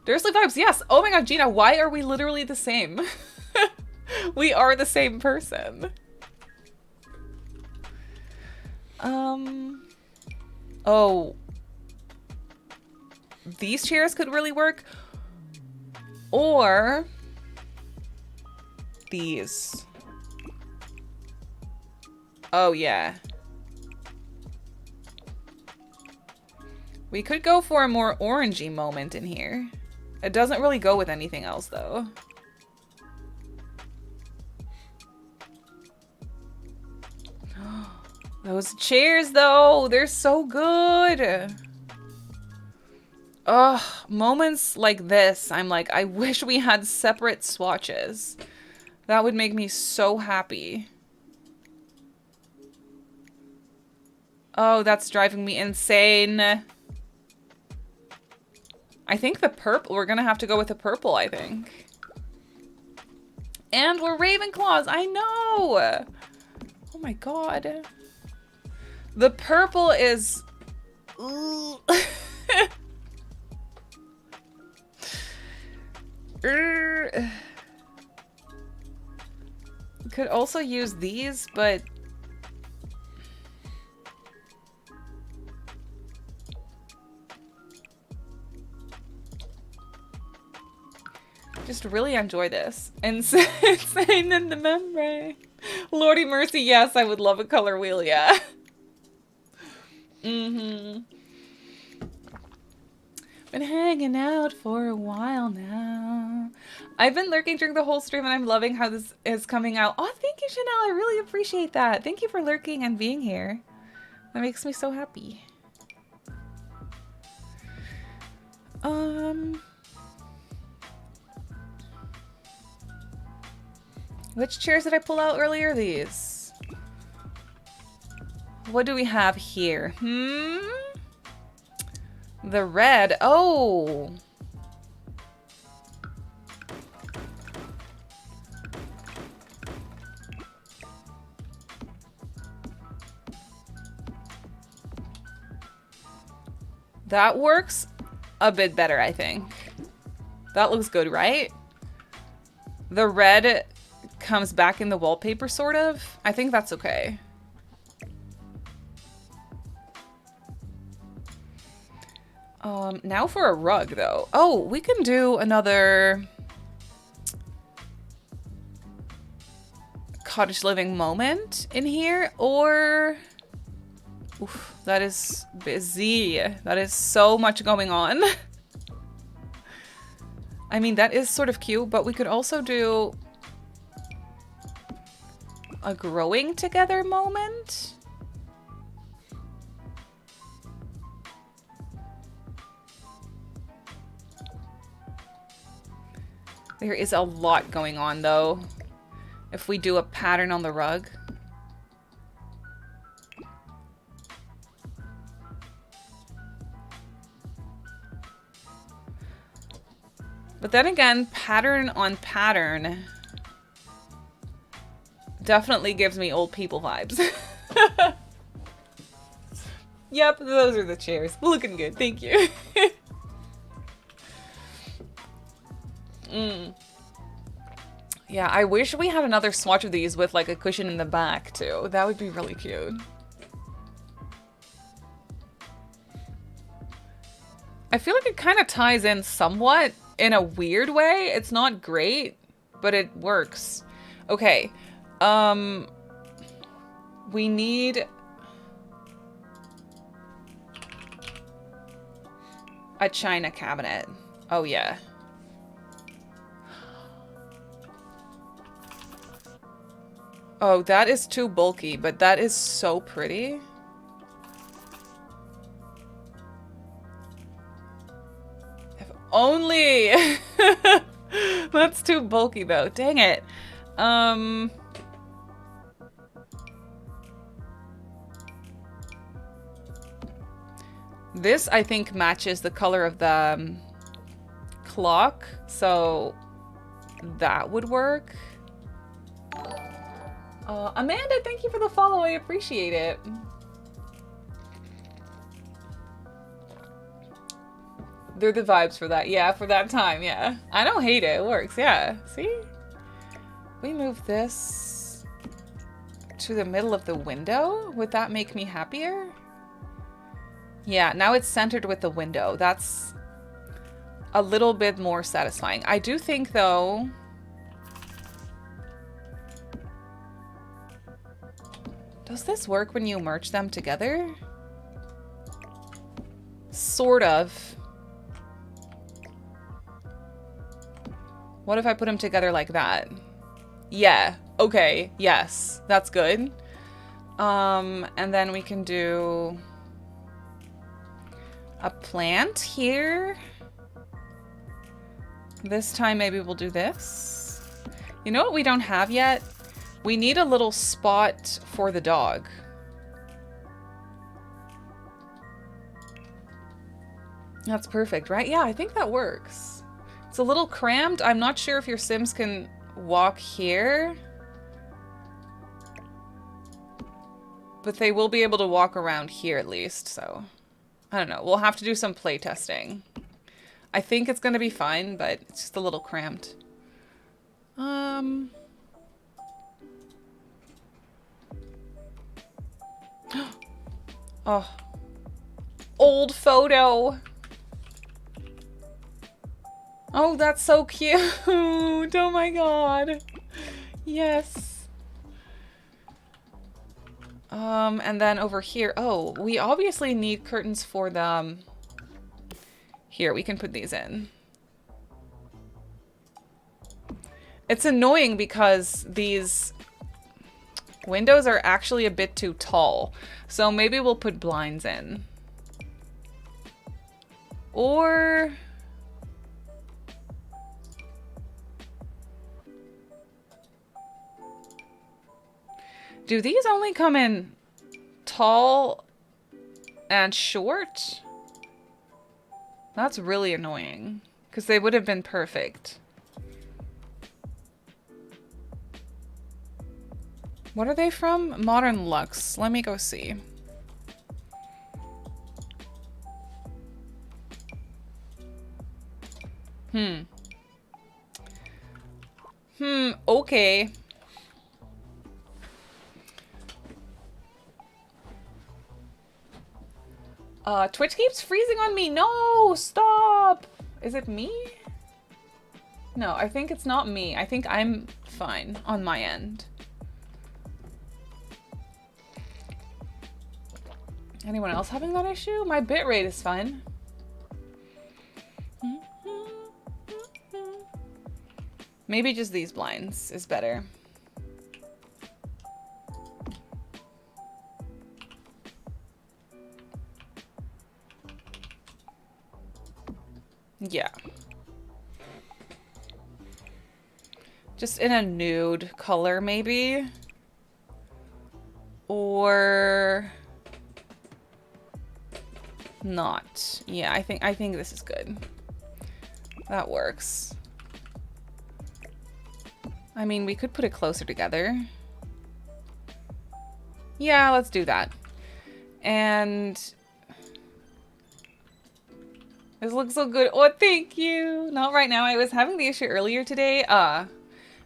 Dursley vibes, yes. Oh my god, Gina, why are we literally the same? We are the same person. Oh. These chairs could really work. Or these. Oh, yeah. We could go for a more orangey moment in here. It doesn't really go with anything else, though. Those chairs, though, they're so good. Ugh, moments like this, I'm like, I wish we had separate swatches. That would make me so happy. Oh, that's driving me insane. I think the purple, we're gonna have to go with the purple, I think. And we're Ravenclaws, I know! Oh my god. The purple is... Could also use these, but... Just really enjoy this. Insane in the membrane. Lordy mercy, yes, I would love a color wheel, yeah. Been hanging out for a while now. I've been lurking during the whole stream and I'm loving how this is coming out. Oh, thank you, Chanel. I really appreciate that. Thank you for lurking and being here. That makes me so happy. Which chairs did I pull out earlier? These. What do we have here? The red. Oh. That works a bit better, I think. That looks good, right? The red comes back in the wallpaper, sort of. I think that's okay. Now for a rug, though. Oh, we can do another cottage living moment in here, or... Oof, that is busy. That is so much going on. I mean, that is sort of cute, but we could also do a growing together moment. There is a lot going on, though, if we do a pattern on the rug. But then again, pattern on pattern definitely gives me old people vibes. Yep, those are the chairs. Looking good, thank you. Yeah, I wish we had another swatch of these with like a cushion in the back too. That would be really cute. I feel like it kind of ties in somewhat in a weird way. It's not great, but it works. Okay. We need a china cabinet. Oh yeah. Oh, that is too bulky, but that is so pretty. If only. That's too bulky though. Dang it. This I think matches the color of the clock, so that would work. Amanda, thank you for the follow. I appreciate it. They're the vibes for that. Yeah, for that time. Yeah. I don't hate it. It works. Yeah. See? We move this to the middle of the window. Would that make me happier? Yeah, now it's centered with the window. That's a little bit more satisfying. I do think, though... Does this work when you merge them together? Sort of. What if I put them together like that? Yeah. Okay. Yes. That's good. And then we can do a plant here. This time maybe we'll do this. You know what we don't have yet? We need a little spot for the dog. That's perfect, right? Yeah, I think that works. It's a little cramped. I'm not sure if your Sims can walk here. But they will be able to walk around here at least, so... I don't know. We'll have to do some play testing. I think it's gonna be fine, but it's just a little cramped. Oh. Old photo. Oh, that's so cute. Oh my god. Yes. And then over here. Oh, we obviously need curtains for the... Here, we can put these in. It's annoying because these windows are actually a bit too tall. So maybe we'll put blinds in. Or... Do these only come in tall and short? That's really annoying. Because they would have been perfect. What are they from? Modern Luxe. Let me go see. Okay. Twitch keeps freezing on me. No, stop. Is it me? No, I think it's not me. I think I'm fine on my end. Anyone else having that issue? My bitrate is fine. Maybe just these blinds is better. Yeah. Just in a nude color, maybe. Or not. Yeah, I think this is good. That works. I mean, we could put it closer together. Yeah, let's do that. And this looks so good. Oh, thank you. Not right now. I was having the issue earlier today.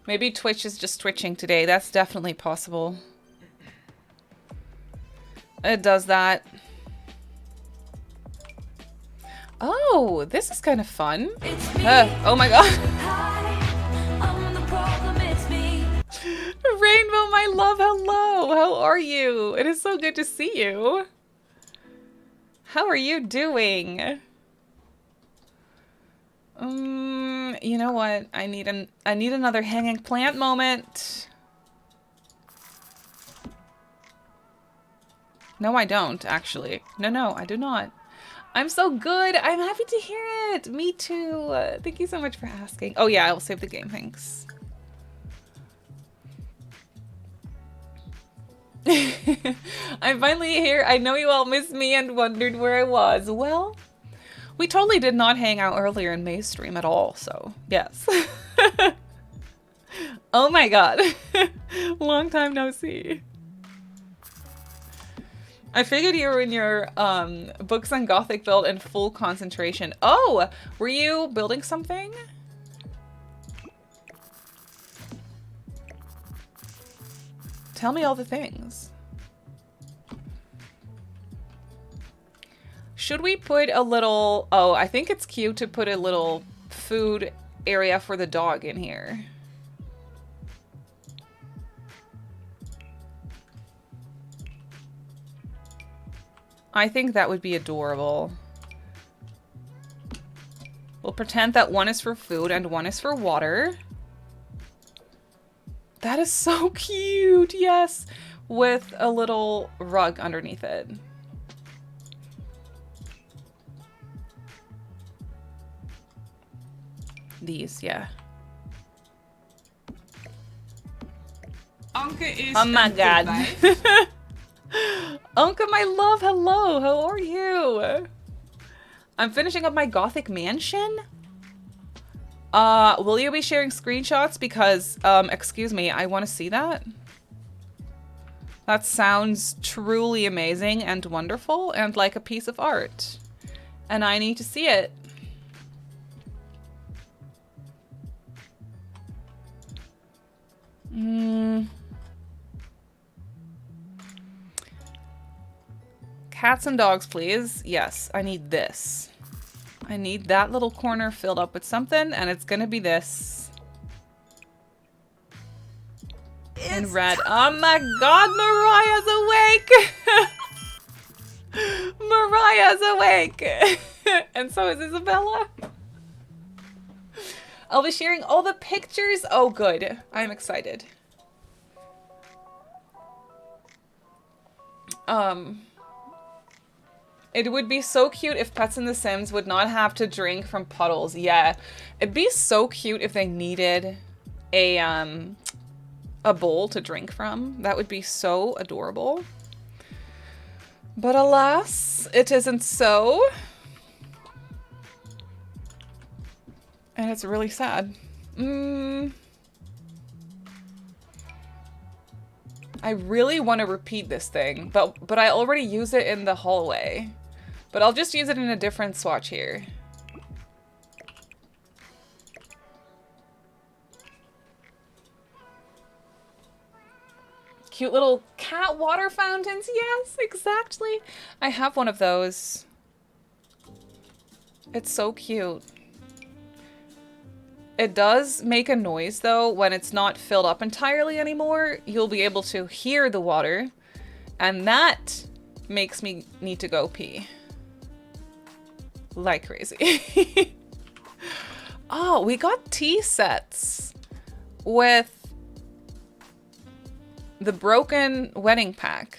Maybe Twitch is just twitching today. That's definitely possible. It does that. Oh, this is kind of fun. Oh my god. Rainbow, my love, hello. How are you? It is so good to see you. How are you doing? You know what? I need another hanging plant moment. No, I don't, actually. No, I do not. I'm so good. I'm happy to hear it. Me too. Thank you so much for asking. Oh yeah, I will save the game, thanks. I'm finally here. I know you all missed me and wondered where I was. Well, we totally did not hang out earlier in May's stream at all, so yes. Oh my god. Long time no see. I figured you were in your books on Gothic build in full concentration. Oh, were you building something? Tell me all the things. Should we put a little... Oh, I think it's cute to put a little food area for the dog in here. I think that would be adorable. We'll pretend that one is for food and one is for water. That is so cute, yes, with a little rug underneath it. These, yeah. Anke is Oh my god. Anke, my love, hello, how are you? I'm finishing up my Gothic mansion. Will you be sharing screenshots? Because, excuse me, I want to see that. That sounds truly amazing and wonderful and like a piece of art. And I need to see it. Cats and dogs, please. Yes, I need this. I need that little corner filled up with something, and it's gonna be this. In red. Oh my god, Mariah's awake! Mariah's awake! And so is Isabella. I'll be sharing all the pictures. Oh, good. I'm excited. It would be so cute if pets in The Sims would not have to drink from puddles. Yeah. It'd be so cute if they needed a a bowl to drink from. That would be so adorable. But alas, it isn't so. And it's really sad. I really want to repeat this thing, but I already use it in the hallway. But I'll just use it in a different swatch here. Cute little cat water fountains. Yes, exactly. I have one of those. It's so cute. It does make a noise, though, when it's not filled up entirely anymore. You'll be able to hear the water, and that makes me need to go pee. Like crazy. Oh, we got tea sets with the broken wedding pack.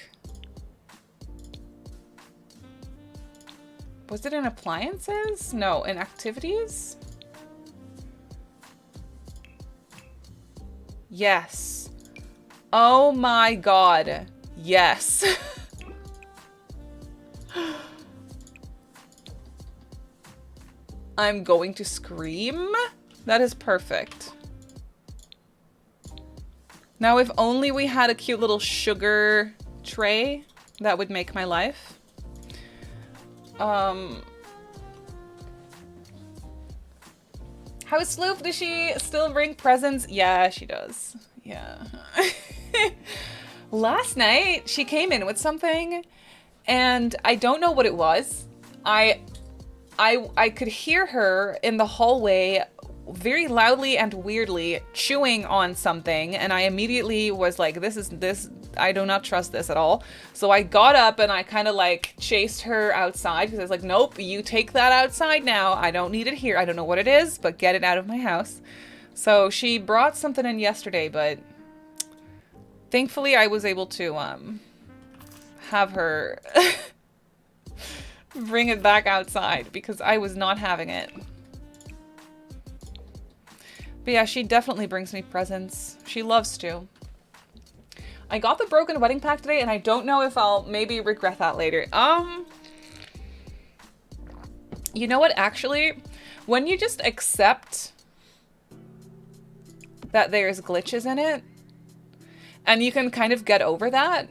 Was it in appliances? No, in activities? Yes. Oh my god. Yes. I'm going to scream. That is perfect. Now, if only we had a cute little sugar tray, that would make my life. How is Sloop? Does she still bring presents? Yeah, she does. Yeah. Last night, she came in with something, and I don't know what it was. I could hear her in the hallway very loudly and weirdly chewing on something, and I immediately was like, this, I do not trust this at all. So I got up and I kind of like chased her outside because I was like, nope, you take that outside now. I don't need it here. I don't know what it is, but get it out of my house. So she brought something in yesterday, but thankfully I was able to have her bring it back outside because I was not having it. But yeah, she definitely brings me presents. She loves to. I got the broken wedding pack today, and I don't know if I'll maybe regret that later. You know what, actually? When you just accept that there's glitches in it, and you can kind of get over that,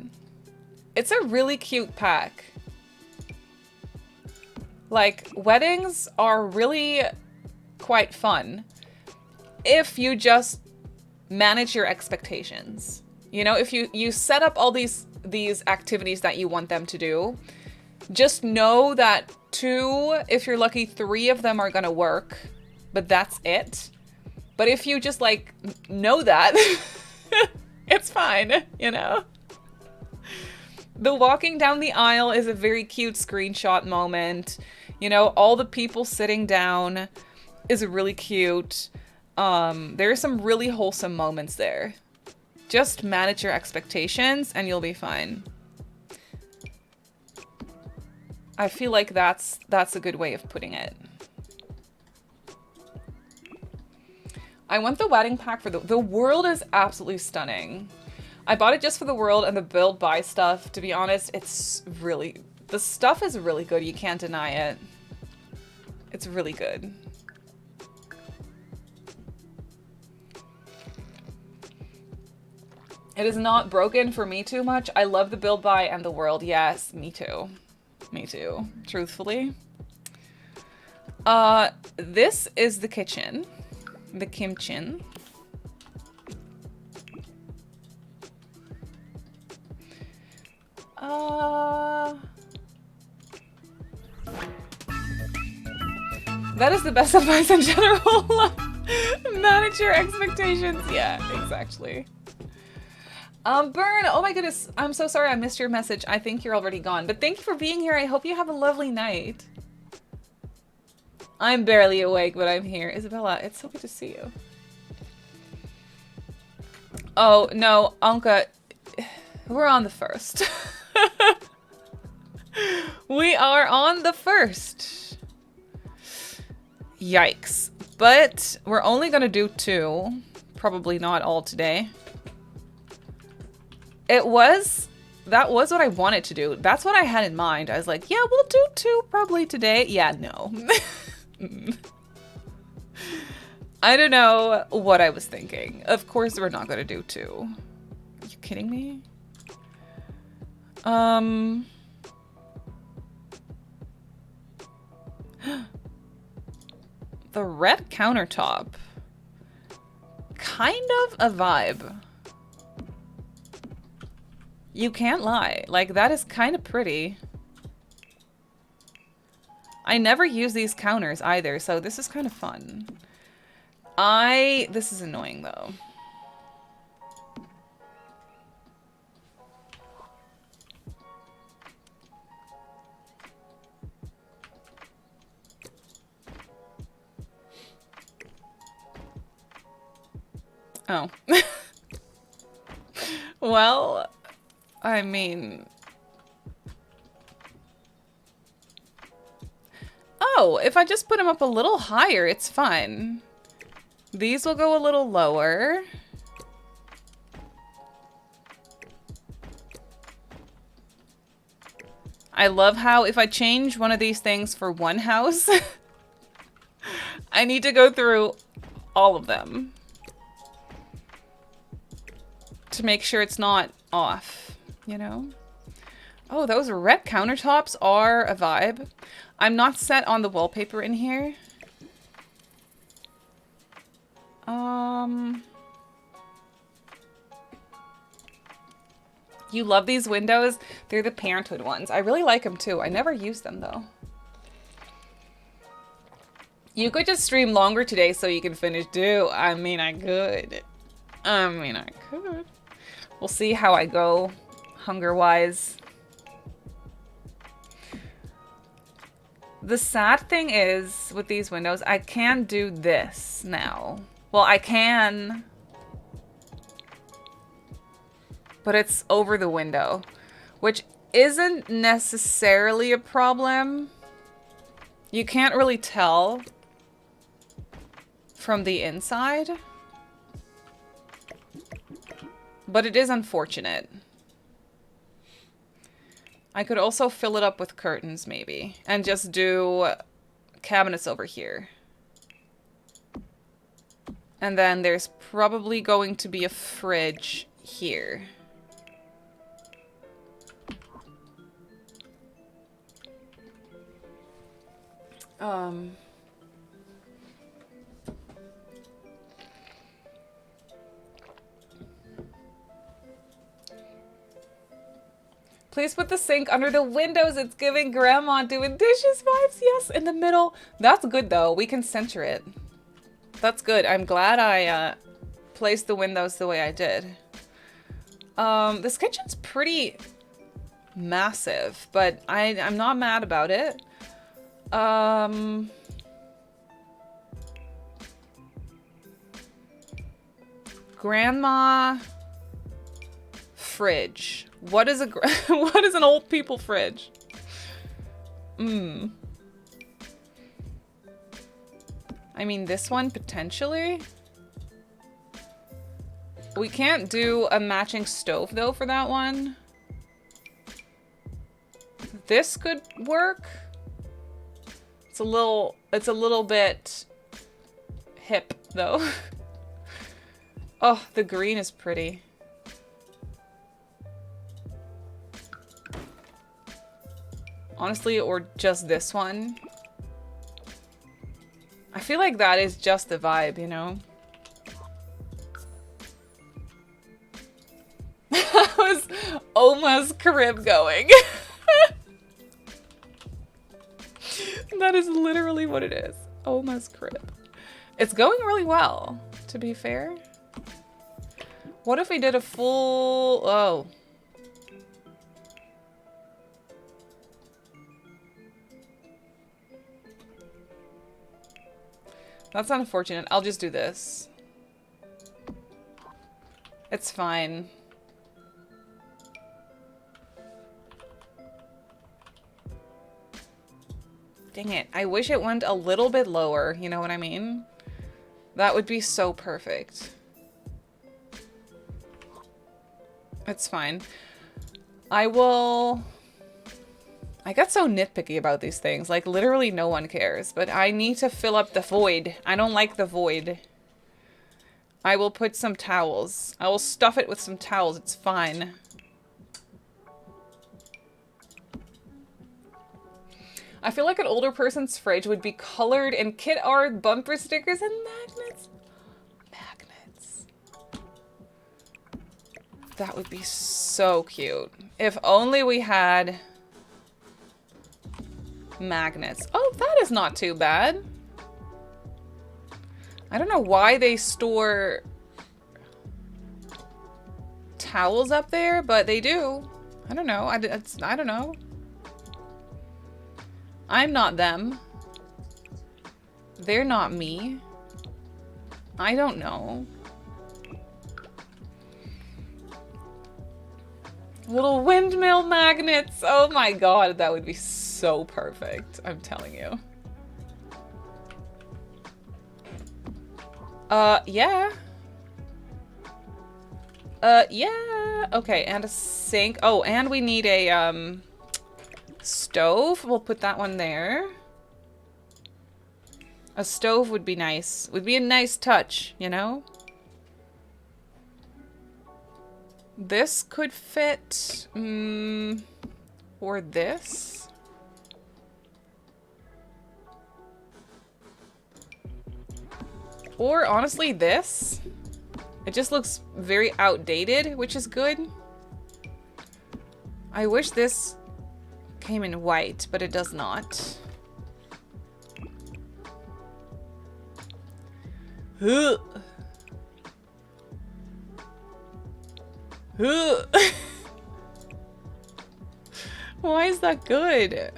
it's a really cute pack. Like, weddings are really quite fun if you just manage your expectations. You know, if you set up all these activities that you want them to do, just know that 2, if you're lucky, 3 of them are gonna work, but that's it. But if you just like know that, it's fine, you know? The walking down the aisle is a very cute screenshot moment. You know, all the people sitting down is really cute. There are some really wholesome moments there. Just manage your expectations and you'll be fine. I feel like that's a good way of putting it. I want the wedding pack for the world is absolutely stunning. I bought it just for the world and the build buy stuff. To be honest, it's really, the stuff is really good. You can't deny it. It's really good. It is not broken for me too much. I love the build buy and the world. Yes, me too. Me too, truthfully. This is the kitchen. The kimchin. That is the best advice in general. Manage your expectations. Yeah, exactly. Burn, oh my goodness, I'm so sorry I missed your message. I think you're already gone, but thank you for being here. I hope you have a lovely night. I'm barely awake, but I'm here. Isabella, it's so good to see you. Oh, no, Anka, we're on the 1st. We are on the 1st. Yikes. But we're only gonna do 2. Probably not all today. That was what I wanted to do. That's what I had in mind. I was like, yeah, we'll do 2 probably today. Yeah, no. I don't know what I was thinking. Of course we're not going to do 2. Are you kidding me? The red countertop. Kind of a vibe. You can't lie. Like, that is kind of pretty. I never use these counters either, so this is kind of fun. This is annoying, though. Oh. Well, I mean... Oh, if I just put them up a little higher, it's fine. These will go a little lower. I love how if I change one of these things for one house, I need to go through all of them to make sure it's not off, you know? Oh, those red countertops are a vibe. I'm not set on the wallpaper in here. You love these windows? They're the Parenthood ones. I really like them too. I never use them though. You could just stream longer today so you can finish too. I mean, I could. We'll see how I go hunger-wise. The sad thing is, with these windows, I can do this now. Well, I can, but it's over the window, which isn't necessarily a problem. You can't really tell from the inside, but it is unfortunate. I could also fill it up with curtains, maybe, and just do cabinets over here. And then there's probably going to be a fridge here. Please put the sink under the windows. It's giving grandma doing dishes vibes. Yes, in the middle. That's good though. We can center it. That's good. I'm glad I placed the windows the way I did. This kitchen's pretty massive, but I'm not mad about it. Grandma fridge. What is what is an old people fridge? I mean, this one potentially. We can't do a matching stove though for that one. This could work. It's a little bit hip though. Oh, the green is pretty. Honestly, or just this one. I feel like that is just the vibe, you know? That was Oma's crib going. That is literally what it is. Oma's crib. It's going really well, to be fair. What if we did a full... Oh. That's unfortunate. I'll just do this. It's fine. Dang it. I wish it went a little bit lower. You know what I mean? That would be so perfect. It's fine. I get so nitpicky about these things. Like, literally no one cares. But I need to fill up the void. I don't like the void. I will put some towels. I will stuff it with some towels. It's fine. I feel like an older person's fridge would be colored in kit art, bumper stickers, and magnets. Magnets. That would be so cute. If only we had magnets. Oh, that is not too bad. I don't know why they store towels up there, but they do. I don't know. I don't know. I'm not them. They're not me. I don't know. Little windmill magnets. Oh my god, that would be so perfect. I'm telling you. Yeah. Yeah. Okay, and a sink. Oh, and we need a, stove. We'll put that one there. A stove would be nice. Would be a nice touch, you know? This could fit. Or this. Or honestly, this. It just looks very outdated, which is good. I wish this came in white, but it does not. Why is that good?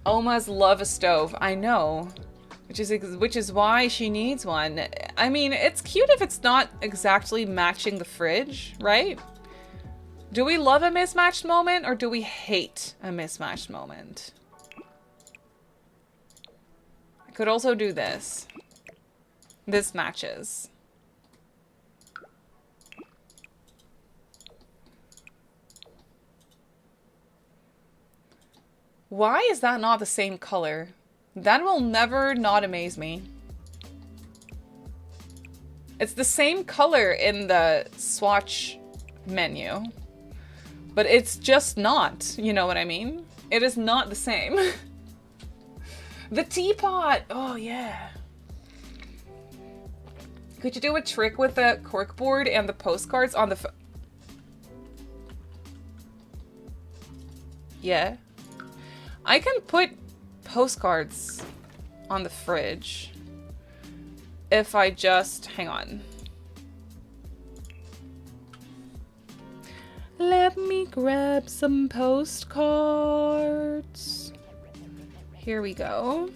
Omas love a stove. I know. Which is why she needs one. I mean, it's cute if it's not exactly matching the fridge, right? Do we love a mismatched moment or do we hate a mismatched moment? I could also do this. This matches. Why is that not the same color? That will never not amaze me. It's the same color in the swatch menu. But it's just not, you know what I mean? It is not the same. The teapot! Oh, yeah. Could you do a trick with the corkboard and the postcards on the Yeah. I can put postcards on the fridge if I just hang on. Let me grab some postcards. Here we go.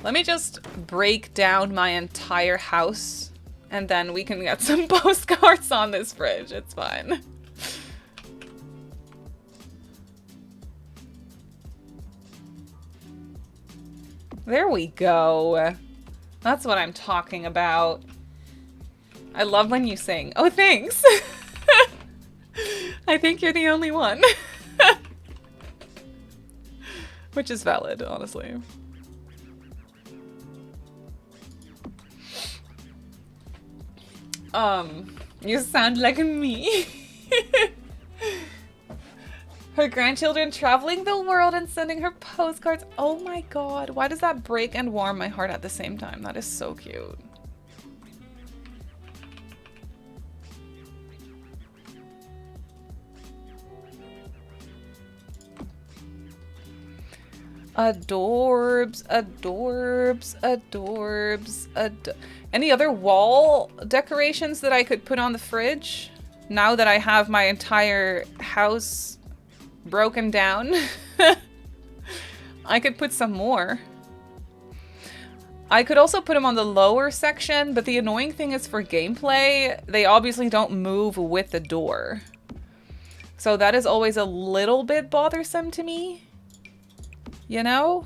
Let me just break down my entire house and then we can get some postcards on this fridge. It's fine. There we go. That's what I'm talking about. I love when you sing. Oh, thanks. I think you're the only one. Which is valid, honestly. You sound like me. Her grandchildren traveling the world and sending her postcards. Oh my god, why does that break and warm my heart at the same time? That is so cute. Adorbs, adorbs, adorbs, Any other wall decorations that I could put on the fridge? Now that I have my entire house broken down. I could put some more. I could also put them on the lower section, but the annoying thing is for gameplay, they obviously don't move with the door. So that is always a little bit bothersome to me. You know?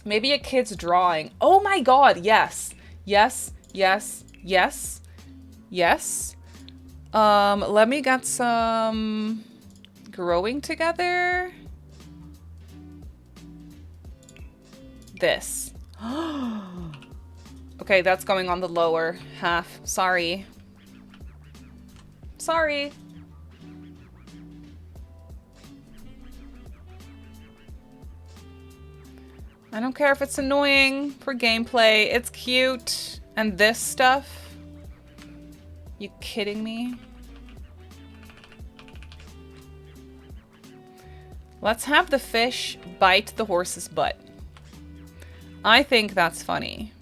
Maybe a kid's drawing. Oh my god, yes. Yes, yes, yes, yes. Let me get some growing together. This. Okay, that's going on the lower half. Sorry. Sorry. I don't care if it's annoying for gameplay. It's cute. And this stuff? You kidding me? Let's have the fish bite the horse's butt. I think that's funny.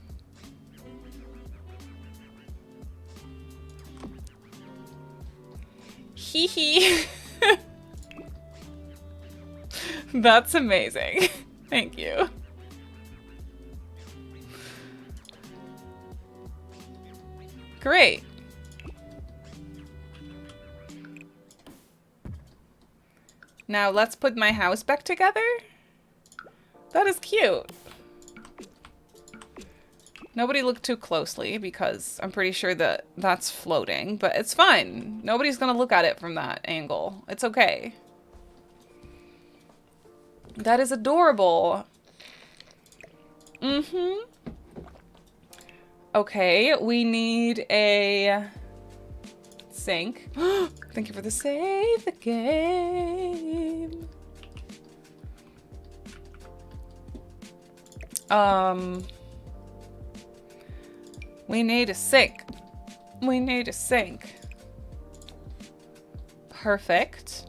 Hee hee. That's amazing. Thank you. Great. Now let's put my house back together. That is cute. Nobody look too closely because I'm pretty sure that that's floating, but it's fine. Nobody's gonna look at it from that angle. It's okay. That is adorable. Mm-hmm. Okay, we need a sink. Thank you for the save the game. We need a sink. We need a sink. Perfect.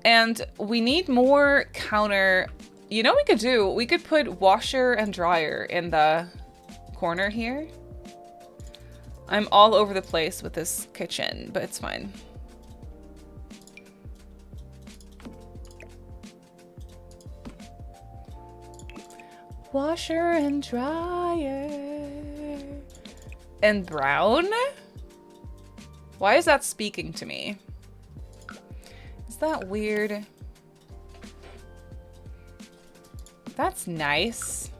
And we need more counter. You know what we could do? We could put washer and dryer in the corner here. I'm all over the place with this kitchen, but it's fine. Washer and dryer. And brown? Why is that speaking to me? Is that weird? That's nice.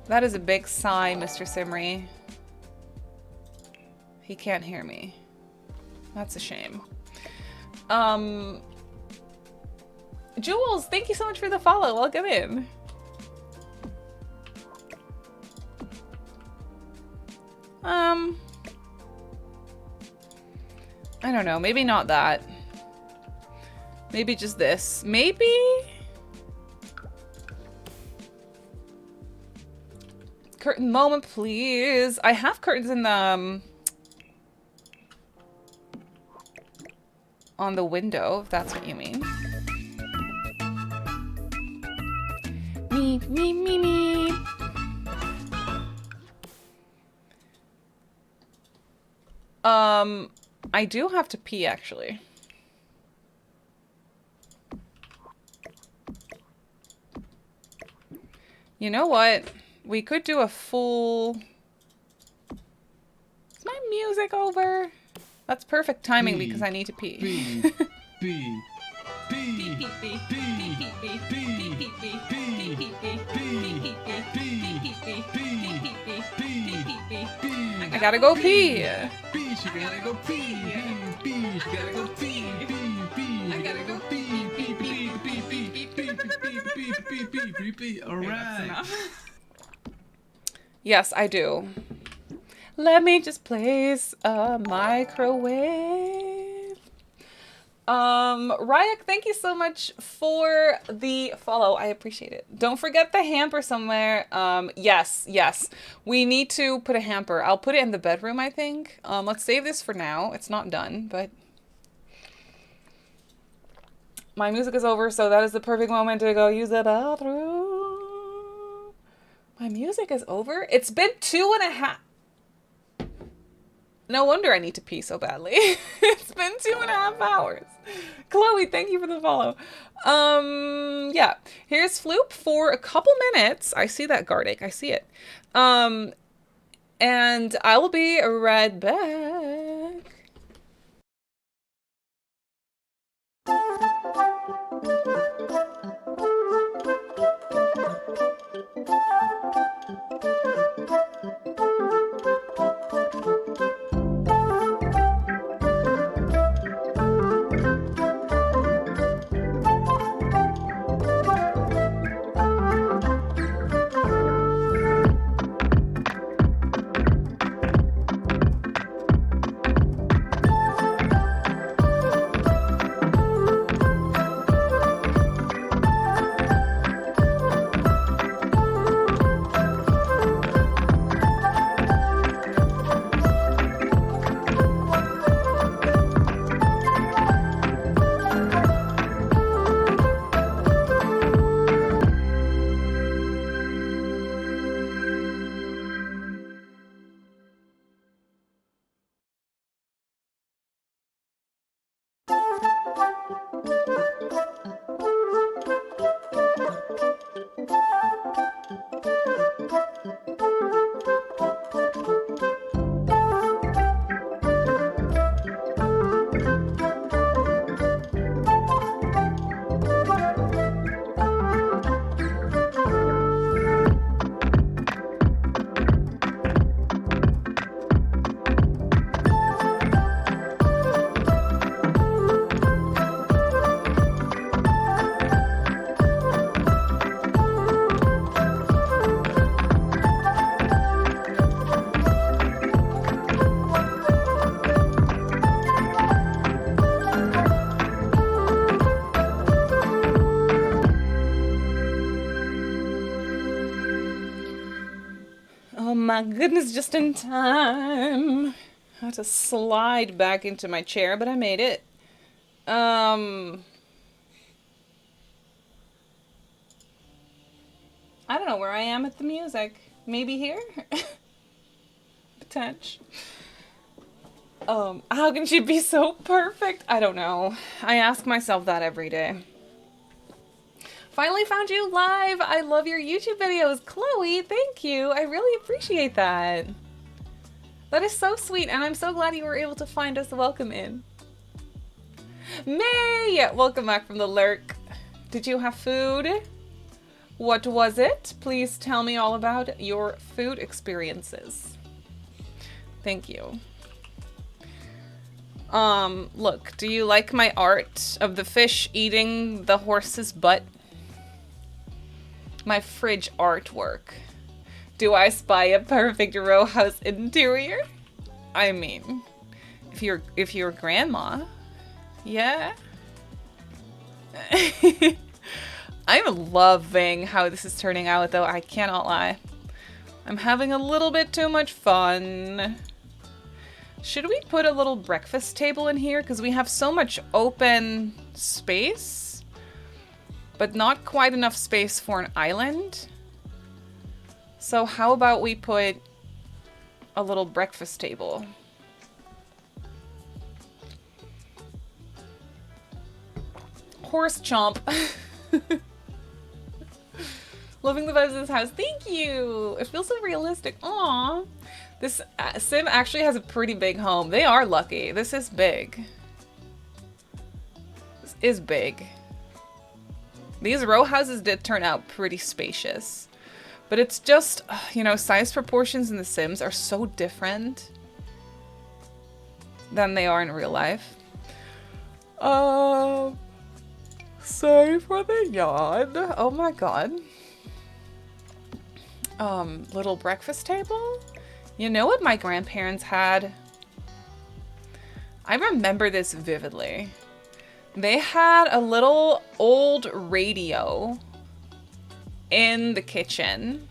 That is a big sigh, Mr. Simmery. He can't hear me. That's a shame. Jules, thank you so much for the follow. Welcome in. I don't know. Maybe not that. Maybe just this. Maybe? Curtain moment, please. I have curtains in the on the window, if that's what you mean. Me, me, me, me. I do have to pee, actually. You know what? We could do a full... Is my music over? That's perfect timing because I need to pee. I gotta go pee. She gotta go pee. She gotta go pee. I gotta go pee. All right. Yes, I do. Let me just place a microwave. Ryak, thank you so much for the follow. I appreciate it. Don't forget the hamper somewhere. Yes. We need to put a hamper. I'll put it in the bedroom, I think. Let's save this for now. It's not done, but my music is over, so that is the perfect moment to go use the bathroom. My music is over? It's been 2.5. No wonder I need to pee so badly. It's been 2.5 hours. Chloe, thank you for the follow. Yeah. Here's Floop for a couple minutes. I see that Gardic. I see it. And I will be right back. Oh my goodness, just in time. I had to slide back into my chair, but I made it. I don't know where I am at the music. Maybe here? Potential. How can she be so perfect? I don't know. I ask myself that every day. Finally found you live. I love your YouTube videos. Chloe, thank you. I really appreciate that. That is so sweet, and I'm so glad you were able to find us. Welcome in. May! Welcome back from the lurk. Did you have food? What was it? Please tell me all about your food experiences. Thank you. Look, do you like my art of the fish eating the horse's butt? My fridge artwork. Do I spy a perfect row house interior? I mean, if you're grandma, yeah. I'm loving how this is turning out, though. I cannot lie. I'm having a little bit too much fun. Should we put a little breakfast table in here? Because we have so much open space, but not quite enough space for an island. So how about we put a little breakfast table? Horse chomp. Loving the vibes of this house. Thank you. It feels so realistic. Aww. This sim actually has a pretty big home. They are lucky. This is big. This is big. These row houses did turn out pretty spacious. But it's just, you know, size proportions in The Sims are so different than they are in real life. Sorry for the yawn. Oh my god. Little breakfast table? You know what my grandparents had? I remember this vividly. They had a little old radio in the kitchen.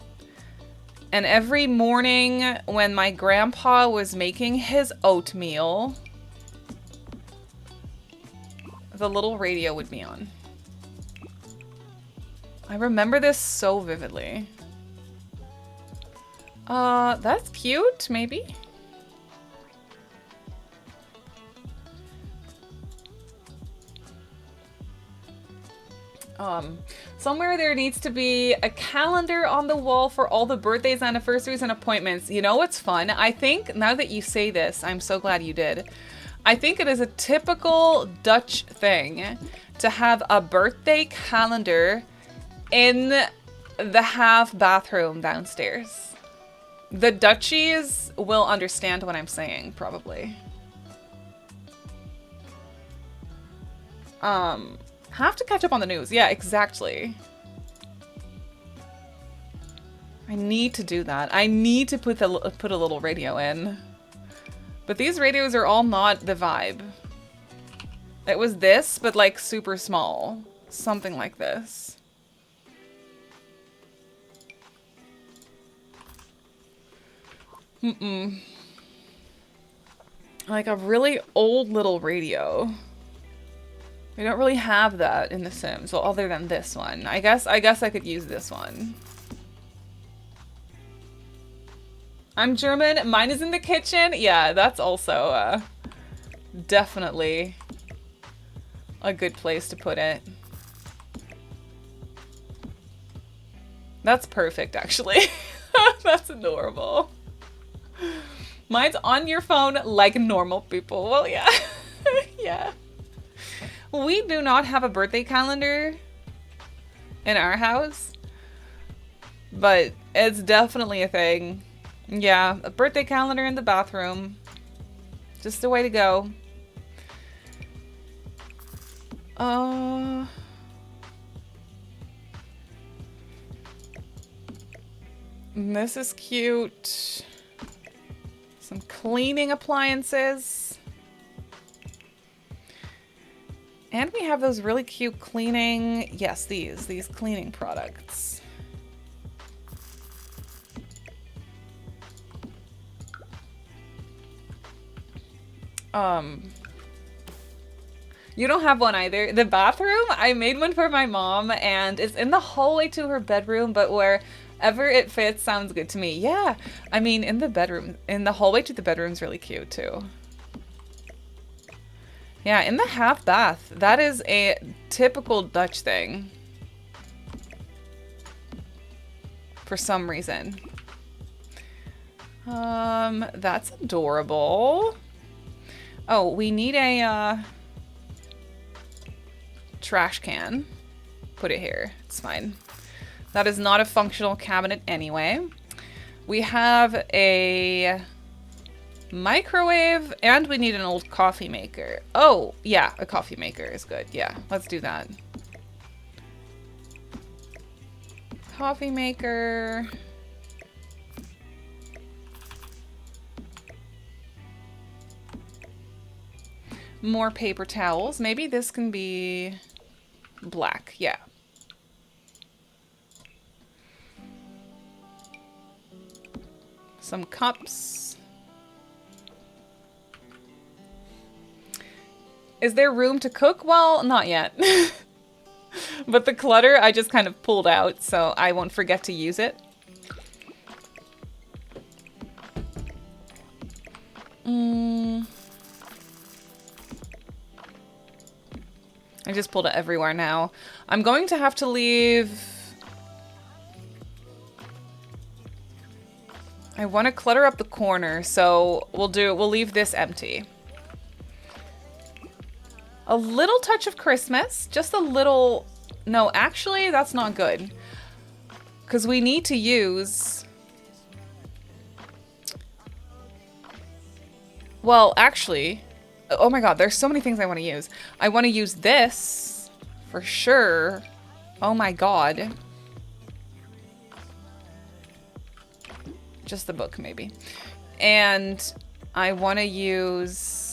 And every morning when my grandpa was making his oatmeal, the little radio would be on. I remember this so vividly. That's cute, maybe. Somewhere there needs to be a calendar on the wall for all the birthdays, anniversaries, and appointments. You know what's fun? I think, now that you say this, I'm so glad you did. I think it is a typical Dutch thing to have a birthday calendar in the half bathroom downstairs. The Dutchies will understand what I'm saying, probably. Have to catch up on the news. Yeah, exactly. I need to do that. I need to put a little radio in. But these radios are all not the vibe. It was this, but like super small. Something like this. Like a really old little radio. We don't really have that in The Sims, well, other than this one. I guess I could use this one. I'm German. Mine is in the kitchen. Yeah, that's also definitely a good place to put it. That's perfect, actually. That's adorable. Mine's on your phone like normal people. Well, yeah. Yeah. We do not have a birthday calendar in our house, but it's definitely a thing. Yeah, a birthday calendar in the bathroom. Just the way to go. This is cute. Some cleaning appliances. And we have those really cute cleaning, yes, these cleaning products. You don't have one either. The bathroom, I made one for my mom and it's in the hallway to her bedroom, but wherever it fits sounds good to me. Yeah, I mean, in the bedroom, in the hallway to the bedroom's really cute too. Yeah, in the half bath. That is a typical Dutch thing. For some reason. That's adorable. Oh, we need a trash can. Put it here. It's fine. That is not a functional cabinet anyway. We have a microwave, and we need an old coffee maker. Oh, yeah, a coffee maker is good. Yeah, let's do that. Coffee maker. More paper towels. Maybe this can be black. Yeah. Some cups. Is there room to cook? Well, not yet. But the clutter I just kind of pulled out, so I won't forget to use it. I just pulled it everywhere now. I'm going to have to leave... I want to clutter up the corner, so we'll leave this empty. A little touch of Christmas, just a little... No, actually, that's not good. Because we need to use... Well, actually... Oh my god, there's so many things I want to use. I want to use this, for sure. Oh my god. Just the book, maybe. And I want to use...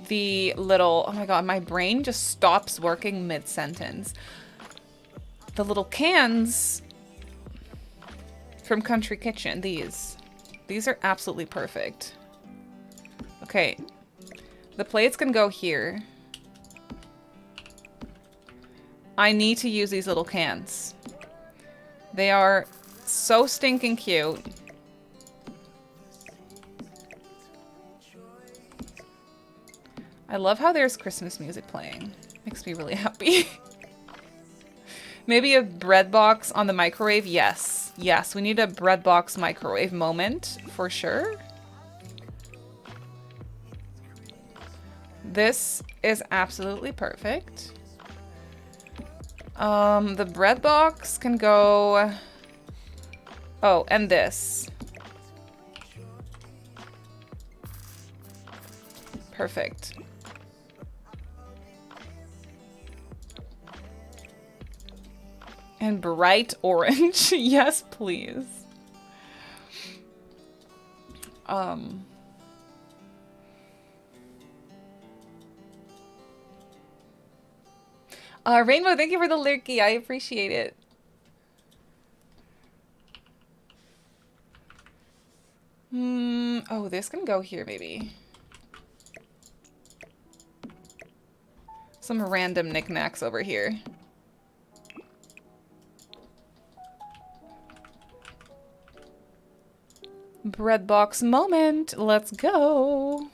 the little... Oh my god, my brain just stops working mid-sentence. The little cans from Country Kitchen, these. These are absolutely perfect. Okay. The plates can go here. I need to use these little cans. They are so stinking cute. I love how there's Christmas music playing. Makes me really happy. Maybe a bread box on the microwave? Yes. Yes, we need a bread box microwave moment for sure. This is absolutely perfect. The bread box can go... Oh, and this. Perfect. And bright orange. Yes, please. Rainbow, thank you for the lurky. I appreciate it. Oh, this can go here, maybe. Some random knickknacks over here. Bread box moment. Let's go.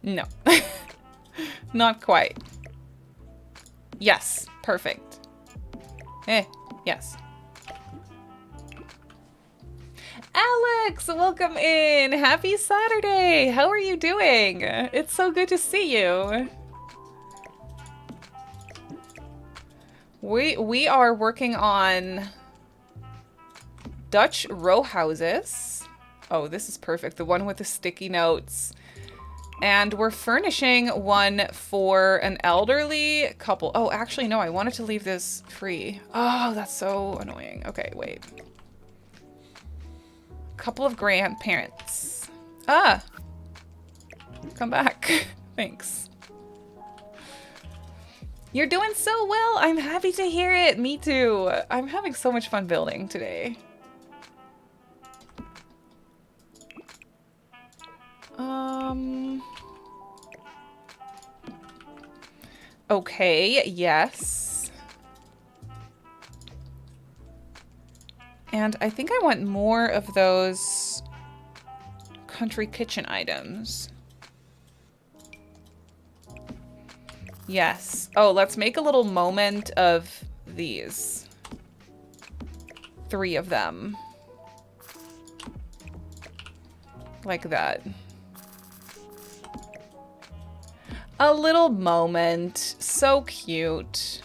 No. Not quite. Yes. Perfect. Yes. Alex, welcome in. Happy Saturday. How are you doing? It's so good to see you. We are working on Dutch row houses. Oh, this is perfect. The one with the sticky notes. And we're furnishing one for an elderly couple. Oh, actually, no, I wanted to leave this free. Oh, that's so annoying. Okay, wait. Couple of grandparents. Ah! Come back. Thanks. You're doing so well. I'm happy to hear it. Me too. I'm having so much fun building today. Okay, yes. And I think I want more of those country kitchen items. Yes. Oh, let's make a little moment of these. 3 of them. Like that. A little moment. So cute.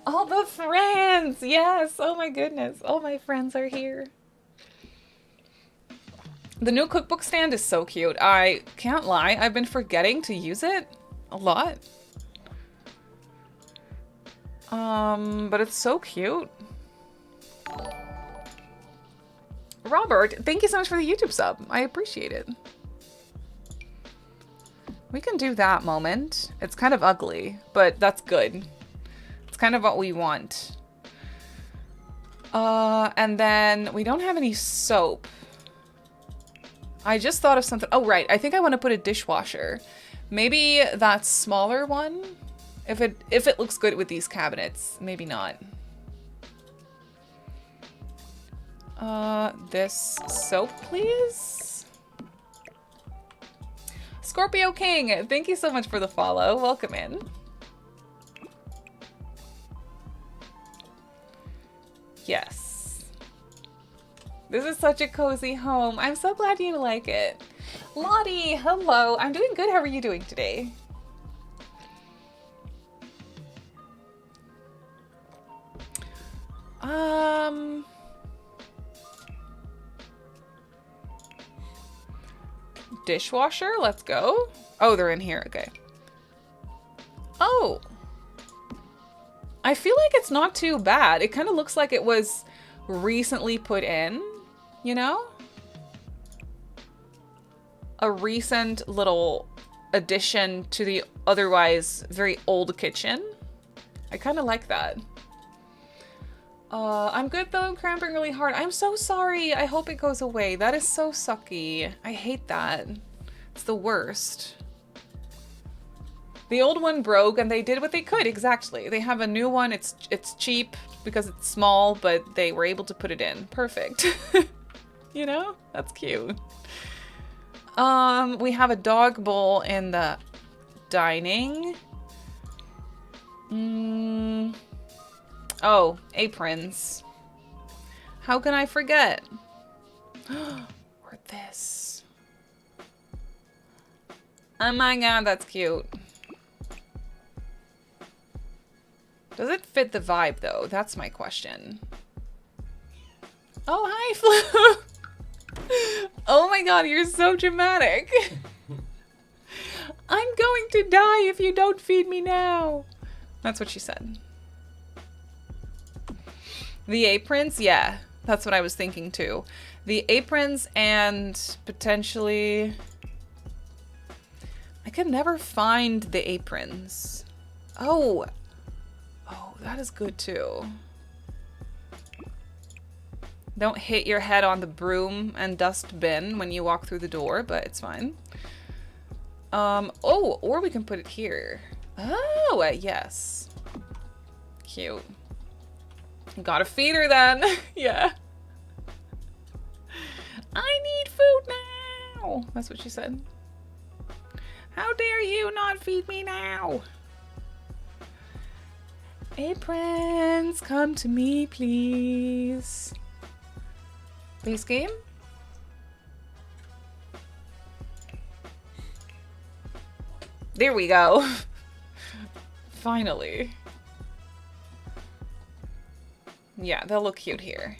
All the friends! Yes! Oh my goodness. All my friends are here. The new cookbook stand is so cute. I can't lie. I've been forgetting to use it a lot. But it's so cute. Robert, thank you so much for the YouTube sub. I appreciate it. We can do that moment. It's kind of ugly, but that's good. It's kind of what we want. And then we don't have any soap. I just thought of something. Oh, right. I think I want to put a dishwasher. Maybe that smaller one. If it looks good with these cabinets. Maybe not. This soap, please. Scorpio King, thank you so much for the follow. Welcome in. Yes. This is such a cozy home. I'm so glad you like it. Lottie, hello. I'm doing good. How are you doing today? Dishwasher, let's go. Oh, they're in here. Okay. Oh. I feel like it's not too bad. It kind of looks like it was recently put in, you know? A recent little addition to the otherwise very old kitchen. I kind of like that. I'm good though, I'm cramping really hard. I'm so sorry. I hope it goes away. That is so sucky. I hate that. It's the worst. The old one broke and they did what they could, exactly. They have a new one, it's cheap because it's small, but they were able to put it in. Perfect. You know? That's cute. We have a dog bowl in the dining. Oh, aprons. How can I forget? Or this. Oh my god, that's cute. Does it fit the vibe, though? That's my question. Oh, hi, Flo! Oh my god, you're so dramatic. I'm going to die if you don't feed me now. That's what she said. The aprons? Yeah, that's what I was thinking, too. The aprons and potentially... I could never find the aprons. Oh! Oh, that is good too. Don't hit your head on the broom and dust bin when you walk through the door, but it's fine. Oh, or we can put it here. Oh, yes. Cute. Gotta feed her then. Yeah. I need food now. That's what she said. How dare you not feed me now? Aprons, come to me, please. Please, game? There we go. Finally. Yeah, they'll look cute here.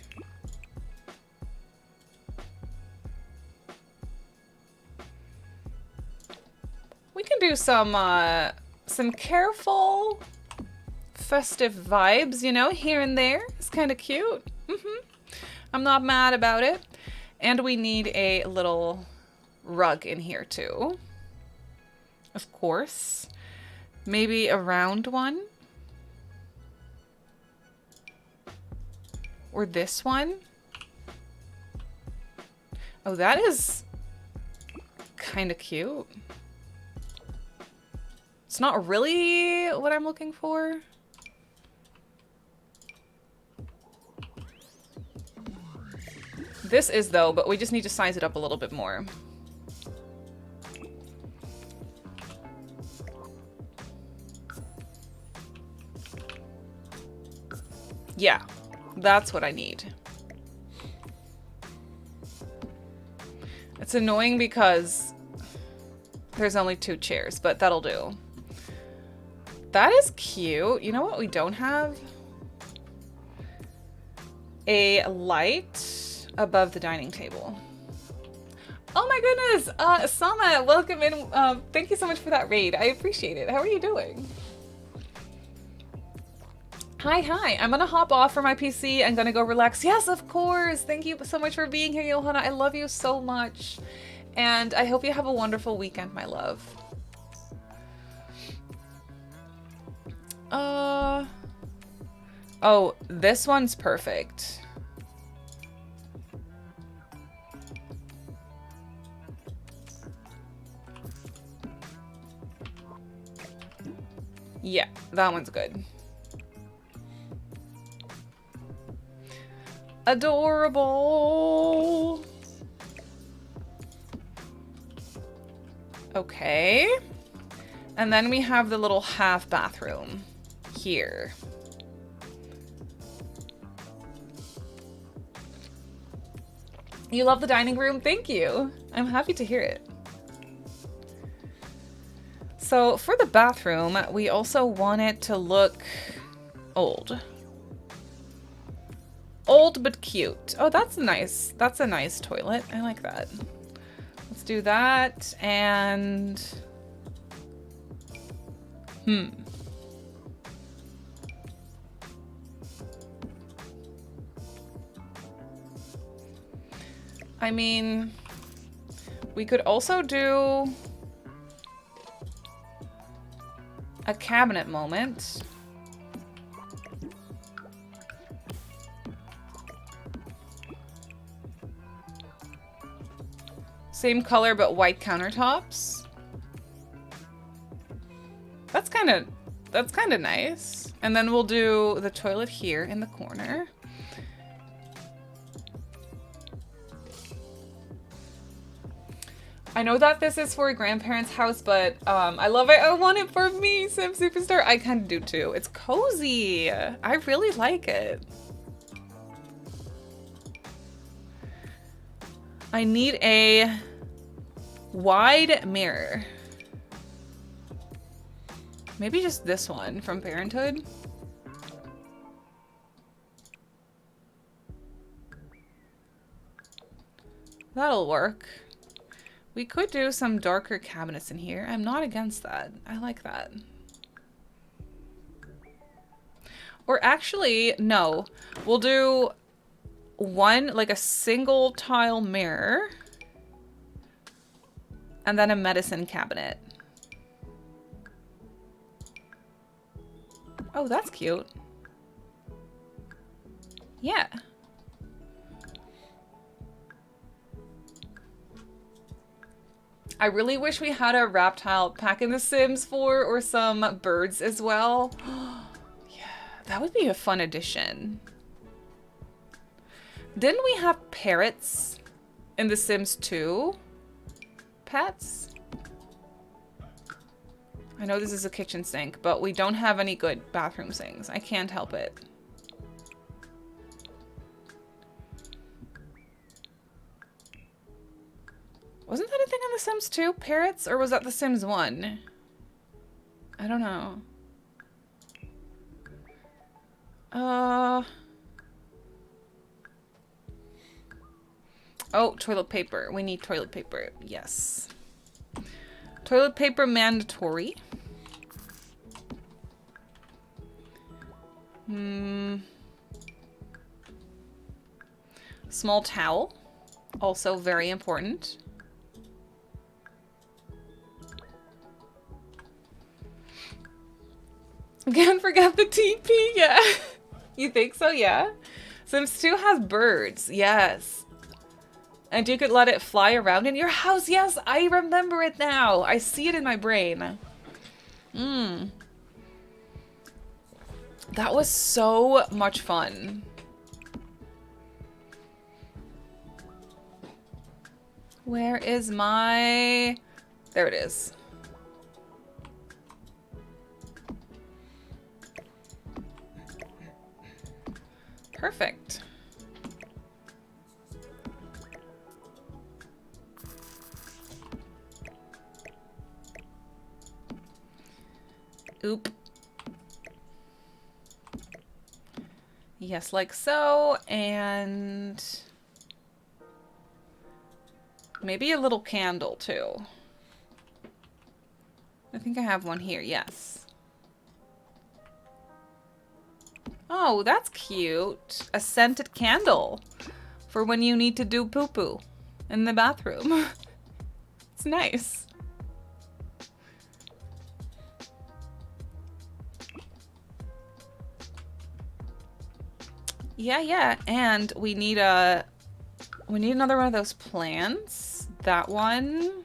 We can do some careful, festive vibes, you know, here and there. It's kind of cute. I'm not mad about it. And we need a little rug in here too. Of course. Maybe a round one. Or this one. Oh, that is kind of cute. It's not really what I'm looking for. This is though, but we just need to size it up a little bit more. Yeah, that's what I need. It's annoying because there's only 2 chairs, but that'll do. That is cute. You know what we don't have? A light above the dining table. Oh my goodness! Sama, welcome in. Thank you so much for that raid. I appreciate it. How are you doing? Hi. I'm gonna hop off from my PC. I'm gonna go relax. Yes, of course. Thank you so much for being here, Johanna. I love you so much. And I hope you have a wonderful weekend, my love. Oh, this one's perfect. Yeah, that one's good. Adorable. Okay. And then we have the little half bathroom here. You love the dining room? Thank you. I'm happy to hear it. So for the bathroom, we also want it to look old. Old but cute. Oh, that's nice. That's a nice toilet. I like that. Let's do that. And I mean, we could also do a cabinet moment. Same color, but white countertops. That's kind of nice. And then we'll do the toilet here in the corner. I know that this is for a grandparents' house, but I love it. I want it for me, Sim Superstar. I kind of do too. It's cozy. I really like it. I need a wide mirror. Maybe just this one from Parenthood. That'll work. We could do some darker cabinets in here. I'm not against that. I like that. Or actually, no. We'll do one, like a single tile mirror. And then a medicine cabinet. Oh, that's cute. Yeah. I really wish we had a reptile pack in The Sims 4 or some birds as well. Yeah, that would be a fun addition. Didn't we have parrots in The Sims 2? Pets? I know this is a kitchen sink, but we don't have any good bathroom sinks. I can't help it. Wasn't that a thing on The Sims 2? Parrots? Or was that The Sims 1? I don't know. Oh, toilet paper. We need toilet paper. Yes. Toilet paper mandatory. Small towel. Also very important. Can't forget the TP, yeah. You think so? Yeah. Sims 2 has birds, yes. And you could let it fly around in your house. Yes, I remember it now. I see it in my brain. That was so much fun. Where is my... There it is. Perfect. Oop. Yes, like so, and maybe a little candle too. I think I have one here, yes. Oh, that's cute. A scented candle for when you need to do poo-poo in the bathroom. It's nice. Yeah, and we need another one of those plants. That one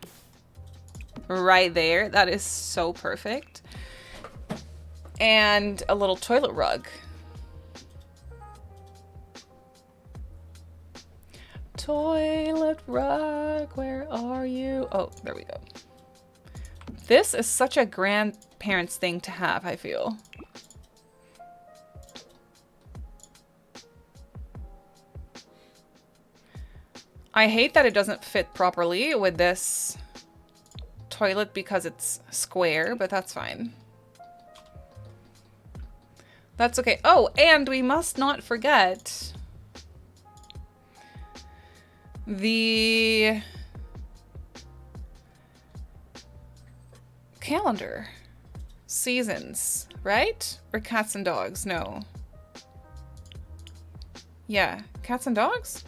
right there. That is so perfect. And a little toilet rug. Toilet rug, where are you? Oh, there we go. This is such a grandparents thing to have, I feel. I hate that it doesn't fit properly with this toilet because it's square, but that's fine. That's okay. Oh, and we must not forget the calendar. Seasons, right? Or cats and dogs? No. Yeah, cats and dogs?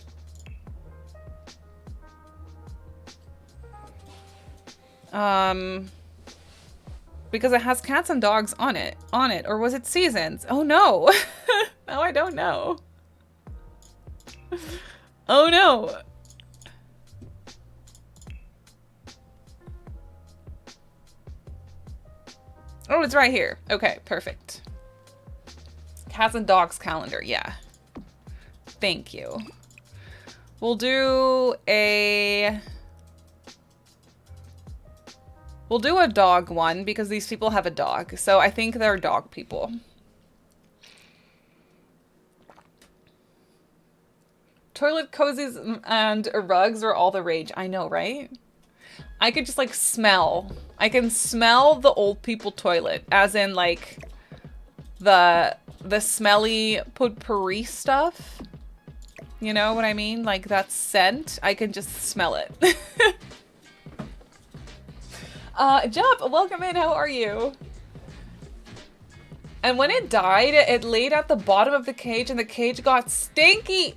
Because it has cats and dogs on it. Or was it seasons? Oh no. No, I don't know. Oh no. Oh, it's right here. Okay, perfect. Cats and dogs calendar, yeah. Thank you. We'll do a dog one because these people have a dog. So I think they're dog people. Toilet cozies and rugs are all the rage. I know, right? I could just like smell. I can smell the old people toilet, as in like the smelly potpourri stuff. You know what I mean? Like that scent. I can just smell it. Jup, welcome in. How are you? And when it died, it laid at the bottom of the cage and the cage got stinky.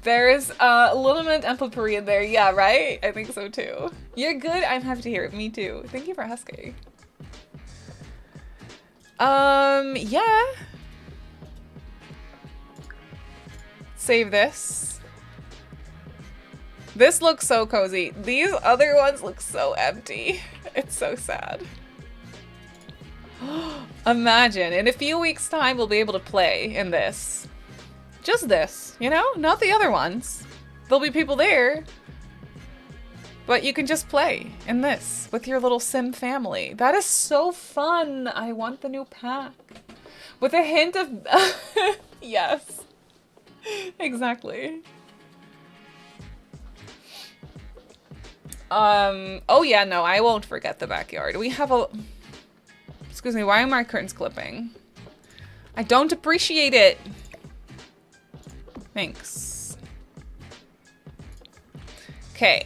There's liniment and potpourri in there. Yeah, right? I think so too. You're good. I'm happy to hear it. Me too. Thank you for asking. Yeah. Save this. This looks so cozy. These other ones look so empty. It's so sad. Imagine, in a few weeks' time, we'll be able to play in this. Just this, you know? Not the other ones. There'll be people there. But you can just play in this with your little sim family. That is so fun. I want the new pack. With a hint of... Yes. Exactly. Oh yeah, no, I won't forget the backyard. We have a... Excuse me, why are my curtains clipping? I don't appreciate it. Thanks. Okay.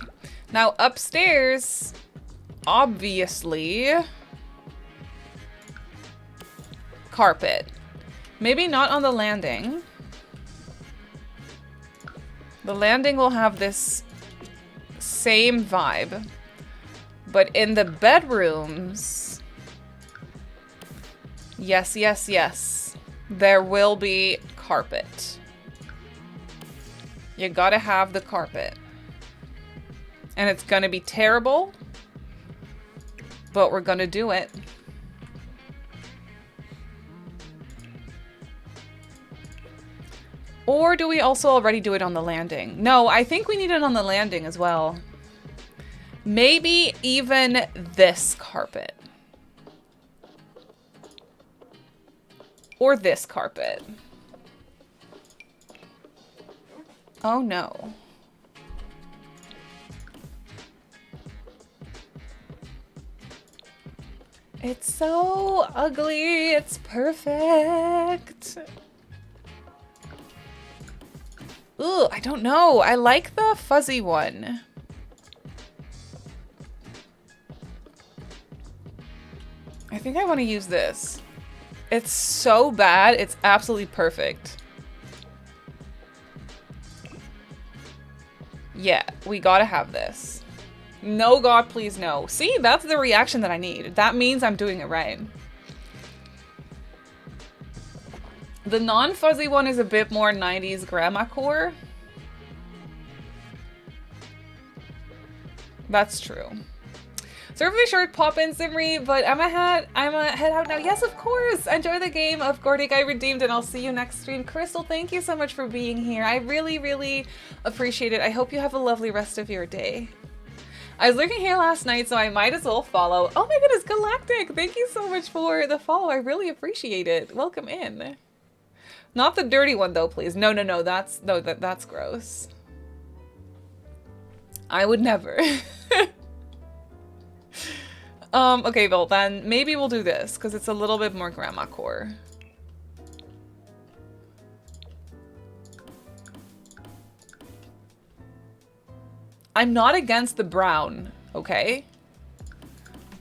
Now upstairs, obviously, carpet. Maybe not on the landing. The landing will have this same vibe, but in the bedrooms, yes, yes, yes, there will be carpet. You gotta have the carpet. And it's gonna be terrible, but we're gonna do it. Or do we also already do it on the landing? No, I think we need it on the landing as well. Maybe even this carpet. Or this carpet. Oh no. It's so ugly. It's perfect. Ooh, I don't know. I like the fuzzy one. I think I want to use this. It's so bad. It's absolutely perfect. Yeah, we gotta have this. No, God, please, no. See, that's the reaction that I need. That means I'm doing it right. The non-fuzzy one is a bit more 90s grandma core. That's true. Serve me short pop in, Simri, but I'm a head out now. Yes, of course. Enjoy the game of Gordic I redeemed, and I'll see you next stream. Crystal, thank you so much for being here. I really, really appreciate it. I hope you have a lovely rest of your day. I was lurking here last night, so I might as well follow. Oh my goodness, Galactic! Thank you so much for the follow. I really appreciate it. Welcome in. Not the dirty one though, please. No, no, no. That's gross. I would never. Okay, well then maybe we'll do this because it's a little bit more grandma core. I'm not against the brown, okay?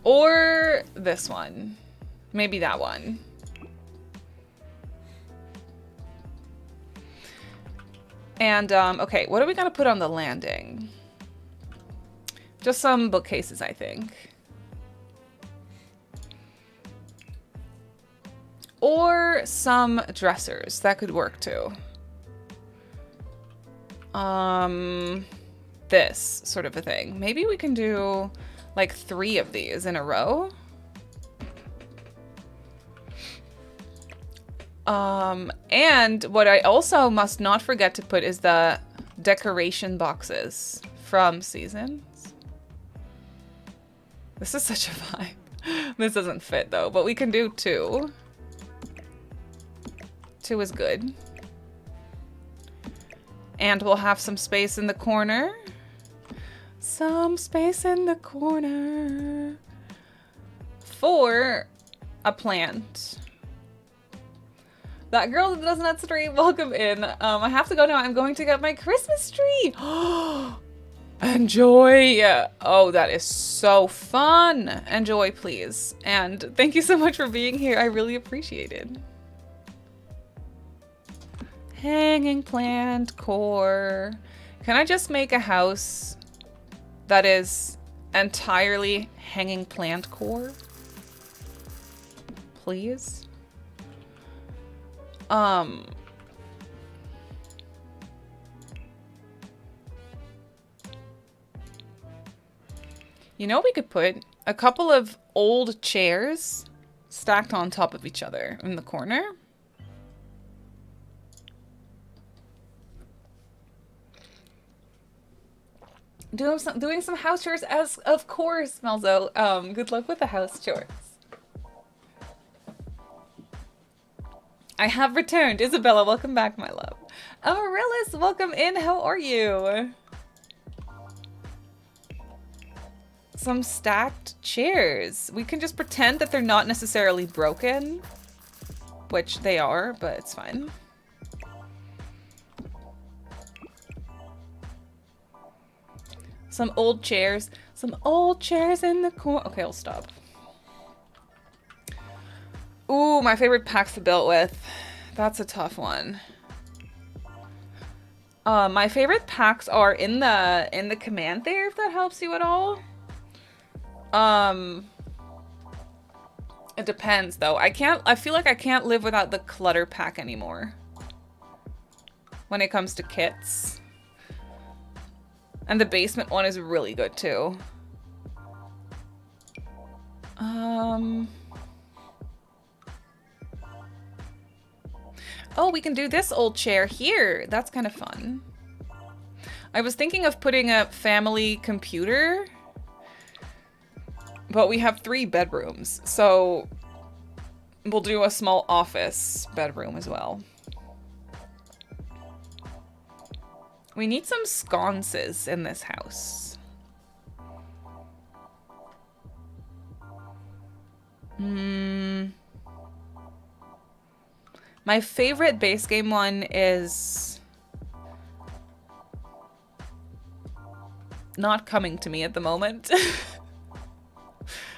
Or this one. Maybe that one. And, okay, what are we gonna put on the landing? Just some bookcases, I think. Or some dressers. That could work too. this sort of a thing. Maybe we can do like 3 of these in a row. And what I also must not forget to put is the decoration boxes from Seasons. This is such a vibe. This doesn't fit though, but we can do 2. 2 is good. And we'll have some space in the corner. Some space in the corner for a plant. That girl that doesn't have stream, welcome in. I have to go now. I'm going to get my Christmas tree. Enjoy. Oh, that is so fun. Enjoy, please. And thank you so much for being here. I really appreciate it. Hanging plant core. Can I just make a house that is entirely hanging plant core? Please? You know, we could put a couple of old chairs stacked on top of each other in the corner. Doing some house chores, as of course, Melzo. Good luck with the house chores. I have returned. Isabella, welcome back, my love. Amaryllis, welcome in. How are you? Some stacked chairs. We can just pretend that they're not necessarily broken, which they are, but it's fine. Some old chairs. Some old chairs in the corner. Okay, I'll stop. Ooh, my favorite packs to build with. That's a tough one. My favorite packs are in the command there, if that helps you at all. It depends though. I feel like I can't live without the clutter pack anymore when it comes to kits. And the basement one is really good too. Oh, we can do this old chair here. That's kind of fun. I was thinking of putting a family computer, but we have 3 bedrooms, so we'll do a small office bedroom as well. We need some sconces in this house. My favorite base game one is not coming to me at the moment.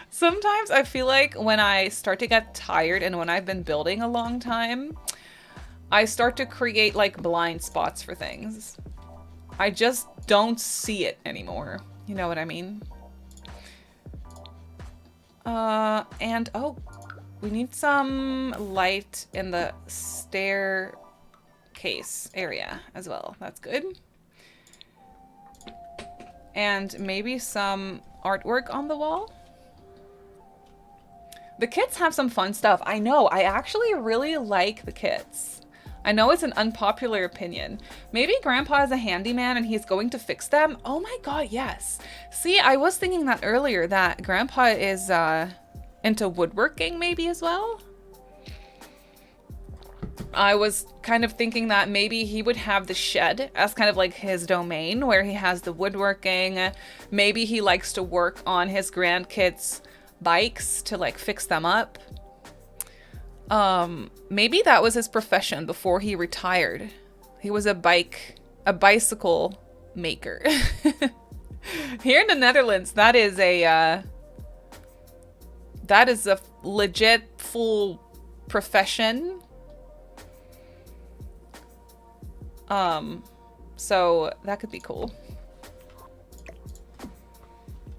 Sometimes I feel like when I start to get tired and when I've been building a long time, I start to create like blind spots for things. I just don't see it anymore. You know what I mean? And oh, we need some light in the staircase area as well. That's good. And maybe some artwork on the wall. The kits have some fun stuff. I know, I actually really like the kits. I know it's an unpopular opinion. Maybe Grandpa is a handyman and he's going to fix them. Oh my god, yes. See, I was thinking that earlier, that Grandpa is into woodworking maybe as well. I was kind of thinking that maybe he would have the shed as kind of like his domain where he has the woodworking. Maybe he likes to work on his grandkids' bikes to like fix them up. Maybe that was his profession before he retired. He was a bicycle maker. Here in the Netherlands, that is a legit full profession. So that could be cool.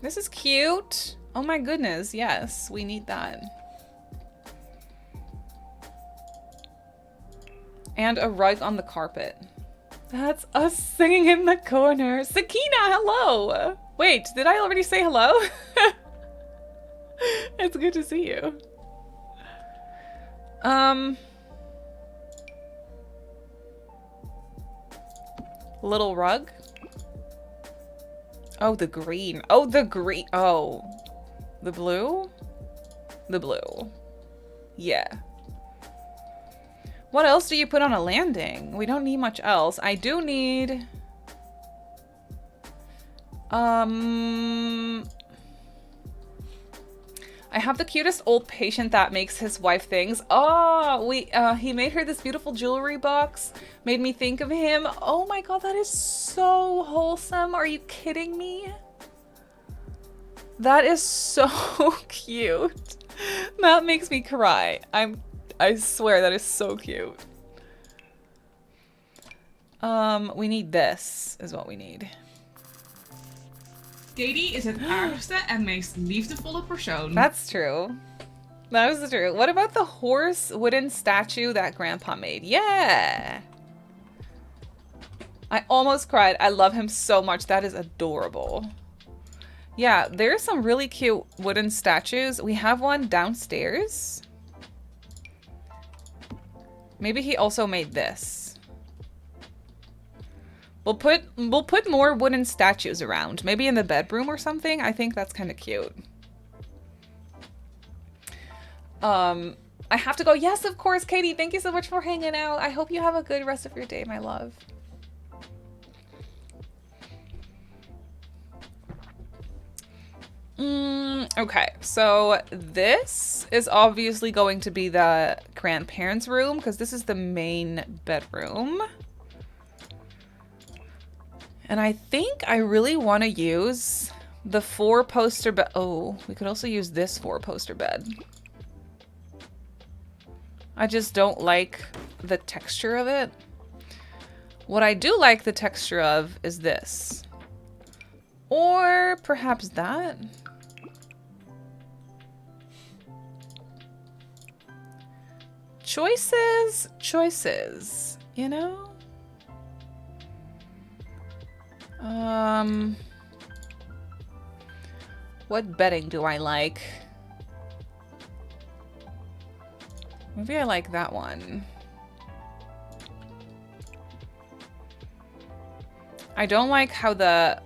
This is cute. Oh my goodness, yes, we need that. And a rug on the carpet. That's us singing in the corner. Sakina, hello. Wait, did I already say hello? It's good to see you. Little rug. Oh, the green. Oh, the green. Oh, the blue? The blue. Yeah. What else do you put on a landing? We don't need much else. I do need... I have the cutest old patient that makes his wife things. Oh, he made her this beautiful jewelry box. Made me think of him. Oh my god, that is so wholesome. Are you kidding me? That is so cute. That makes me cry. I swear that is so cute. We need this, is what we need. Katie is het aardigste en meest liefdevolle persoon. That's true. That was true. What about the horse wooden statue that Grandpa made? Yeah! I almost cried. I love him so much. That is adorable. Yeah, there's some really cute wooden statues. We have one downstairs. Maybe he also made this. We'll put more wooden statues around. Maybe in the bedroom or something. I think that's kind of cute. I have to go. Yes, of course, Katie. Thank you so much for hanging out. I hope you have a good rest of your day, my love. Okay, so this is obviously going to be the grandparents' room because this is the main bedroom. And I think I really want to use the 4-poster bed. Oh, we could also use this 4-poster bed. I just don't like the texture of it. What I do like the texture of is this. Or perhaps that. Choices, you know? What bedding do I like? Maybe I like that one. I don't like how the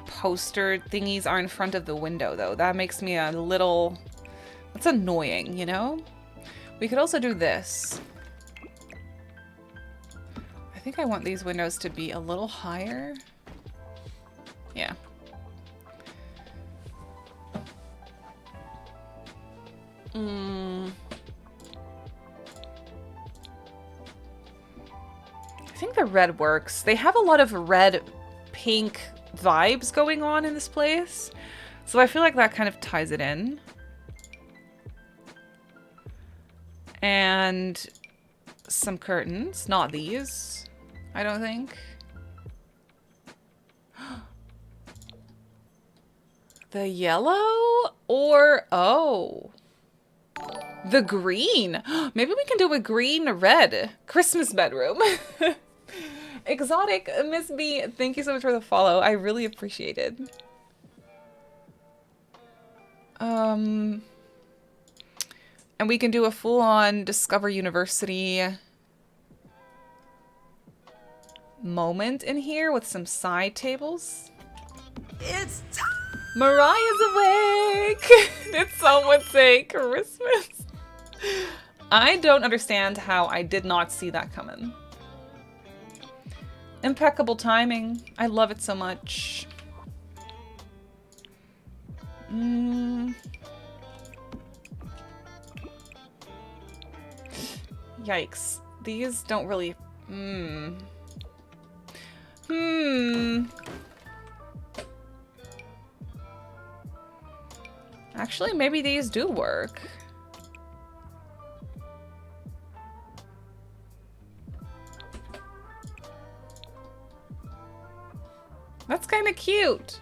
poster thingies are in front of the window, though. That makes me a little... That's annoying, you know? We could also do this. I think I want these windows to be a little higher. Yeah. I think the red works. They have a lot of red, pink vibes going on in this place. So I feel like that kind of ties it in. And some curtains. Not these, I don't think. The yellow or... Oh. The green. Maybe we can do a green-red Christmas bedroom. Exotic Miss B, thank you so much for the follow. I really appreciate it. And we can do a full-on Discover University moment in here with some side tables. It's time! Mariah's awake! Did someone say Christmas? I don't understand how I did not see that coming. Impeccable timing. I love it so much. Yikes. These don't really... Actually, maybe these do work. That's kind of cute.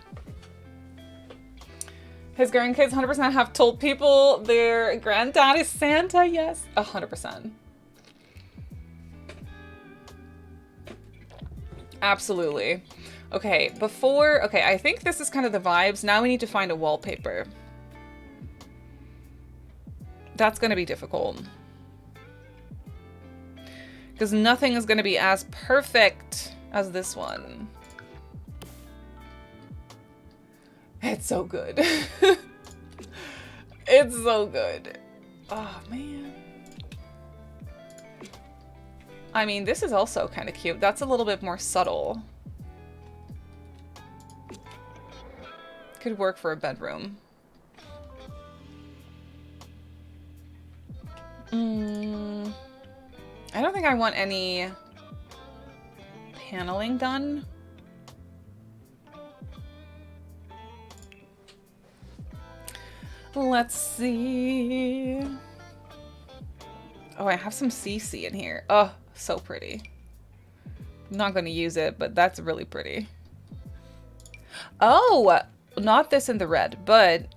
His grandkids 100% have told people their granddad is Santa. Yes, 100%. Absolutely. Okay, before... Okay, I think this is kind of the vibes. Now we need to find a wallpaper. That's going to be difficult. Because nothing is going to be as perfect as this one. It's so good. It's so good. Oh, man. I mean, this is also kind of cute. That's a little bit more subtle. Could work for a bedroom. I don't think I want any paneling done. Let's see. Oh, I have some CC in here. Oh, so pretty. I'm not going to use it, but that's really pretty. Oh, not this in the red, but...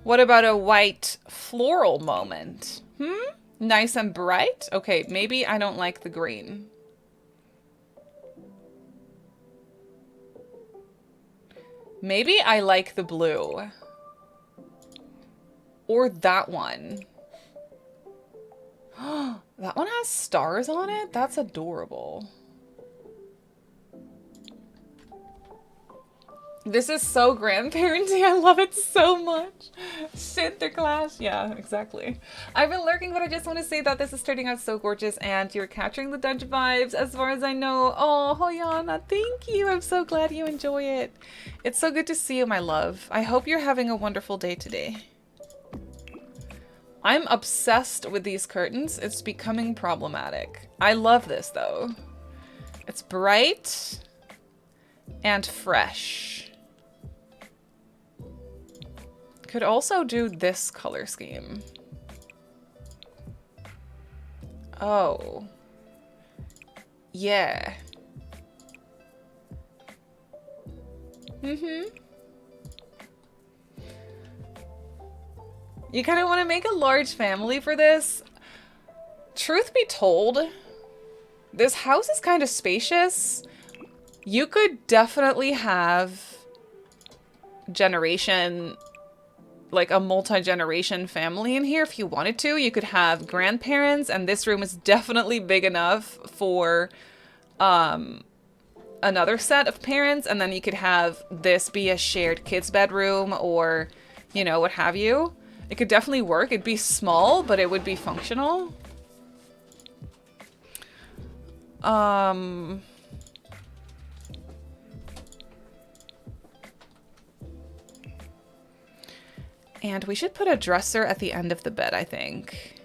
What about a white floral moment? Nice and bright? Okay, maybe I don't like the green. Maybe I like the blue. Or that one. That one has stars on it? That's adorable. This is so grandparenting. I love it so much. Sinterklaas. Yeah, exactly. I've been lurking, but I just want to say that this is turning out so gorgeous and you're capturing the Dutch vibes as far as I know. Oh, Hoyana, thank you. I'm so glad you enjoy it. It's so good to see you, my love. I hope you're having a wonderful day today. I'm obsessed with these curtains. It's becoming problematic. I love this, though. It's bright and fresh. Could also do this color scheme. Oh. Yeah. You kind of want to make a large family for this. Truth be told, this house is kind of spacious. You could definitely have like a multi-generation family in here if you wanted to. You could have grandparents, and this room is definitely big enough for another set of parents, and then you could have this be a shared kids bedroom or, you know, what have you. It could definitely work. It'd be small, but it would be functional. And we should put a dresser at the end of the bed, I think.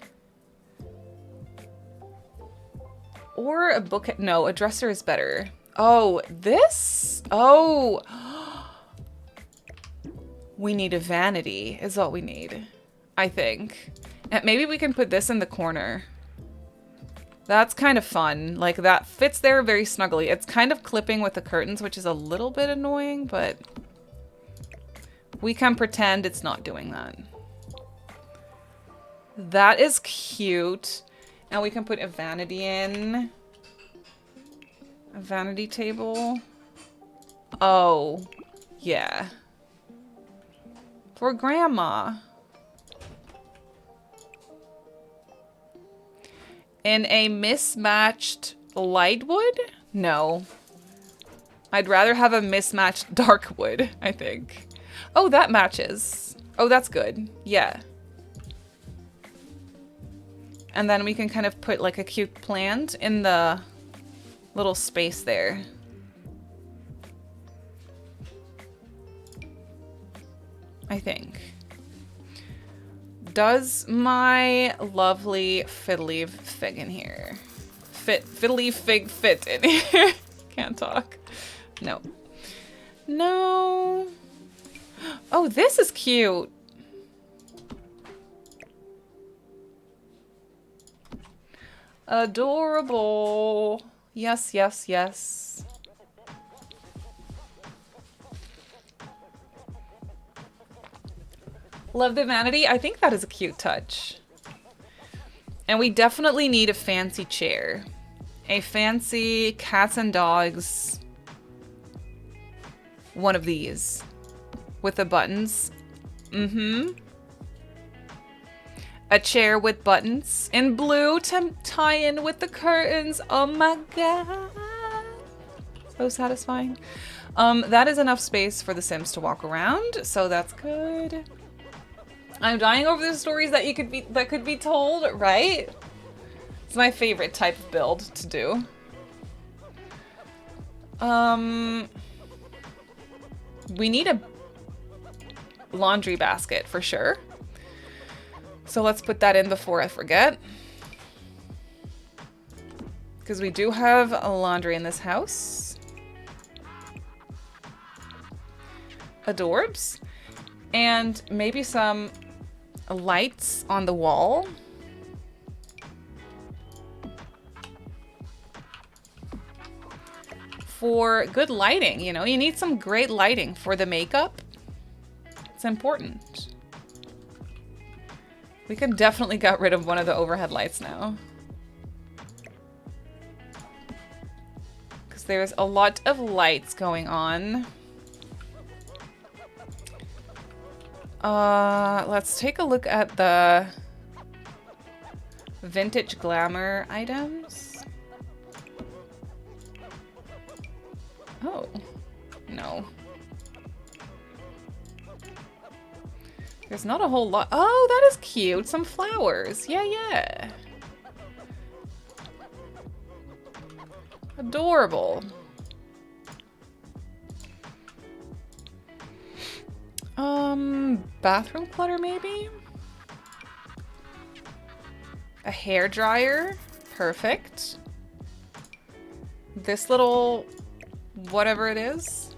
Or a book. No, a dresser is better. Oh, this? Oh. We need a vanity is what we need, I think. And maybe we can put this in the corner. That's kind of fun. Like, that fits there very snugly. It's kind of clipping with the curtains, which is a little bit annoying, but we can pretend it's not doing that. That is cute. And we can put a vanity in. A vanity table. Oh, yeah. For grandma. In a mismatched light wood? No. I'd rather have a mismatched dark wood, I think. Oh, that matches. Oh, that's good. Yeah. And then we can kind of put like a cute plant in the little space there. I think. Does my lovely fiddly fig in here? Fiddly fig fit in here? Can't talk. No. No. Oh, this is cute. Adorable. Yes, yes, yes. Love the vanity. I think that is a cute touch. And we definitely need a fancy chair. A fancy cats and dogs. One of these. With the buttons. Mm-hmm. A chair with buttons in blue to tie in with the curtains. Oh my god. So satisfying. That is enough space for the Sims to walk around, so that's good. I'm dying over the stories that could be told, right? It's my favorite type of build to do. We need a laundry basket for sure. So let's put that in before I forget. Because we do have a laundry in this house. Adorbs. And maybe some lights on the wall. For good lighting, you know? You need some great lighting for the makeup. It's important. We can definitely get rid of one of the overhead lights now. Because there's a lot of lights going on. Let's take a look at the vintage glamour items. Oh, no. There's not a whole lot. Oh, that is cute. Some flowers. Yeah, yeah. Adorable. Bathroom clutter maybe? A hair dryer. Perfect. This little whatever it is.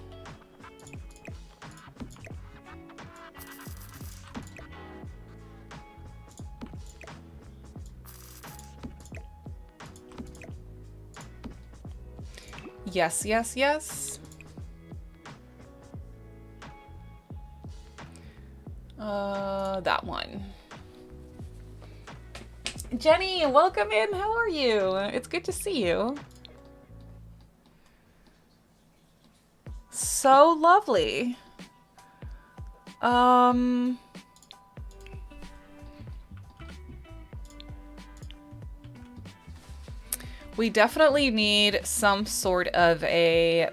Yes, yes, yes. That one. Jenny, welcome in. How are you? It's good to see you. So lovely. We definitely need some sort of a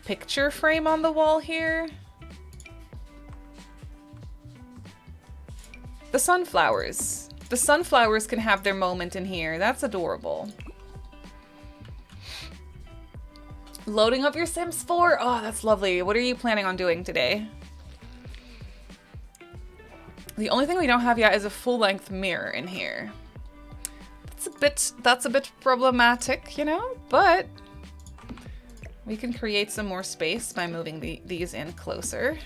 picture frame on the wall here. The sunflowers. The sunflowers can have their moment in here. That's adorable. Loading up your Sims 4? Oh, that's lovely. What are you planning on doing today? The only thing we don't have yet is a full-length mirror in here. That's a bit problematic, you know, but we can create some more space by moving these in closer.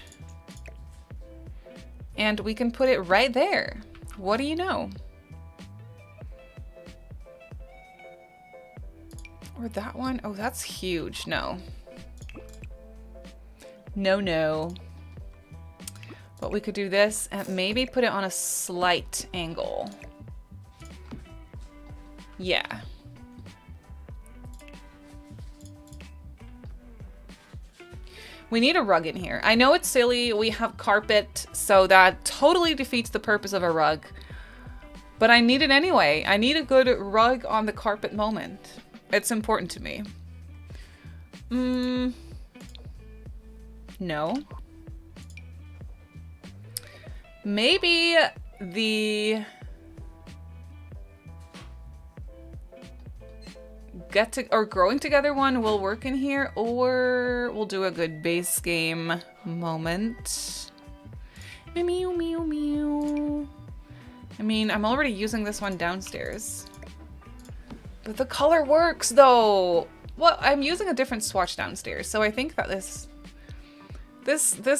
And we can put it right there. What do you know? Or that one? Oh, that's huge. No. No, no. But we could do this and maybe put it on a slight angle. Yeah. We need a rug in here. I know it's silly, we have carpet, so that totally defeats the purpose of a rug. But I need it anyway. I need a good rug on the carpet moment. It's important to me. No. Maybe the growing together one will work in here, or we'll do a good base game moment. Meow, meow, meow. I mean, I'm already using this one downstairs. But the color works though. Well, I'm using a different swatch downstairs, so I think that this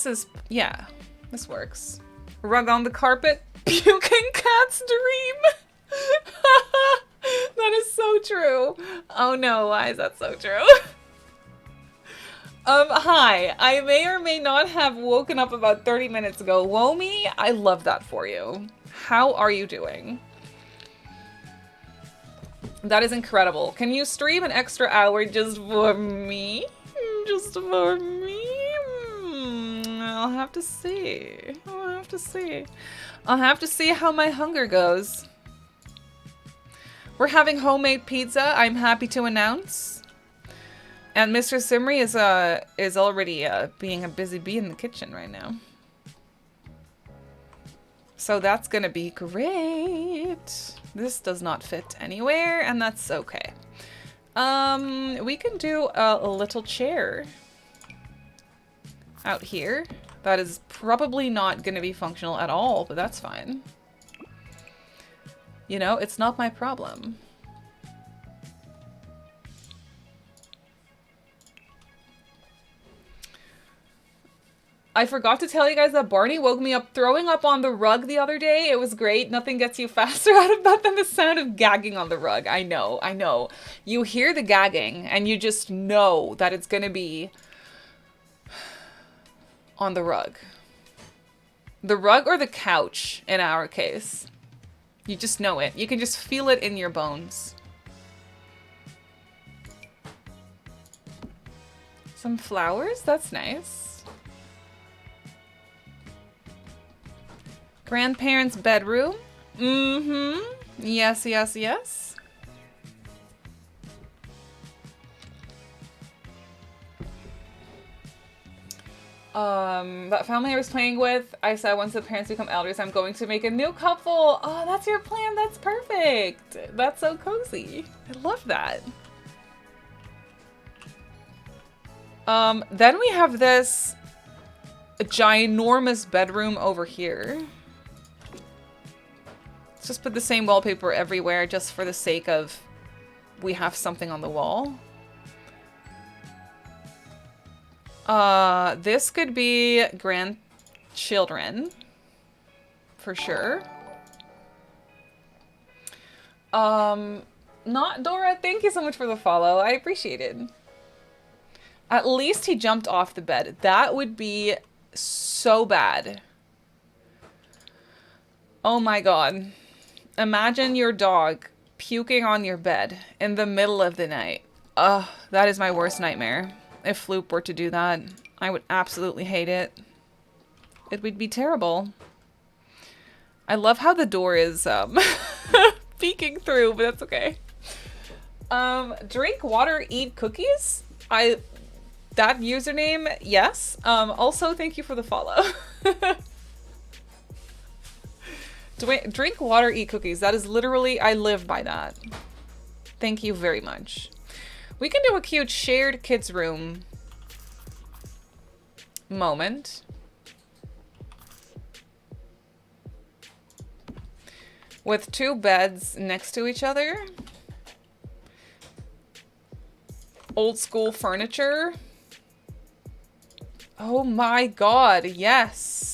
is, yeah, this works. Rug on the carpet, puking cat's dream. That is so true. Oh no, why is that so true? Hi. I may or may not have woken up about 30 minutes ago. Womi, I love that for you. How are you doing? That is incredible. Can you stream an extra hour just for me? Just for me? I'll have to see. I'll have to see. I'll have to see how my hunger goes. We're having homemade pizza, I'm happy to announce. And Mr. Simri is already being a busy bee in the kitchen right now. So that's gonna be great. This does not fit anywhere, and that's okay. We can do a little chair out here. That is probably not gonna be functional at all, but that's fine. You know, it's not my problem. I forgot to tell you guys that Barney woke me up throwing up on the rug the other day. It was great. Nothing gets you faster out of bed than the sound of gagging on the rug. I know, I know. You hear the gagging and you just know that it's gonna be on the rug. The rug or the couch in our case. You just know it. You can just feel it in your bones. Some flowers? That's nice. Grandparents' bedroom? Mm-hmm. Yes, yes, yes. That family I was playing with, I said once the parents become elders, I'm going to make a new couple. Oh, that's your plan. That's perfect. That's so cozy. I love that. Then we have this ginormous bedroom over here. Let's just put the same wallpaper everywhere just for the sake of we have something on the wall. This could be grandchildren, for sure. Not Dora, thank you so much for the follow. I appreciate it. At least he jumped off the bed. That would be so bad. Oh my god. Imagine your dog puking on your bed in the middle of the night. Ugh, that is my worst nightmare. If Floop were to do that, I would absolutely hate it. It would be terrible. I love how the door is peeking through, but that's okay. Drink water, eat cookies? That username, yes. Also, thank you for the follow. Drink water, eat cookies. That is literally, I live by that. Thank you very much. We can do a cute shared kids room moment. With two beds next to each other. Old school furniture. Oh my god, yes.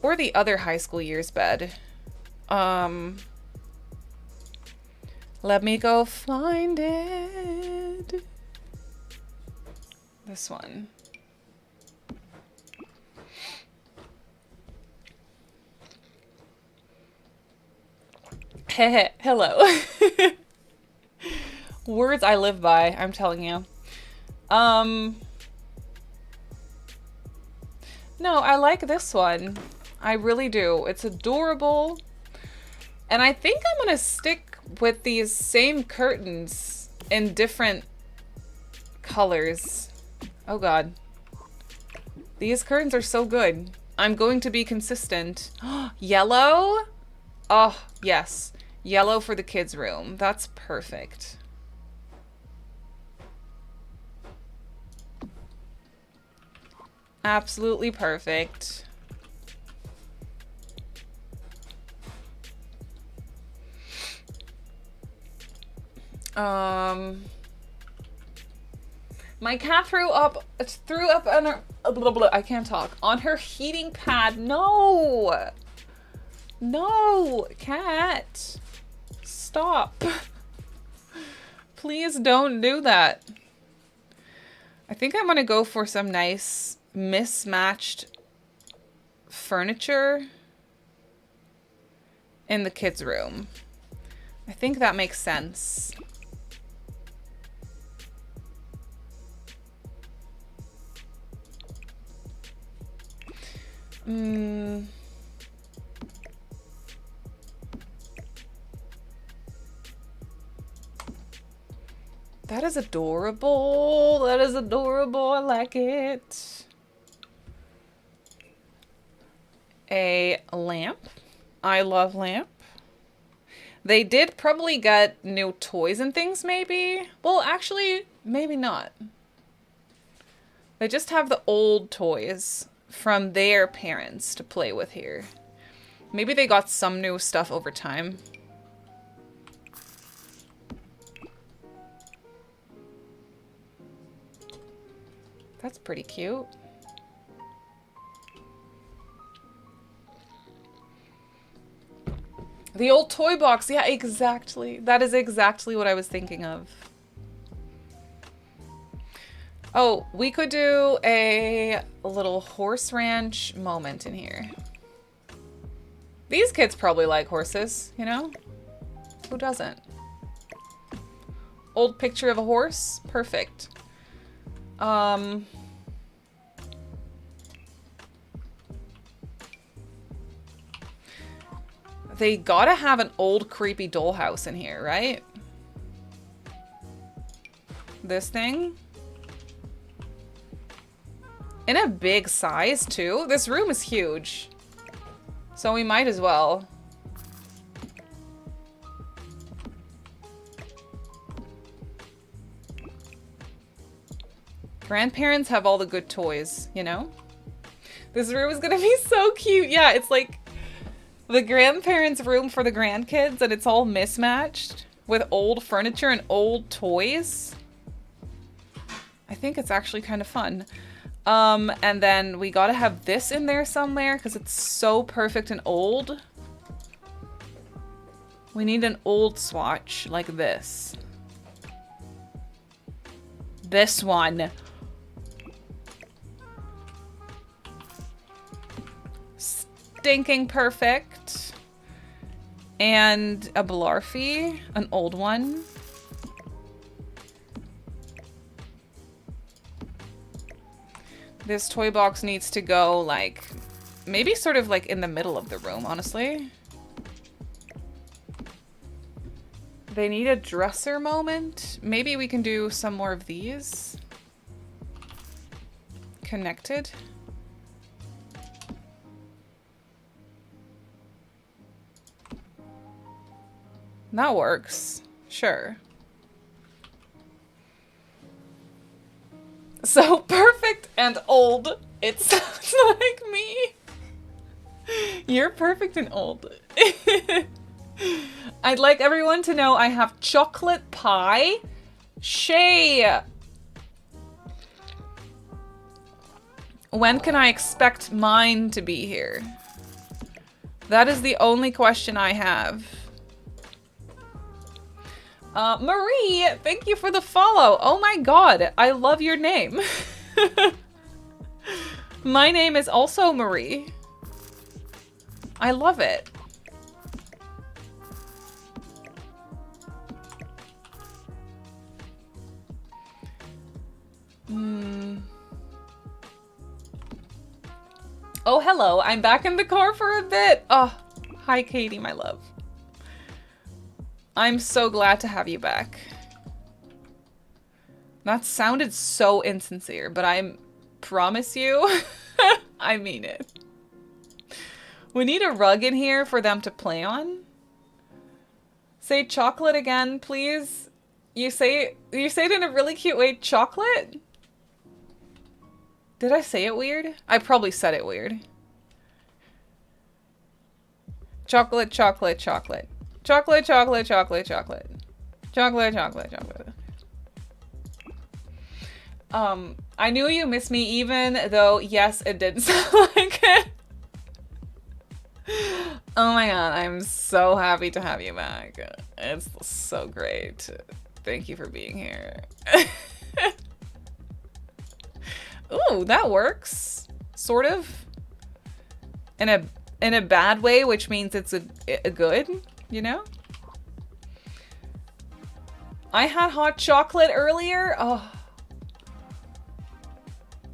Or the other high school year's bed. Let me go find it. This one. Hello. Words I live by, I'm telling you. No, I like this one. I really do. It's adorable. And I think I'm gonna stick with these same curtains in different colors. Oh god. These curtains are so good. I'm going to be consistent. Yellow? Oh, yes. Yellow for the kids' room. That's perfect. Absolutely perfect. My cat threw up on her, I can't talk, on her heating pad. No! No, cat. stop. Please don't do that. I think I'm gonna go for some nice mismatched furniture in the kids' room. I think that makes sense. That is adorable. That is adorable. I like it. A lamp. I love lamp. They did probably get new toys and things, maybe. Well, actually, maybe not. They just have the old toys from their parents to play with here. Maybe they got some new stuff over time. That's pretty cute. The old toy box. Yeah, exactly. That is exactly what I was thinking of. Oh, we could do a little horse ranch moment in here. These kids probably like horses, you know? Who doesn't? Old picture of a horse? Perfect. They gotta have an old creepy dollhouse in here, right? This thing? In a big size, too. This room is huge. So we might as well. Grandparents have all the good toys, you know? This room is gonna be so cute. Yeah, it's like the grandparents' room for the grandkids, and it's all mismatched with old furniture and old toys. I think it's actually kind of fun. And then we gotta have this in there somewhere because it's so perfect and old. We need an old swatch like this. This one. Stinking perfect. And a Blarfy, an old one. This toy box needs to go, like, maybe sort of like in the middle of the room, honestly. They need a dresser moment. Maybe we can do some more of these. Connected. That works. Sure. So perfect and old. It sounds like me. You're perfect and old. I'd like everyone to know I have chocolate pie. Shay! When can I expect mine to be here? That is the only question I have. Marie, thank you for the follow. Oh my god, I love your name. My name is also Marie. I love it. Oh, hello. I'm back in the car for a bit. Oh, hi, Katie, my love. I'm so glad to have you back. That sounded so insincere, but I promise you, I mean it. We need a rug in here for them to play on. Say chocolate again, please. You say it in a really cute way. Chocolate? Did I say it weird? I probably said it weird. Chocolate, chocolate, chocolate. Chocolate, chocolate, chocolate, chocolate. Chocolate, chocolate, chocolate. I knew you missed me even though, yes, it did sound like it. Oh my god, I'm so happy to have you back. It's so great. Thank you for being here. Ooh, that works. Sort of. In a bad way, which means it's a good, you know? I had hot chocolate earlier. Oh.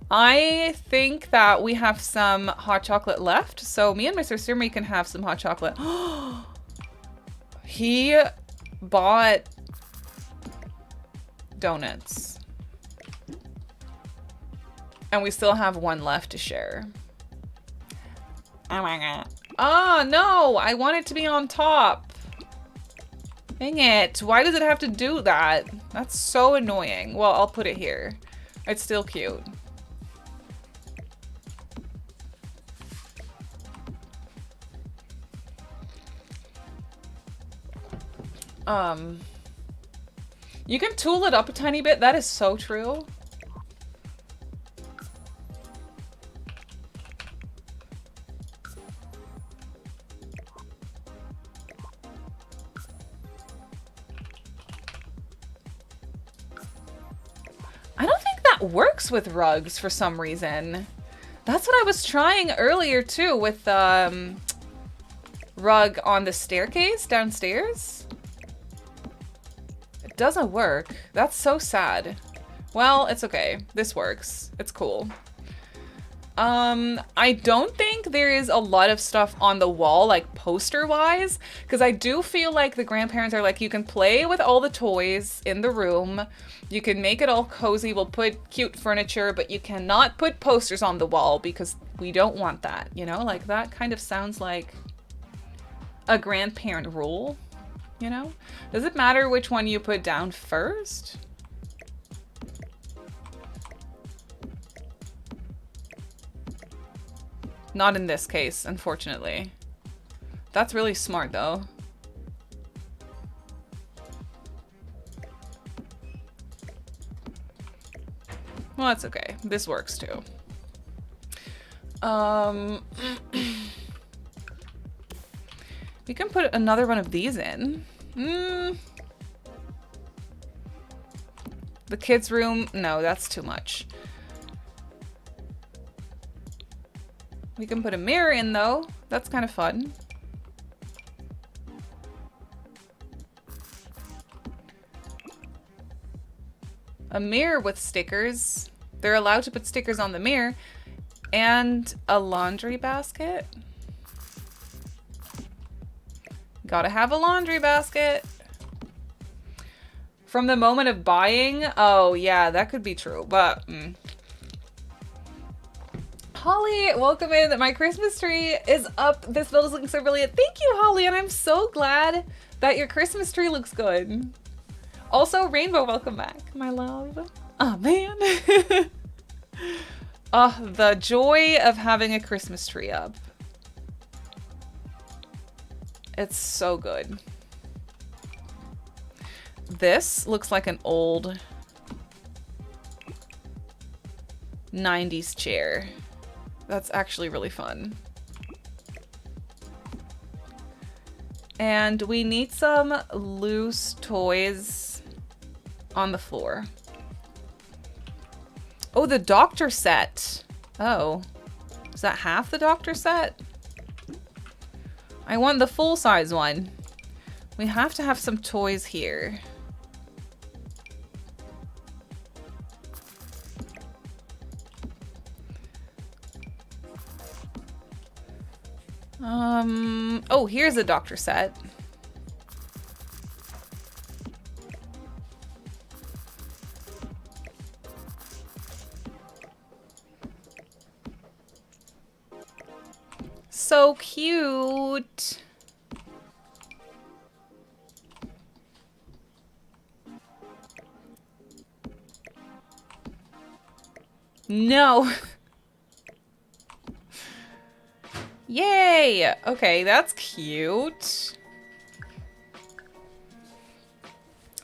I think that we have some hot chocolate left, so me and Mr. Simmery can have some hot chocolate. He bought donuts. And we still have one left to share. Oh my god. Oh no, I want it to be on top. Dang it. Why does it have to do that? That's so annoying. Well, I'll put it here. It's still cute. You can tool it up a tiny bit. That is so true. I don't think that works with rugs for some reason. That's what I was trying earlier too with rug on the staircase downstairs. It doesn't work. That's so sad. Well, it's okay. This works. It's cool. I don't think there is a lot of stuff on the wall, like poster-wise, because I do feel like the grandparents are like, you can play with all the toys in the room, you can make it all cozy, we'll put cute furniture, but you cannot put posters on the wall because we don't want that, you know? Like, that kind of sounds like a grandparent rule, you know? Does it matter which one you put down first? Not in this case, unfortunately. That's really smart, though. Well, that's okay. This works, too. We can put another one of these in. The kids' room? No, that's too much. We can put a mirror in, though. That's kind of fun. A mirror with stickers. They're allowed to put stickers on the mirror. And a laundry basket. Gotta have a laundry basket. From the moment of buying? Oh, yeah, that could be true, but... Holly, welcome in. My Christmas tree is up. This build is looking so brilliant. Thank you, Holly, and I'm so glad that your Christmas tree looks good. Also, Rainbow, welcome back, my love. Oh, man. The joy of having a Christmas tree up. It's so good. This looks like an old 90s chair. That's actually really fun. And we need some loose toys on the floor. Oh, the doctor set. Oh, is that half the doctor set? I want the full-size one. We have to have some toys here. Oh, here's a doctor set. So cute. No. Yay! Okay, that's cute.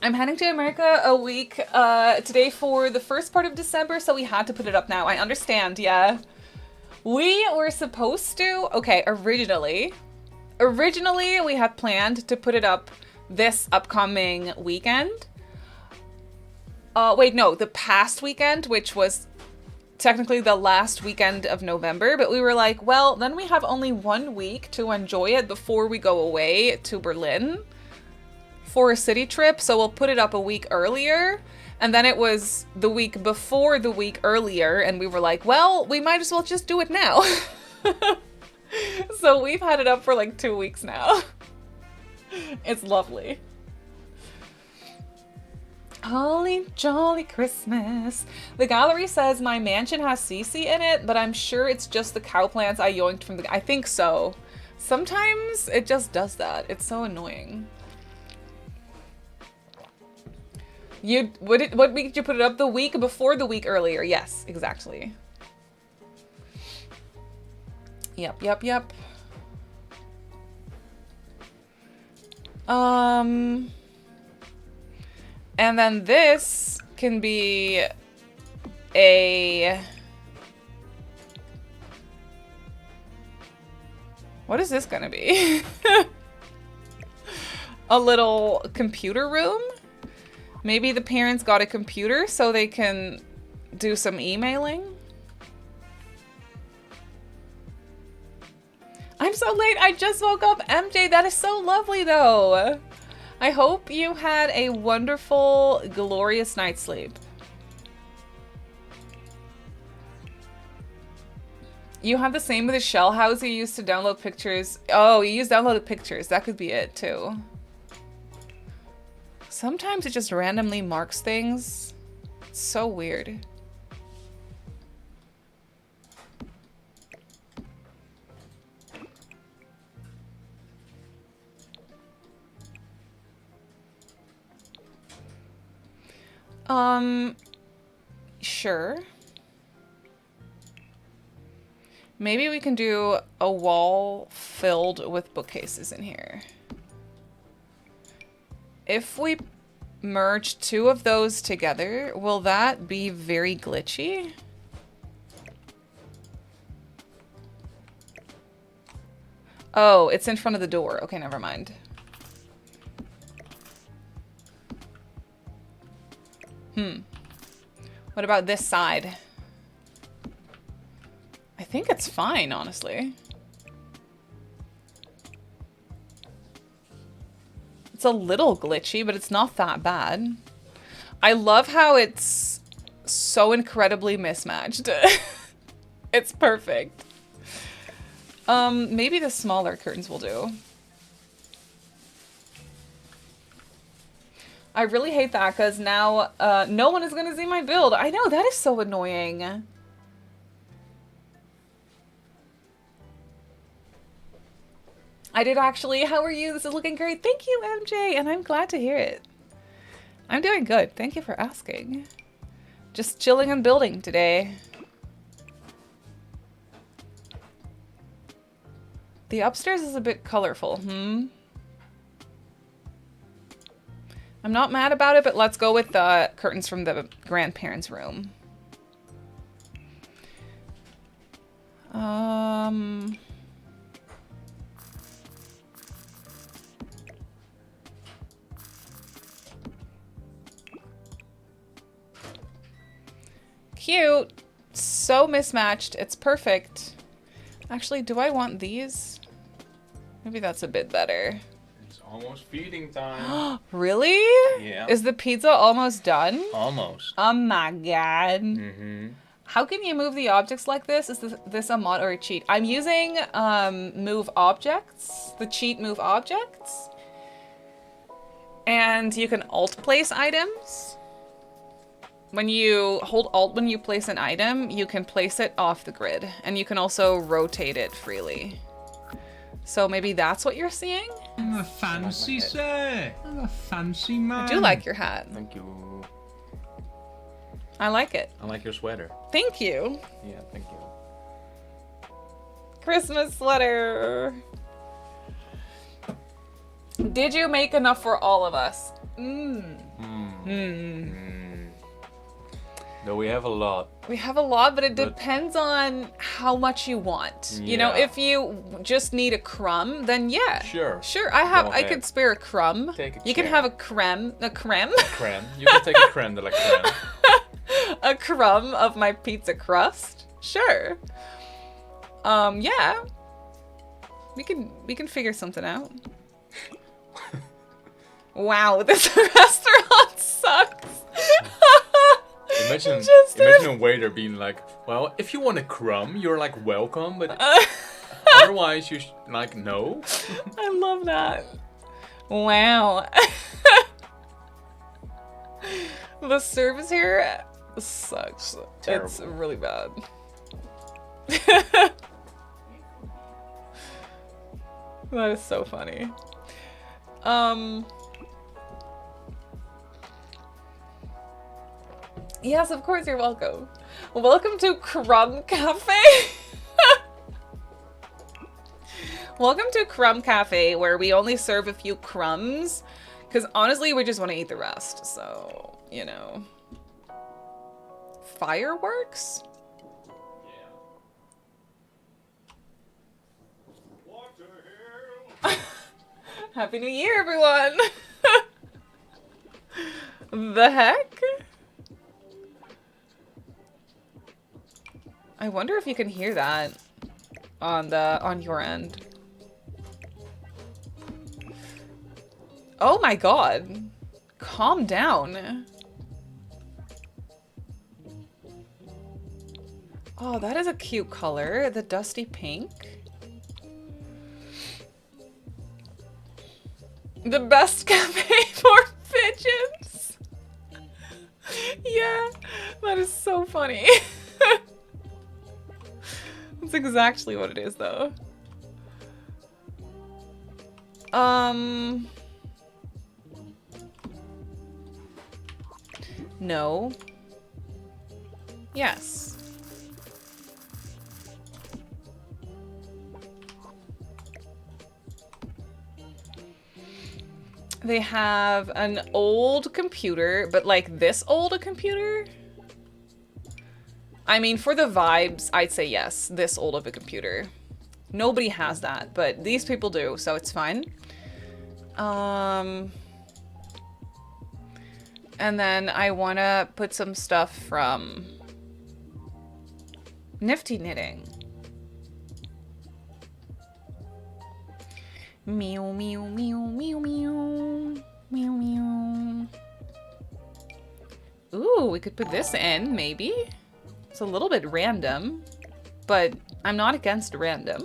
I'm heading to America a week today for the first part of December, so we had to put it up now. I understand, yeah. We were supposed to, okay, originally, Originally, we had planned to put it up this upcoming weekend. Wait, no, the past weekend, which was technically the last weekend of November, but we were like, well, then we have only 1 week to enjoy it before we go away to Berlin for a city trip, so we'll put it up a week earlier. And then it was the week before the week earlier, and we were like, well, we might as well just do it now. So we've had it up for like 2 weeks now. It's lovely. Holly jolly Christmas. The gallery says my mansion has CC in it, but I'm sure it's just the cow plants I yoinked from the... I think so. Sometimes it just does that. It's so annoying. What week did you put it up? The week before the week earlier. Yes, exactly. Yep. And then this can be a... What is this gonna be? A little computer room? Maybe the parents got a computer so they can do some emailing? I'm so late, I just woke up. MJ, that is so lovely though. I hope you had a wonderful, glorious night's sleep. You have the same with the shell house you used to download pictures. Oh, you used downloaded pictures. That could be it too. Sometimes it just randomly marks things. It's so weird. Sure. Maybe we can do a wall filled with bookcases in here. If we merge 2 of those together, will that be very glitchy? Oh, it's in front of the door. Okay, never mind. What about this side? I think it's fine, honestly. It's a little glitchy, but it's not that bad. I love how it's so incredibly mismatched. It's perfect. Maybe the smaller curtains will do. I really hate that because now no one is going to see my build. I know, that is so annoying. I did actually. How are you? This is looking great. Thank you, MJ. And I'm glad to hear it. I'm doing good. Thank you for asking. Just chilling and building today. The upstairs is a bit colorful. I'm not mad about it, but let's go with the curtains from the grandparents' room. Cute. So mismatched. It's perfect. Actually, do I want these? Maybe that's a bit better. It's almost feeding time. Really? Yeah. Is the pizza almost done? Almost. Oh my god. Mm-hmm. How can you move the objects like this? Is this a mod or a cheat? I'm using move objects, the cheat move objects. And you can alt place items. When you hold alt when you place an item, you can place it off the grid. And you can also rotate it freely. So maybe that's what you're seeing? I'm a fancy, sir. I'm a fancy man. I do like your hat. Thank you. I like it. I like your sweater. Thank you. Yeah, thank you. Christmas sweater. Did you make enough for all of us? No, we have a lot. We have a lot, but it depends on how much you want. You know, Yeah. if you just need a crumb, then yeah. Sure. Sure, I ahead. could spare a crumb. Take a You can chair. have a creme. Creme. You can take a creme de la creme. A crumb of my pizza crust. Sure. Yeah. We can figure something out. Wow, this restaurant sucks. Imagine a waiter being like, well, if you want a crumb, you're like welcome, but otherwise you like no. I love that. Wow. The service here sucks. Terrible. It's really bad. That is so funny. Yes, of course you're welcome. Welcome to Crumb Cafe. Welcome to Crumb Cafe, where we only serve a few crumbs. Because honestly, we just want to eat the rest. So, you know. Fireworks? Happy New Year, everyone! The heck? I wonder if you can hear that on your end. Oh my god. Calm down. Oh, that is a cute color. The dusty pink. The best cafe for pigeons. Yeah, that is so funny. That's exactly what it is, though. No. Yes. They have an old computer, but like this old a computer? I mean, for the vibes, I'd say yes, this old of a computer. Nobody has that, but these people do, so it's fine. And then I want to put some stuff from Nifty Knitting. Meow, meow, meow, meow, meow. Meow, meow. Ooh, we could put this in, maybe. It's a little bit random, but I'm not against random.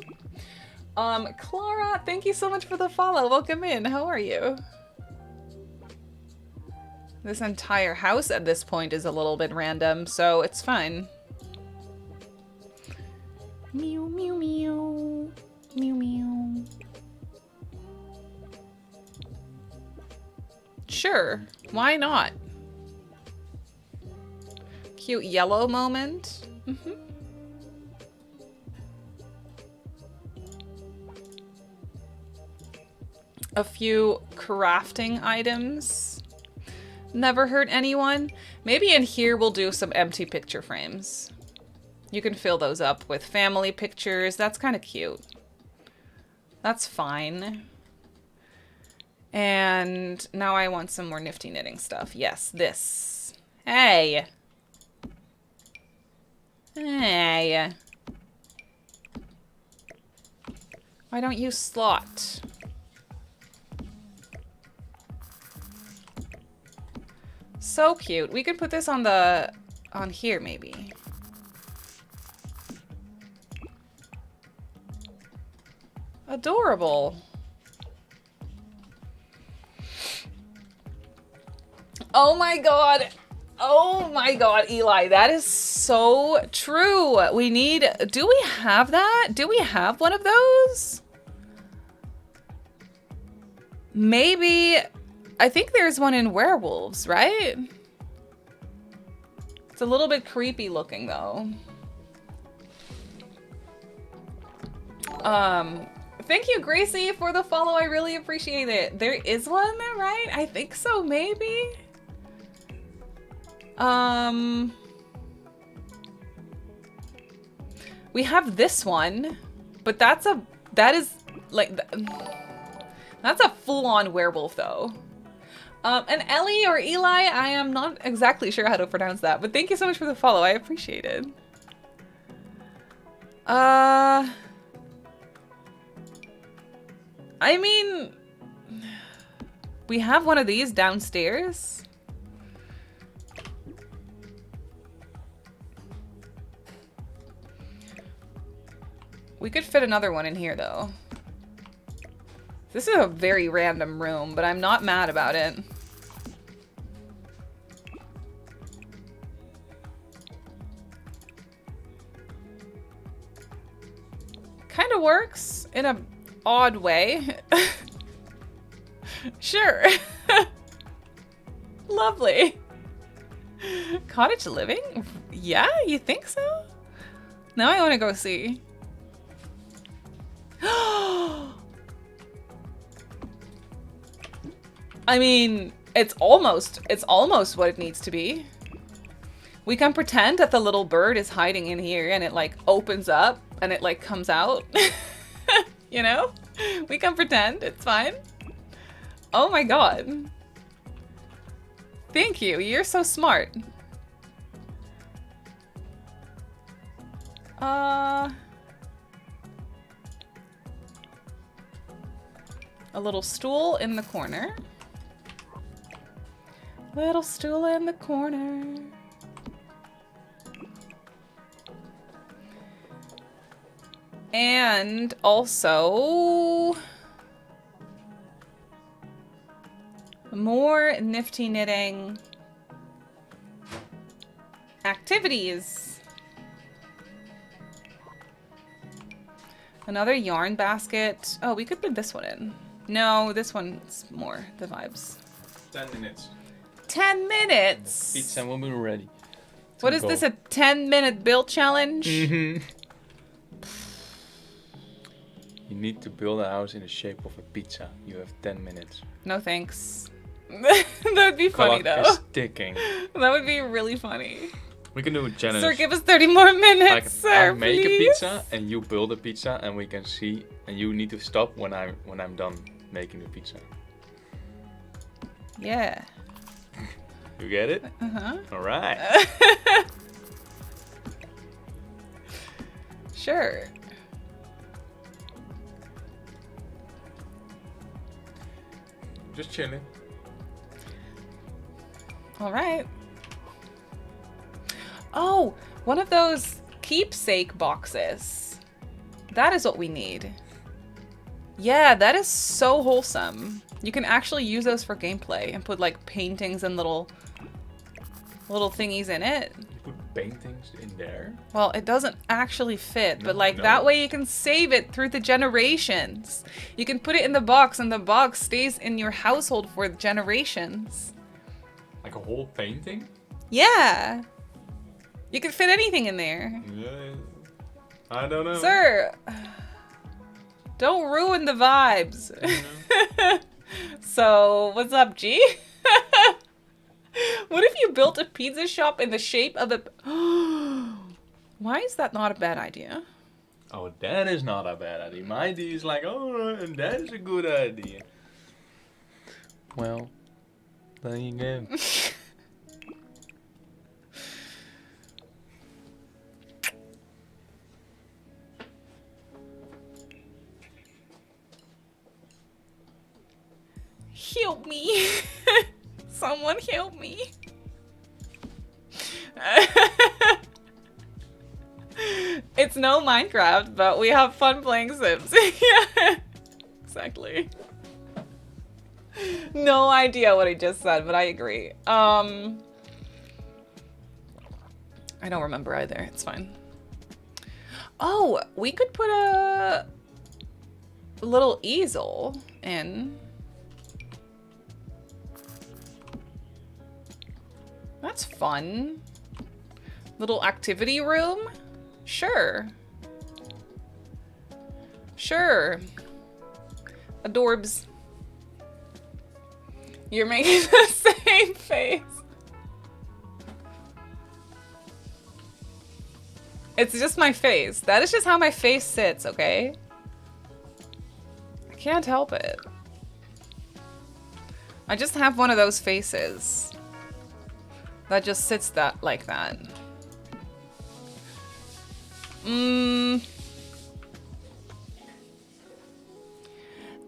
Clara, thank you so much for the follow. Welcome in. How are you? This entire house at this point is a little bit random, so it's fine. Meow, meow, meow. Meow, meow. Sure, why not? Cute yellow moment. A few crafting items. Never hurt anyone. Maybe in here we'll do some empty picture frames. You can fill those up with family pictures. That's kind of cute. That's fine. And now I want some more nifty knitting stuff. Yes, this. Hey. Hey. Why don't you slot? So cute. We could put this on here maybe. Adorable. Oh my god. Oh my god, Eli, that is so true. We need, do we have that? Do we have one of those? Maybe, I think there's one in werewolves, right? It's a little bit creepy looking though. Thank you, Gracie, for the follow. I really appreciate it. There is one there, right? I think so, maybe. We have this one, but that's a full-on werewolf though. And Ellie or Eli, I am not exactly sure how to pronounce that, but thank you so much for the follow. I appreciate it. I mean, we have one of these downstairs. We could fit another one in here though. This is a very random room, but I'm not mad about it. Kind of works in a odd way. Sure. Lovely. Cottage living? Yeah, you think so? Now I want to go see. I mean, it's almost what it needs to be. We can pretend that the little bird is hiding in here and it like opens up and it like comes out. You know? We can pretend, it's fine. Oh my god. Thank you, you're so smart. A little stool in the corner. Little stool in the corner. And also more nifty knitting activities. Another yarn basket. Oh, we could put this one in. No, this one's more the vibes. 10 minutes. 10 minutes? Pizza will be ready. What is this, a 10-minute build challenge? You need to build a house in the shape of a pizza. You have 10 minutes. No thanks. That'd be funny Clock though. is ticking. That would be really funny. We can do a challenge. Sir, give us 30 more minutes, Like, sir, I make please. a pizza and you build a pizza and we can see, and you need to stop when I'm done making the pizza. Yeah. You get it? Uh-huh. All right. Sure. Just chilling. All right. Oh, one of those keepsake boxes. That is what we need. Yeah, that is so wholesome. You can actually use those for gameplay and put like paintings and little thingies in it. You put paintings in there. Well, it doesn't actually fit, but No, like no. that way you can save it through the generations. You can put it in the box and the box stays in your household for generations. Like a whole painting? Yeah. You can fit anything in there. Yeah. I don't know. Sir, don't ruin the vibes. So, what's up, G? What if you built a pizza shop in the shape of a... Why is that not a bad idea? Oh, that is not a bad idea. My idea is like, oh, that is a good idea. Well, there you go. Help me. Someone help me. It's no Minecraft, but we have fun playing Sims. Yeah, exactly. No idea what I just said, but I agree. I don't remember either. It's fine. Oh, we could put a little easel in. That's fun. Little activity room? Sure. Sure. Adorbs. You're making the same face. It's just my face. That is just how my face sits, okay? I can't help it. I just have one of those faces that just sits like that.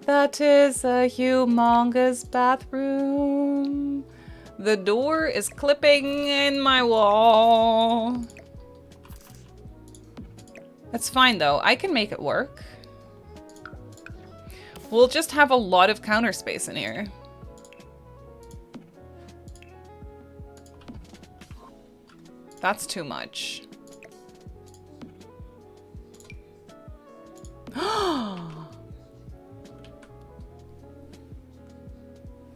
That is a humongous bathroom. The door is clipping in my wall. That's fine though. I can make it work. We'll just have a lot of counter space in here. That's too much.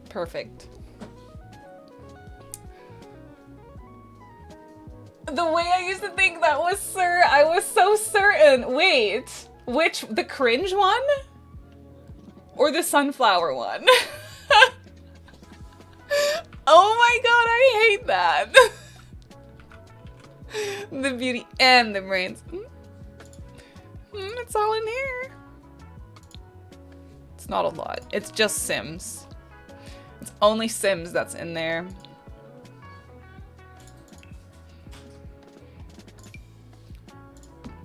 Perfect. The way I used to think that was I was so certain. Wait, the cringe one? Or the sunflower one? Oh my god, I hate that. The beauty and the brains. It's all in here. It's not a lot. It's just Sims. It's only Sims that's in there.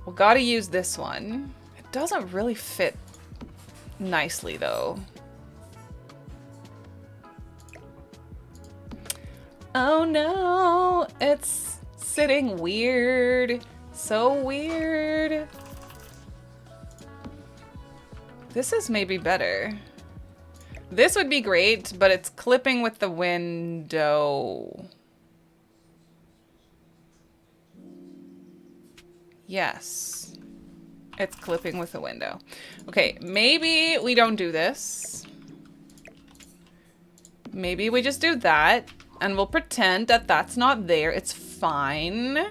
We gotta use this one. It doesn't really fit nicely though. Oh no, it's sitting weird. So weird. This is maybe better. This would be great, but it's clipping with the window. Yes. It's clipping with the window. Okay, maybe we don't do this. Maybe we just do that, and we'll pretend that that's not there. It's fine.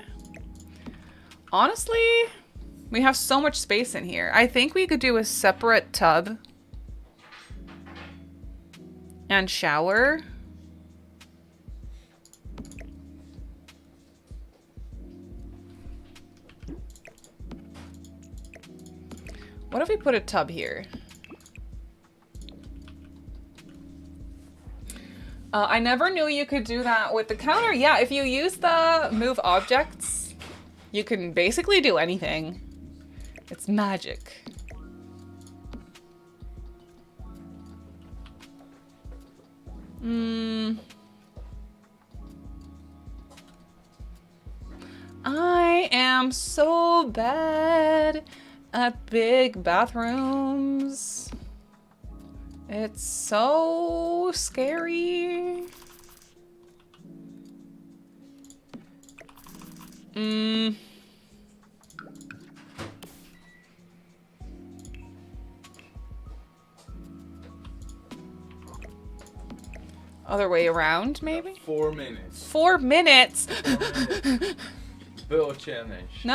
Honestly, we have so much space in here. I think we could do a separate tub and shower. What if we put a tub here? I never knew you could do that with the counter. Yeah, if you use the move objects, you can basically do anything. It's magic. I am so bad at big bathrooms. It's so scary. Other way around, maybe? 4 minutes. 4 minutes? Build challenge. No!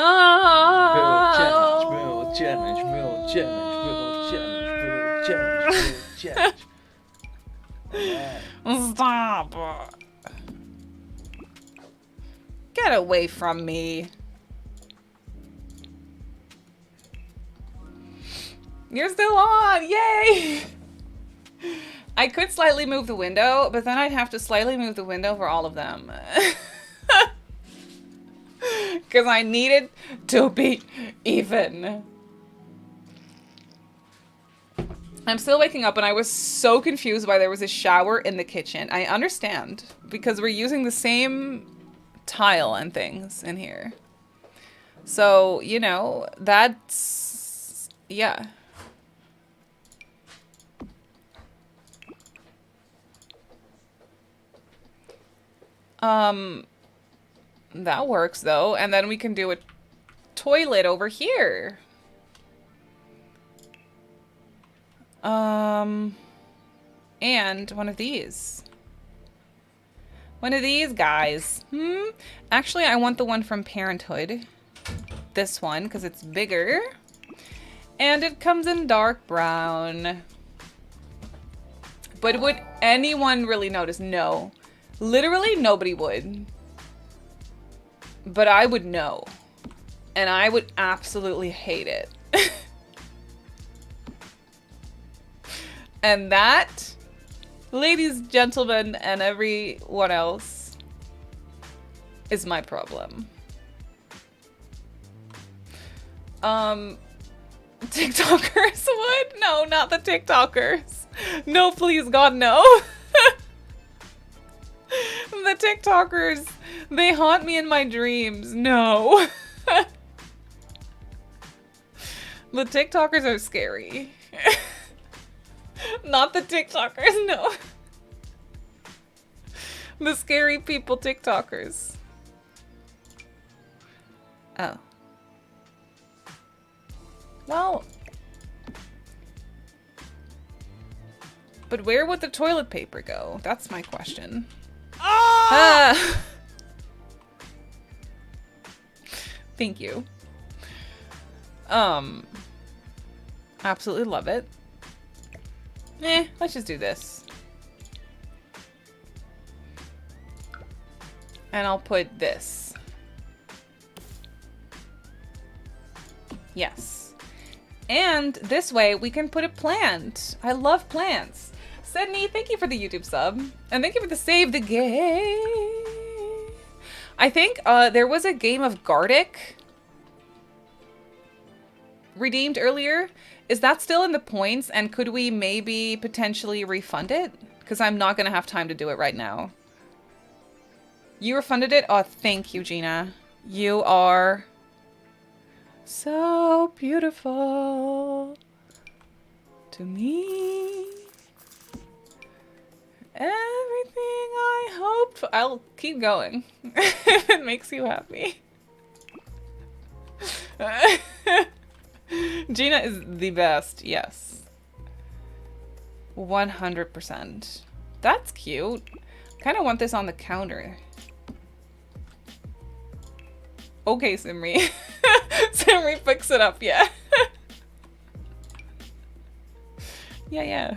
Build challenge, build challenge, build challenge, build challenge, build challenge, build challenge. Stop! Get away from me. You're still on! Yay! I could slightly move the window, but then I'd have to slightly move the window for all of them. Because I needed to be even. I'm still waking up and I was so confused why there was a shower in the kitchen. I understand, because we're using the same tile and things in here. So, you know, that's... yeah. That works though, and then we can do a toilet over here. And one of these. One of these guys. Actually, I want the one from Parenthood. This one, because it's bigger. And it comes in dark brown. But would anyone really notice? No. Literally nobody would. But I would know. And I would absolutely hate it. And that, ladies, gentlemen, and everyone else, is my problem. TikTokers would? No, not the TikTokers. No, please, God, no. The TikTokers, they haunt me in my dreams. No. The TikTokers are scary. Not the TikTokers, no. The scary people TikTokers. Oh. Well. But where would the toilet paper go? That's my question. Ah! Thank you. Absolutely love it. Let's just do this. And I'll put this. Yes. And this way we can put a plant. I love plants. Sydney, thank you for the YouTube sub. And thank you for the save the game. I think there was a game of Gartic redeemed earlier. Is that still in the points? And could we maybe potentially refund it? Because I'm not going to have time to do it right now. You refunded it? Oh, thank you, Gina. You are so beautiful to me. Everything I hoped for. I'll keep going if it makes you happy. Gina is the best, yes. 100%. That's cute. Kind of want this on the counter. Okay, Simri. Simri, fix it up, yeah. Yeah.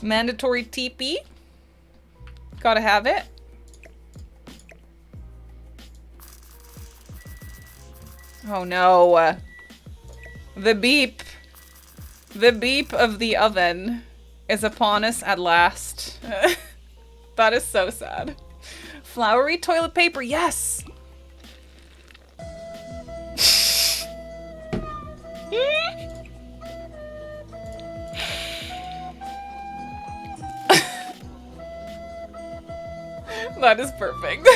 Mandatory TP. Gotta have it. Oh no. The beep. The beep of the oven is upon us at last. That is so sad. Flowery toilet paper, yes! That is perfect.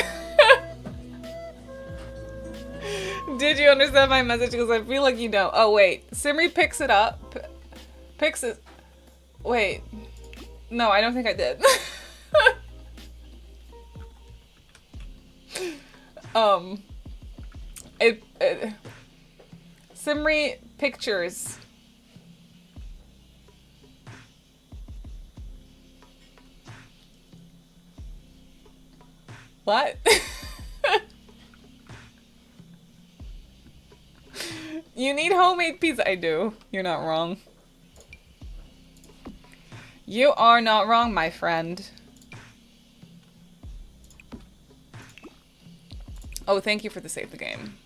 Did you understand my message? Because I feel like you don't. Oh, wait. Simri picks it up. Picks it. Wait. No, I don't think I did. Simri pictures. What? You need homemade pizza. I do. You're not wrong. You are not wrong, my friend. Oh, thank you for the save the game.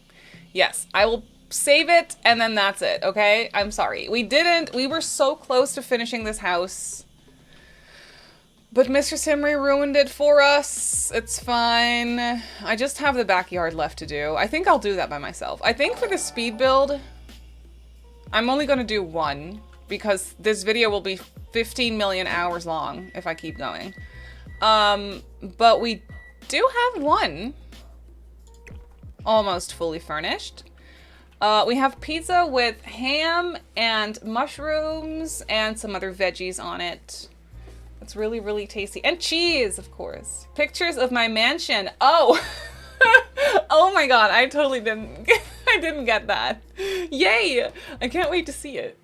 Yes, I will save it and then that's it, okay? I'm sorry. We were so close to finishing this house. But Mr. Simri ruined it for us. It's fine. I just have the backyard left to do. I think I'll do that by myself. I think for the speed build, I'm only going to do one because this video will be 15 million hours long if I keep going. But we do have one almost fully furnished. We have pizza with ham and mushrooms and some other veggies on it. It's really, really tasty. And cheese, of course. Pictures of my mansion. Oh! Oh my god, I totally didn't. I didn't get that. Yay! I can't wait to see it.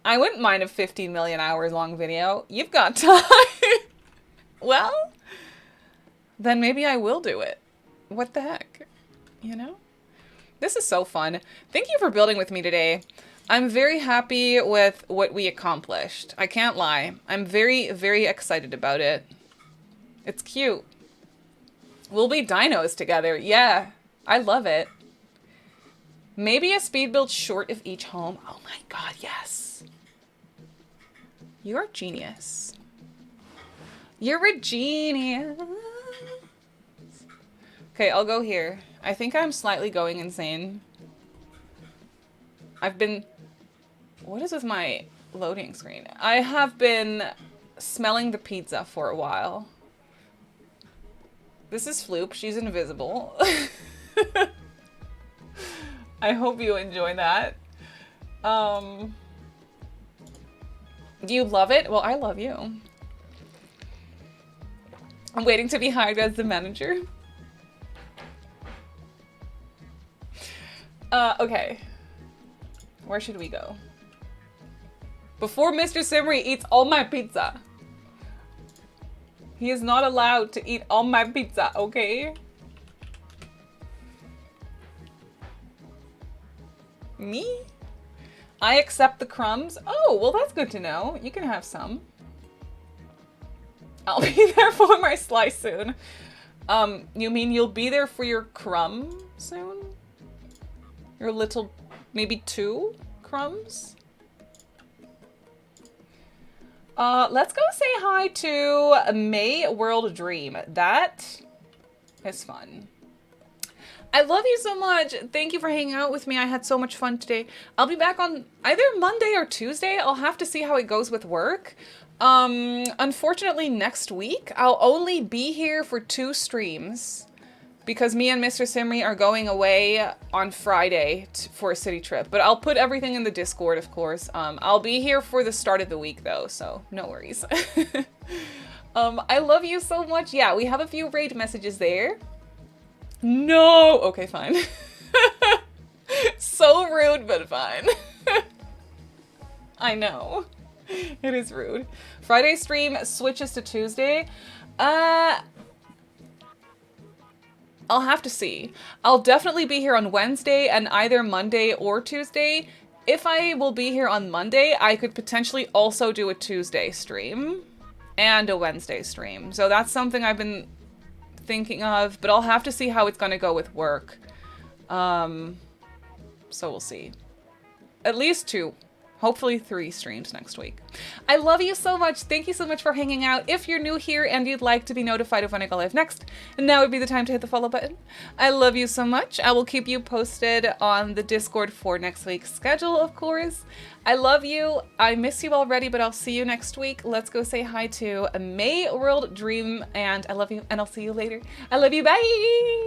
I wouldn't mind a 15 million hours long video. You've got time. Well, then maybe I will do it. What the heck? You know? This is so fun. Thank you for building with me today. I'm very happy with what we accomplished. I can't lie. I'm very, very excited about it. It's cute. We'll be dinos together. Yeah, I love it. Maybe a speed build short of each home. Oh my god, yes. You're a genius. You're a genius. Okay, I'll go here. I think I'm slightly going insane. I've been... What is with my loading screen? I have been smelling the pizza for a while. This is Floop. She's invisible. I hope you enjoy that. Do you love it? Well, I love you. I'm waiting to be hired as the manager. Okay. Where should we go? Before Mr. Simmery eats all my pizza. He is not allowed to eat all my pizza, okay? Me? I accept the crumbs. Oh, well that's good to know. You can have some. I'll be there for my slice soon. You mean you'll be there for your crumb soon? Your little, maybe 2 crumbs? Let's go say hi to May World Dream. That is fun. I love you so much. Thank you for hanging out with me. I had so much fun today. I'll be back on either Monday or Tuesday. I'll have to see how it goes with work. Unfortunately, next week, I'll only be here for 2 streams because me and Mr. Simmery are going away on Friday for a city trip. But I'll put everything in the Discord, of course. I'll be here for the start of the week, though, so no worries. I love you so much. Yeah, we have a few raid messages there. No! Okay, fine. So rude, but fine. I know. It is rude. Friday stream switches to Tuesday. I'll have to see. I'll definitely be here on Wednesday and either Monday or Tuesday. If I will be here on Monday, I could potentially also do a Tuesday stream and a Wednesday stream. So that's something I've been thinking of, but I'll have to see how it's going to go with work. So we'll see. At least 2. Hopefully 3 streams next week. I love you so much. Thank you so much for hanging out. If you're new here and you'd like to be notified of when I go live next, now would be the time to hit the follow button. I love you so much. I will keep you posted on the Discord for next week's schedule, of course. I love you. I miss you already, but I'll see you next week. Let's go say hi to May World Dream, and I love you, and I'll see you later. I love you. Bye!